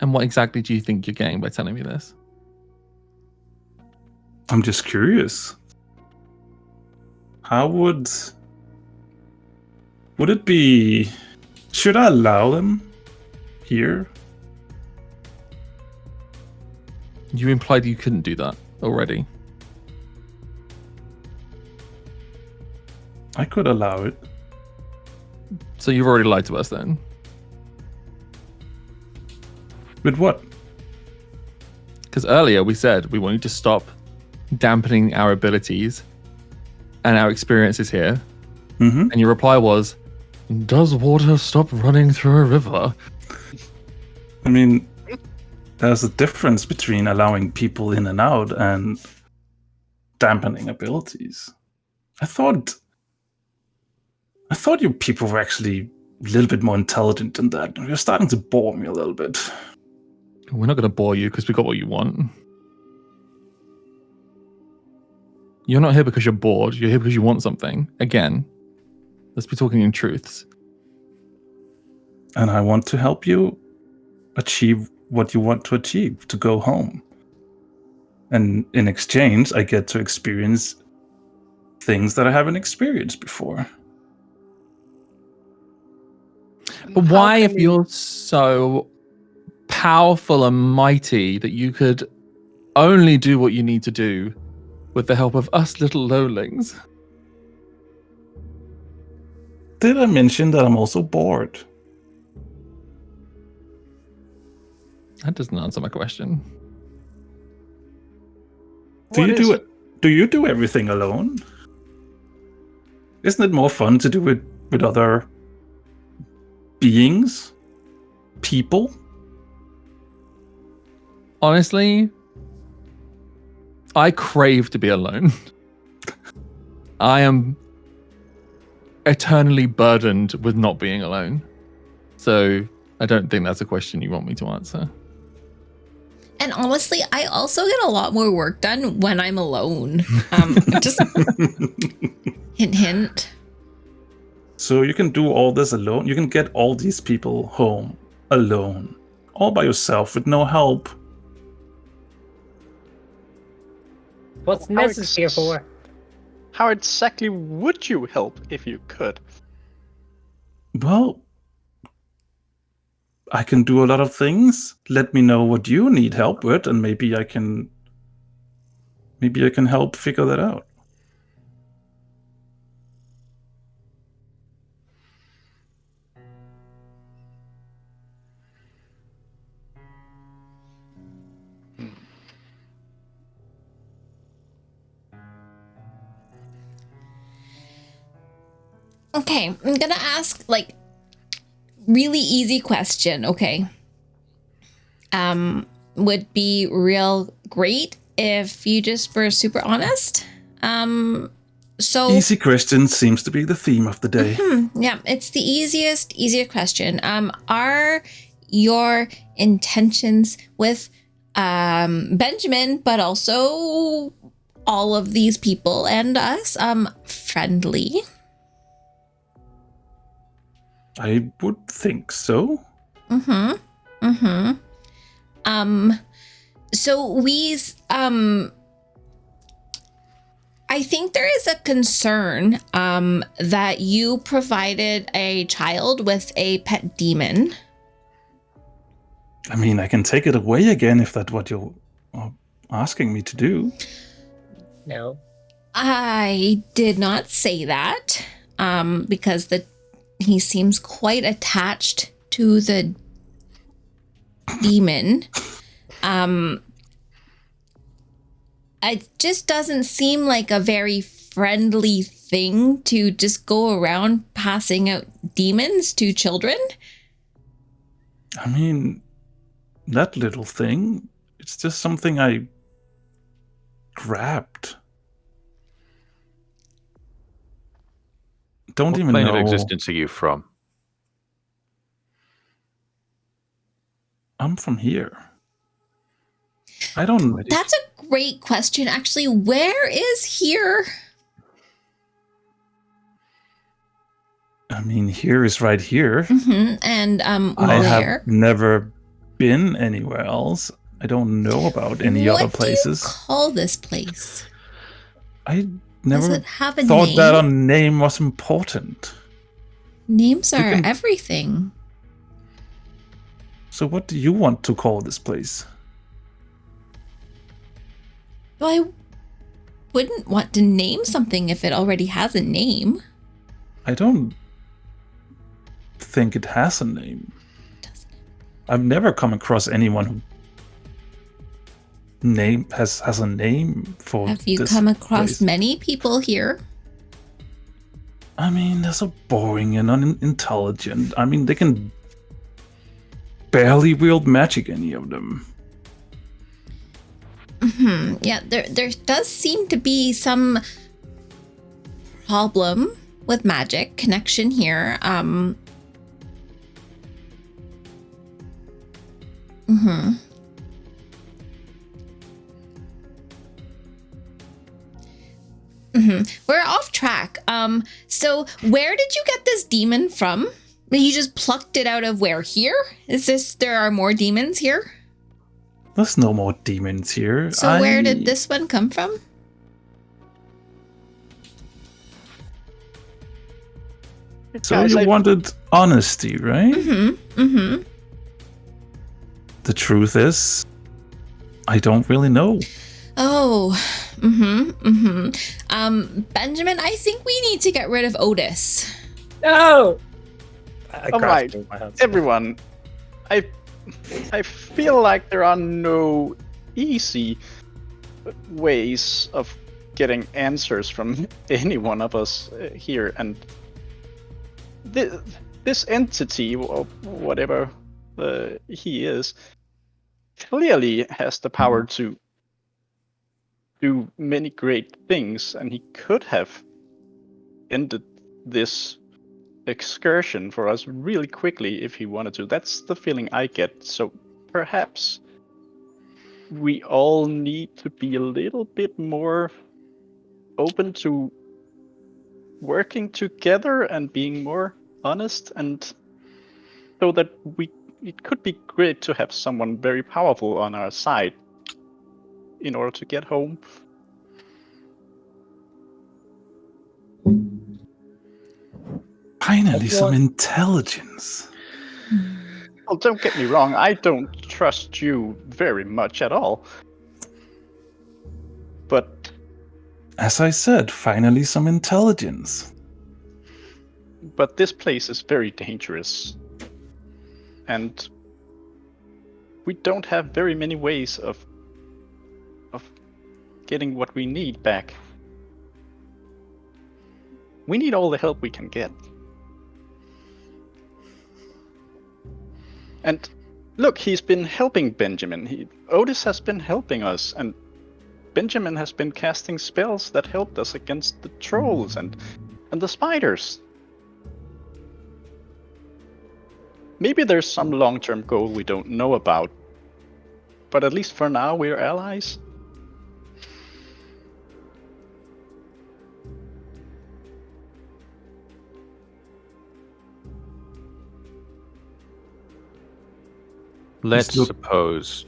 And what exactly do you think you're getting by telling me this? I'm just curious. How would it be? Should I allow them here? You implied you couldn't do that already. I could allow it. So you've already lied to us then. With what? Because earlier we said we want you to stop dampening our abilities and our experiences here. Mm-hmm. And your reply was, does water stop running through a river? I mean, there's a difference between allowing people in and out and dampening abilities. I thought you people were actually a little bit more intelligent than that. You're starting to bore me a little bit. We're not going to bore you because we got what you want. You're not here because you're bored. You're here because you want something. Again, let's be talking in truths. And I want to help you achieve what you want to achieve, to go home. And in exchange, I get to experience things that I haven't experienced before. But why, if you're so powerful and mighty that you could only do what you need to do with the help of us little lowlings? Did I mention that I'm also bored? That doesn't answer my question. Do you do everything alone? Isn't it more fun to do it with other beings? People? Honestly, I crave to be alone. I am eternally burdened with not being alone. So I don't think that's a question you want me to answer. And honestly, I also get a lot more work done when I'm alone. Just hint, hint. So you can do all this alone? You can get all these people home alone, all by yourself with no help? What's Nessus here for? How exactly would you help if you could? Well, I can do a lot of things. Let me know what you need help with, and maybe I can help figure that out. Okay, I'm gonna ask like really easy question, okay? Would be real great if you just were super honest. So Easy question seems to be the theme of the day. yeah, it's the easier question. Are your intentions with Benjamin, but also all of these people and us, friendly? I would think so. So I think there is a concern that you provided a child with a pet demon I mean, I can take it away again if that's what you're asking me to do. No. I did not say that, because he seems quite attached to the demon. It just doesn't seem like a very friendly thing to just go around passing out demons to children. I mean, that little thing, it's just something I grabbed. Don't What even plane know. of existence are you from? I'm from here. I don't. That's a great question, actually. Where is here? I mean, here is right here. Mm-hmm. And I where? have never been anywhere else. I don't know about any other places. What do you call this place? I Does never it have a thought name? that a name was important. Names are can- everything. So what do you want to call this place? Well, I wouldn't want to name something if it already has a name. I don't think it has a name. I've never come across anyone who has a name for Have you this come across place. many people here? I mean, they're so boring and unintelligent. I mean, they can barely wield magic, any of them. Yeah, there does seem to be some problem with magic connection here. We're off track. So where did you get this demon from? You just plucked it out of where? Here? There are more demons here? There's no more demons here. So where did this one come from? So Guys, you wanted honesty, right? Mm-hmm. The truth is, I don't really know. Oh, Benjamin, I think we need to get rid of Otis. No. All right, everyone. I feel like there are no easy ways of getting answers from any one of us here, and this entity, or whatever he is, clearly has the power to do many great things, and he could have ended this excursion for us really quickly if he wanted to. That's the feeling I get. So perhaps we all need to be a little bit more open to working together and being more honest, and so that it could be great to have someone very powerful on our side in order to get home. Finally, some intelligence. Well, don't get me wrong, I don't trust you very much at all. But As I said, finally some intelligence. this place is very dangerous. And we don't have very many ways of getting what we need back. We need all the help we can get. And look, he's been helping Benjamin. Otis has been helping us, and Benjamin has been casting spells that helped us against the trolls and the spiders. Maybe there's some long-term goal we don't know about, but at least for now we're allies. Let's look- suppose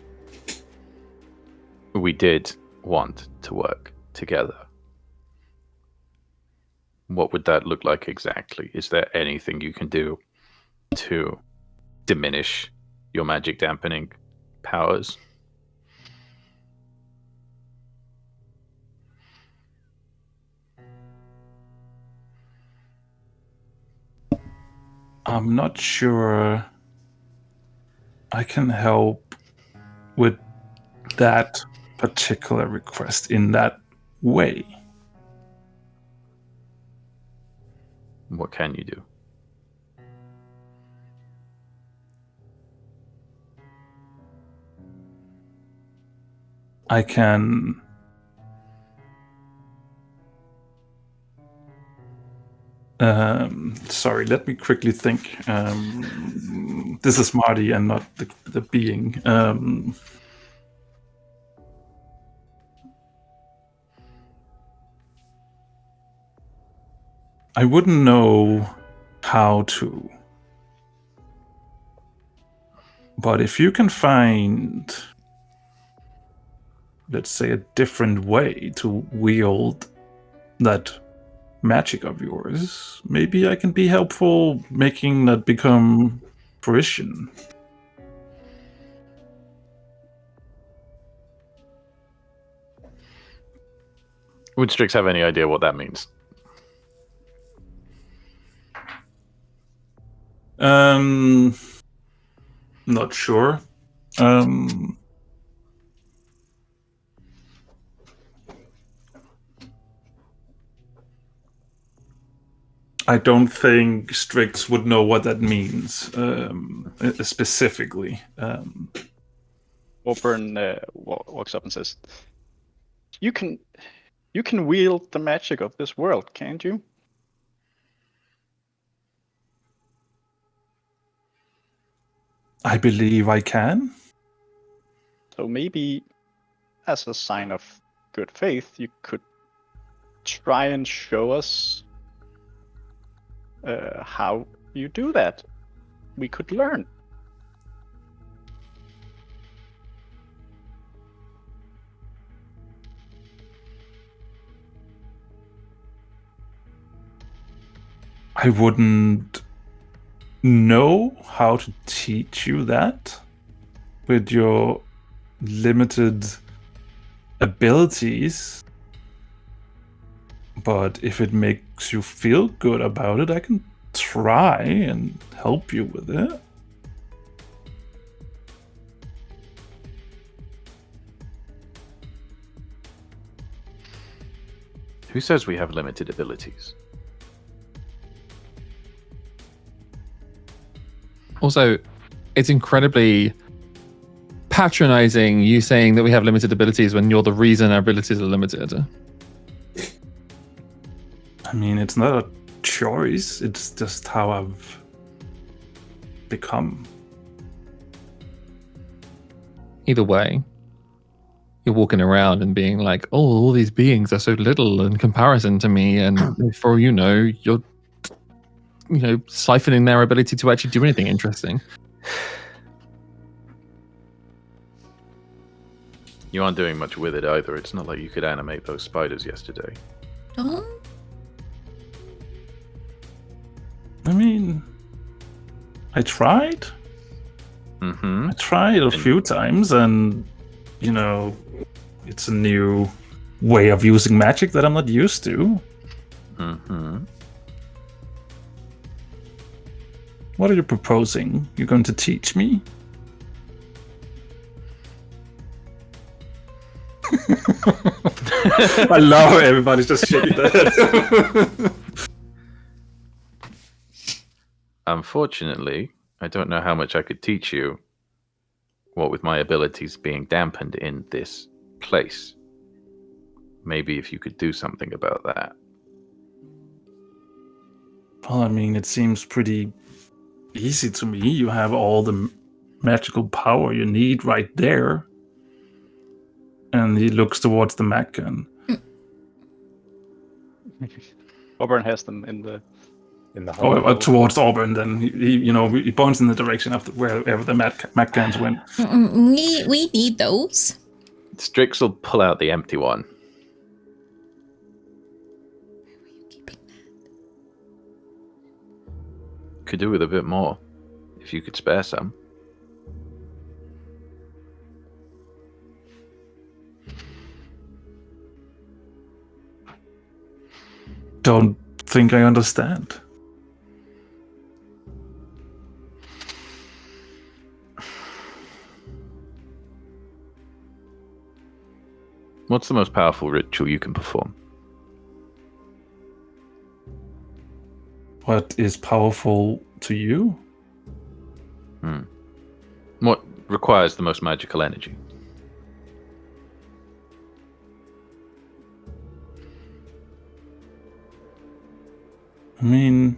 we did want to work together. What would that look like exactly? Is there anything you can do to diminish your magic dampening powers. I'm not sure I can help with that particular request in that way. What can you do? I can sorry, let me quickly think. This is Marty and not the being. I wouldn't know how to. But if you can find, let's say, a different way to wield that magic of yours, maybe I can be helpful making that become fruition. Would Strix have any idea what that means? Not sure. I don't think Strix would know what that means specifically. Auburn walks up and says, "You can wield the magic of this world, can't you?" I believe I can. So maybe, as a sign of good faith, you could try and show us how you do that. We could learn. I wouldn't know how to teach you that with your limited abilities. But if it makes you feel good about it, I can try and help you with it. Who says we have limited abilities? Also, it's incredibly patronizing you saying that we have limited abilities when you're the reason our abilities are limited. I mean, it's not a choice, it's just how I've become. Either way, you're walking around and being like, oh, all these beings are so little in comparison to me, and for all you know, you're siphoning their ability to actually do anything interesting. You aren't doing much with it either. It's not like you could animate those spiders yesterday. Oh, I mean, I tried. Mm-hmm. I tried a few times, and, it's a new way of using magic that I'm not used to. Mm-hmm. What are you proposing? You're going to teach me? I love how everybody's just shaking their head. Unfortunately, I don't know how much I could teach you, what with my abilities being dampened in this place. Maybe if you could do something about that. Well, I mean, it seems pretty easy to me. You have all the magical power you need right there. And he looks towards the mag gun. Auburn has them in the Oh, towards Auburn, then he points in the direction of wherever the mag guns went. we need those. Strix will pull out the empty one. Where were you keeping that? Could do with a bit more, if you could spare some. don't think I understand. What's the most powerful ritual you can perform? What is powerful to you? What requires the most magical energy? I mean,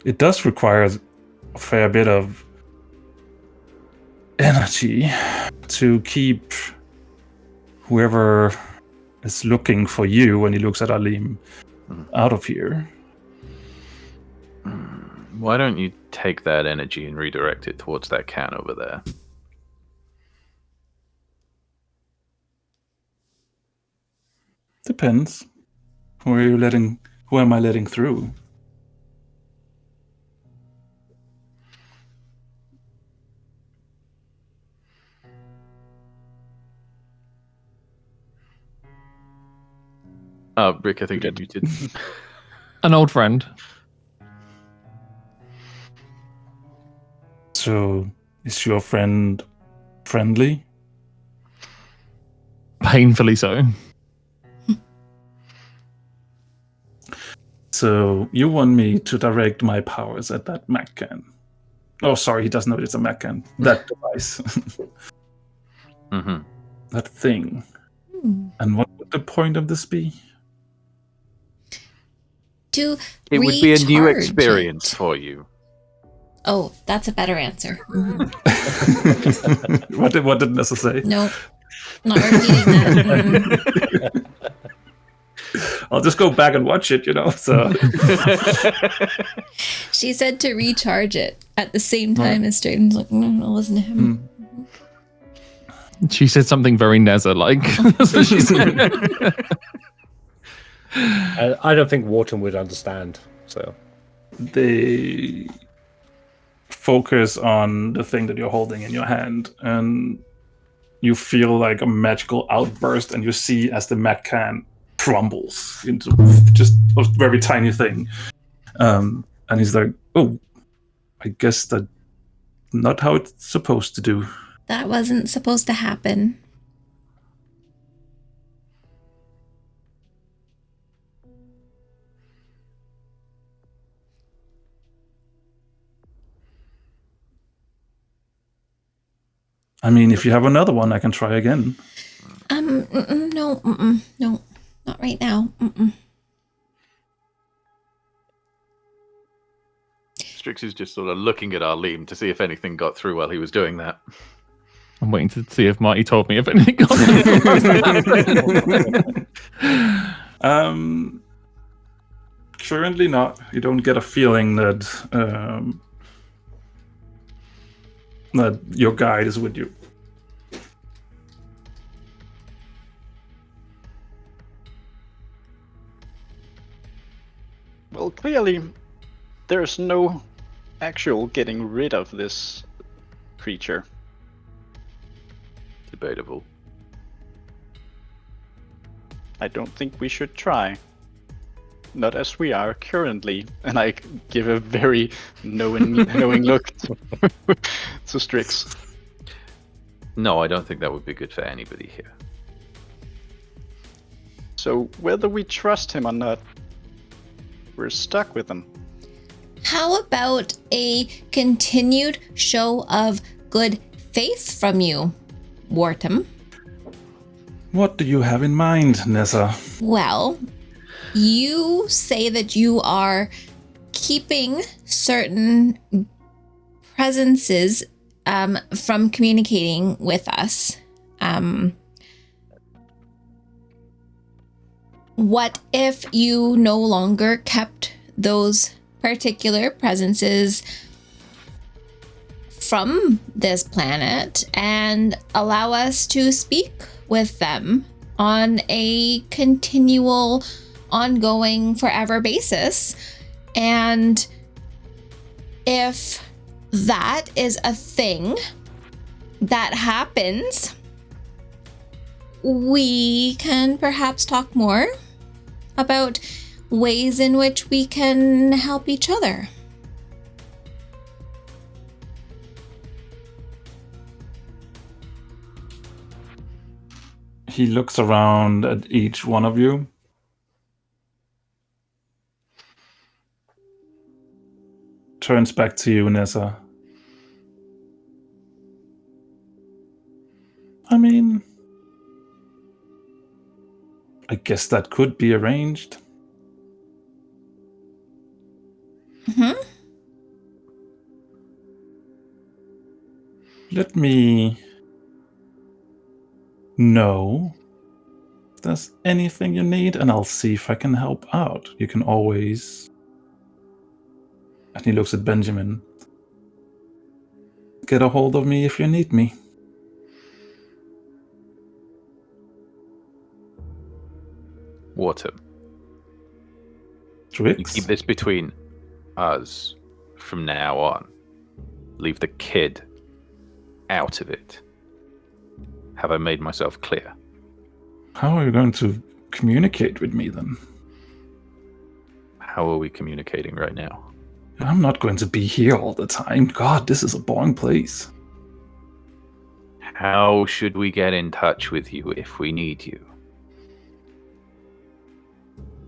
it does require a fair bit of energy to keep whoever is looking for you when he looks at Alim out of here. Why don't you take that energy and redirect it towards that can over there? Depends. Who am I letting through? Rick, I think you did. An old friend. So, is your friend friendly? Painfully so. So, you want me to direct my powers at that Mac can? Oh, sorry, he doesn't know it's a Mac can. That device. Mm-hmm. That thing. And what would the point of this be? To It would be a new recharge experience it. for you. Oh, that's a better answer. Mhm. What did Nessa say? Nope. Not repeating that. Mhm. I'll just go back and watch it, so. She said to recharge it at the same time as Drayden's like, no, listen to him. She said something very Neza-like. That's what she said. I don't think Wortam would understand. So They focus on the thing that you're holding in your hand, and you feel like a magical outburst, and you see as the Mac can crumbles into just a very tiny thing. And he's like, oh, I guess that's not how it's supposed to do. That wasn't supposed to happen. I mean, if you have another one, I can try again. No, no, not right now. Strix is just sort of looking at Arlene to see if anything got through while he was doing that. I'm waiting to see if Marty told me if anything got Currently not. You don't get a feeling that that your guide is with you. Well, clearly, there's no actual getting rid of this creature. Debatable. I don't think we should try. Not as we are currently. And I give a very knowing look to Strix. No, I don't think that would be good for anybody here. So whether we trust him or not, we're stuck with him. How about a continued show of good faith from you, Wortam? What do you have in mind, Nessa? Well, you say that you are keeping certain presences from communicating with us. What if you no longer kept those particular presences from this planet and allow us to speak with them on a continual, ongoing, forever basis? And if that is a thing that happens, we can perhaps talk more about ways in which we can help each other. He looks around at each one of you. Turns back to you, Nessa. I mean, I guess that could be arranged. Mm-hmm. Let me know if there's anything you need, and I'll see if I can help out. You can always... And he looks at Benjamin. Get a hold of me if you need me. Wortam. You Tricks? keep this between us from now on. Leave the kid out of it. Have I made myself clear? How are you going to communicate with me then? How are we communicating right now? I'm not going to be here all the time. God, this is a boring place. How should we get in touch with you if we need you?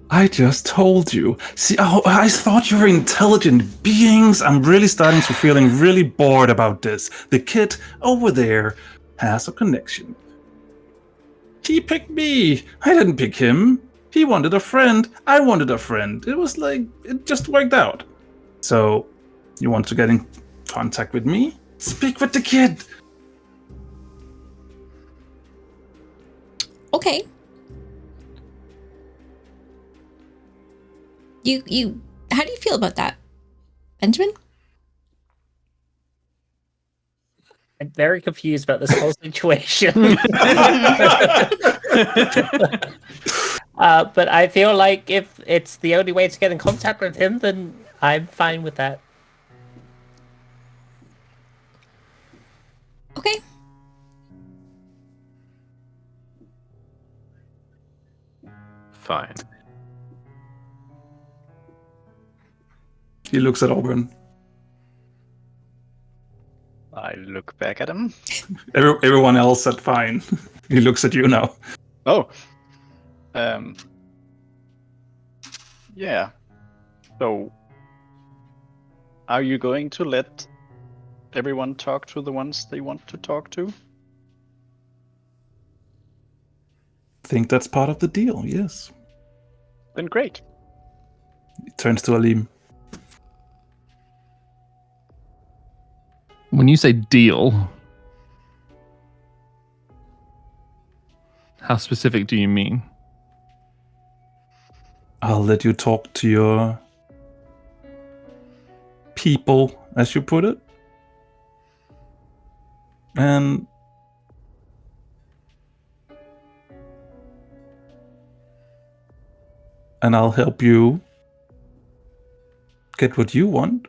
I just told you. See, I thought you were intelligent beings. I'm really starting to feeling really bored about this. The kid over there has a connection. He picked me. I didn't pick him. He wanted a friend. I wanted a friend. It was like, it just worked out. So, you want to get in contact with me? Speak with the kid. Okay. You how do you feel about that, Benjamin? I'm very confused about this whole situation. But I feel like if it's the only way to get in contact with him, then I'm fine with that. Okay. Fine. He looks at Auburn. I look back at him. Everyone else said fine. He looks at you now. Oh. Yeah. So, are you going to let everyone talk to the ones they want to talk to? Think that's part of the deal, yes. Then great. He turns to Alim. When you say deal, how specific do you mean? I'll let you talk to your people, as you put it. And I'll help you get what you want.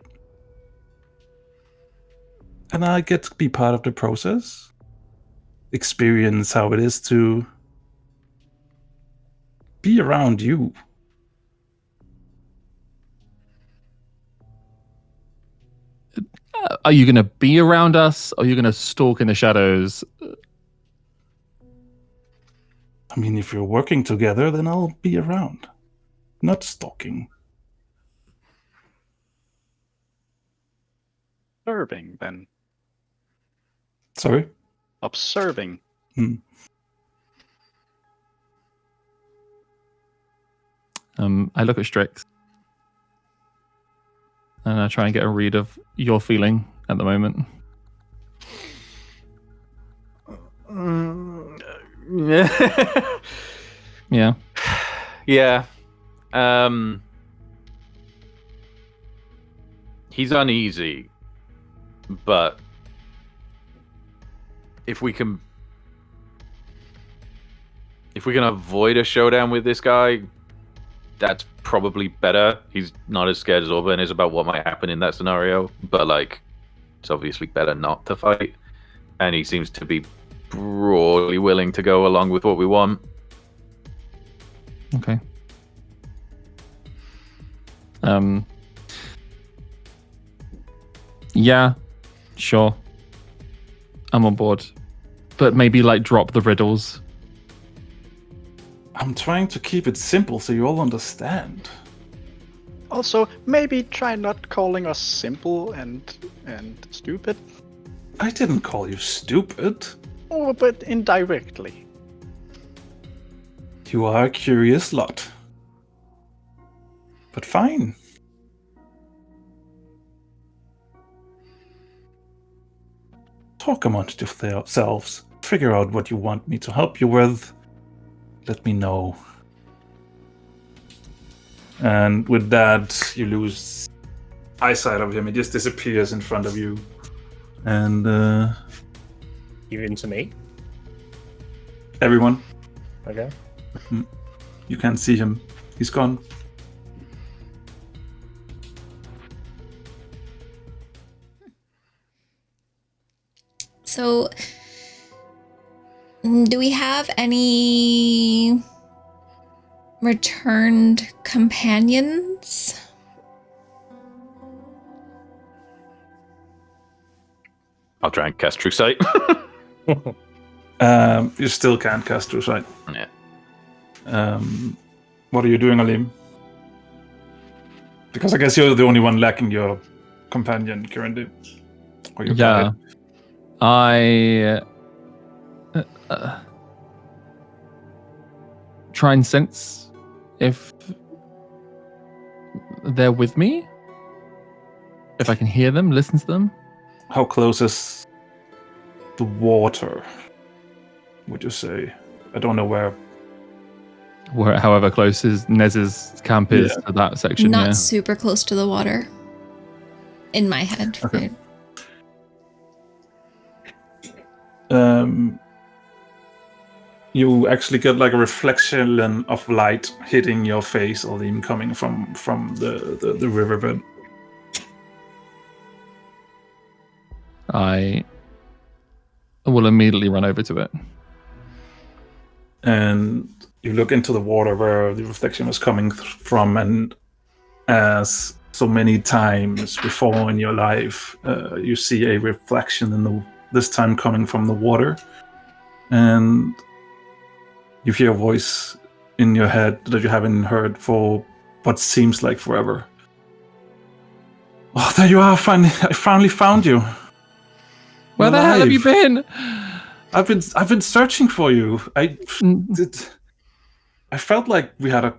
And I get to be part of the process. Experience how it is to be around you. Are you going to be around us? Or are you going to stalk in the shadows? I mean, if you're working together, then I'll be around. Not stalking. Observing, then. Sorry? Observing. I look at Strix. And I try and get a read of your feeling at the moment. Yeah. Yeah. He's uneasy, but if we can avoid a showdown with this guy, that's probably better. He's not as scared as Auburn is about what might happen in that scenario, but like, it's obviously better not to fight. And he seems to be broadly willing to go along with what we want. Okay. Yeah, sure. I'm on board. But maybe like drop the riddles. I'm trying to keep it simple so you all understand. Also, maybe try not calling us simple and stupid. I didn't call you stupid. Oh, but indirectly. You are a curious lot. But fine. Talk amongst yourselves. Figure out what you want me to help you with. Let me know. And with that, you lose eyesight of him. He just disappears in front of you. And Even to me. everyone, Okay. you can't see him. He's gone. So, do we have any returned companions? I'll try and cast True Sight. You still can't cast True Sight. Yeah. What are you doing, Alim? Because I guess you're the only one lacking your companion currently. Or your Yeah. guide. I try and sense if they're with me. If I can hear them, listen to them. How close is the water, would you say? I don't know where. However close Nez's camp is to that section. Not Yeah. super close to the water. In my head. Okay. Right? You actually get like a reflection of light hitting your face, Alim, coming from the riverbed. I will immediately run over to it. And you look into the water where the reflection was coming from, and as so many times before in your life, you see a reflection this time coming from the water, and you hear a voice in your head that you haven't heard for what seems like forever. Oh, there you are! I finally found you. Where the hell have you been? I've been searching for you. I felt like we had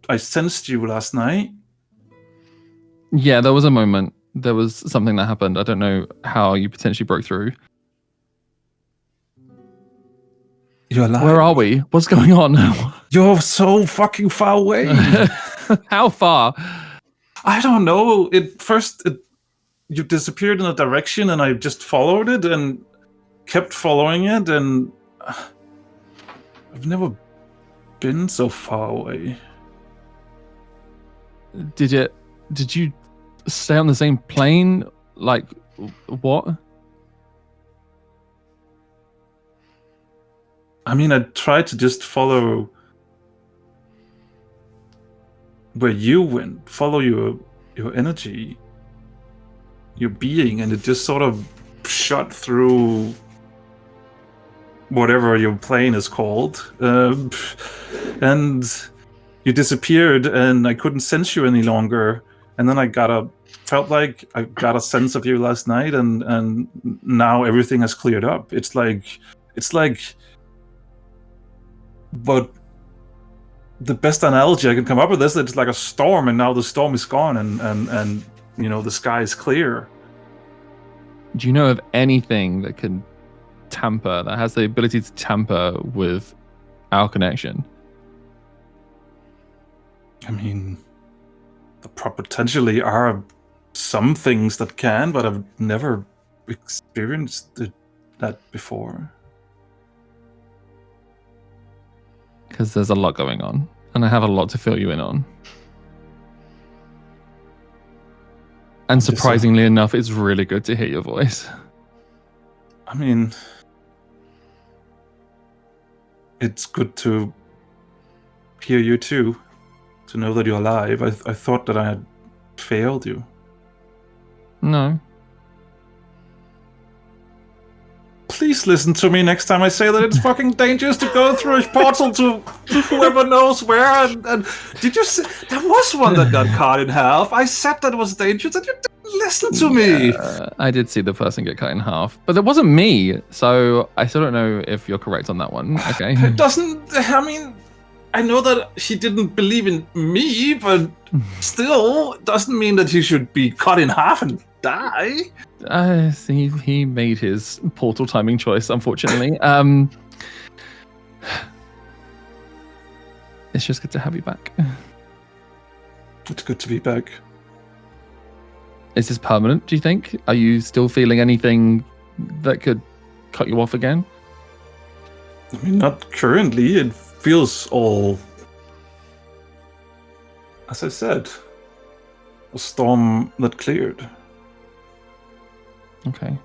I sensed you last night. Yeah, there was a moment. There was something that happened. I don't know how you potentially broke through. You're alive. Where are we? What's going on? You're so fucking far away. How far? I don't know. You disappeared in a direction, and I just followed it and kept following it, and I've never been so far away. Did you stay on the same plane? Like, what? I mean, I tried to just follow where you went, follow your energy, your being, and it just sort of shot through whatever your plane is called, and you disappeared, and I couldn't sense you any longer. And then I felt like I got a sense of you last night, and now everything has cleared up. It's like, but the best analogy I can come up with is that it's like a storm, and now the storm is gone, and you know, the sky is clear. Do you know of anything that has the ability to tamper with our connection? I mean, there potentially are some things that can, but I've never experienced that before. Because there's a lot going on, and I have a lot to fill you in on. And surprisingly enough, it's really good to hear your voice. I mean, it's good to hear you too, to know that you're alive. I thought that I had failed you. No. Please listen to me next time I say that it's fucking dangerous to go through a portal to whoever knows where. And did you say there was one that got cut in half? I said that was dangerous, and you didn't listen to me. I did see the person get cut in half, but it wasn't me. So I still don't know if you're correct on that one. Okay. It doesn't. I mean, I know that he didn't believe in me, but still, it doesn't mean that he should be cut in half and die. He made his portal timing choice, unfortunately. It's just good to have you back. It's good to be back. Is this permanent, do you think? Are you still feeling anything that could cut you off again? I mean, not currently. It feels all, as I said, a storm that cleared. Okay.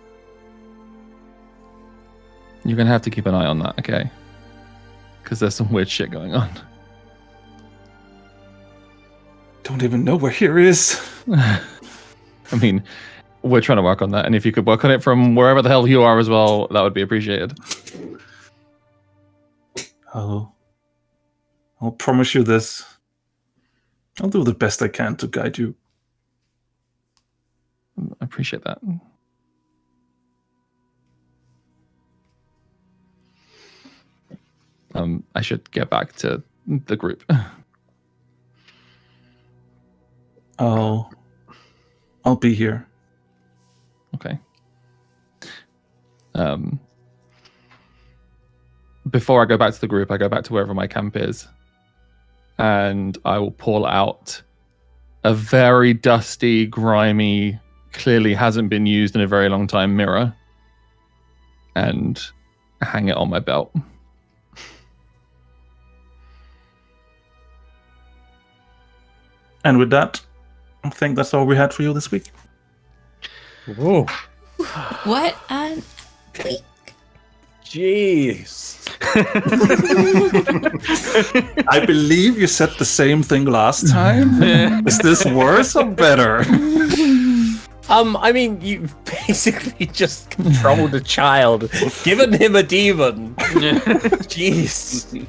You're going to have to keep an eye on that, okay? Because there's some weird shit going on. Don't even know where here is. I mean, we're trying to work on that, and if you could work on it from wherever the hell you are as well, that would be appreciated. I'll promise you this. I'll do the best I can to guide you. I appreciate that. I should get back to the group. I'll be here. Okay. Before I go back to the group, I go back to wherever my camp is, and I will pull out a very dusty, grimy, clearly hasn't been used in a very long time mirror, and hang it on my belt. And with that, I think that's all we had for you this week. Whoa. What a week. Jeez. I believe you said the same thing last time. Is this worse or better? I mean, you basically just controlled a child, given him a demon. Jeez.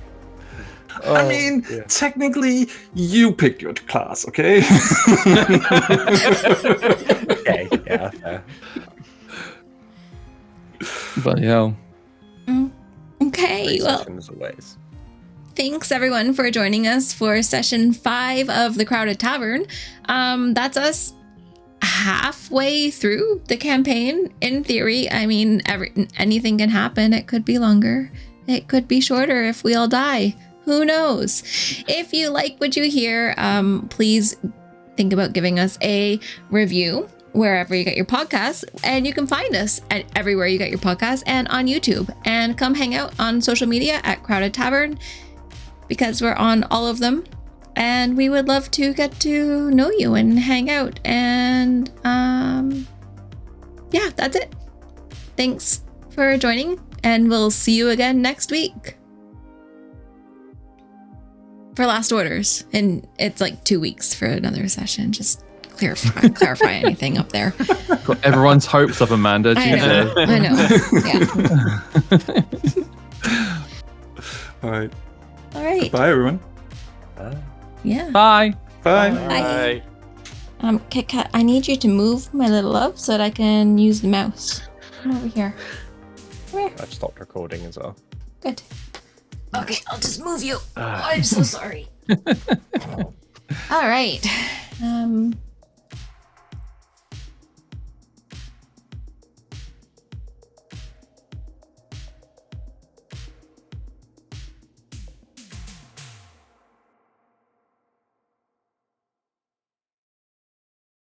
I mean, technically, you picked your class, okay? Okay, yeah, fair. But yeah. Okay, well, As always. thanks everyone for joining us for session 5 of the Crowded Tavern. That's us halfway through the campaign. In theory, I mean, anything can happen. It could be longer. It could be shorter if we all die. Who knows? If you like what you hear, please think about giving us a review wherever you get your podcasts, and you can find us at everywhere you get your podcasts and on YouTube, and come hang out on social media at Crowded Tavern, because we're on all of them, and we would love to get to know you and hang out. And yeah, that's it. Thanks for joining, and we'll see you again next week for last orders. And it's like 2 weeks for another session. Just clarify anything up there. Got everyone's hopes up, Amanda. I know. Yeah. All right. All right. Bye, everyone. Yeah. Bye. Bye. Bye. Kit Kat, I need you to move, my little love, so that I can use the mouse. Come over here. Come here. I've stopped recording as well. Good. Okay, I'll just move you. I'm so sorry. All right.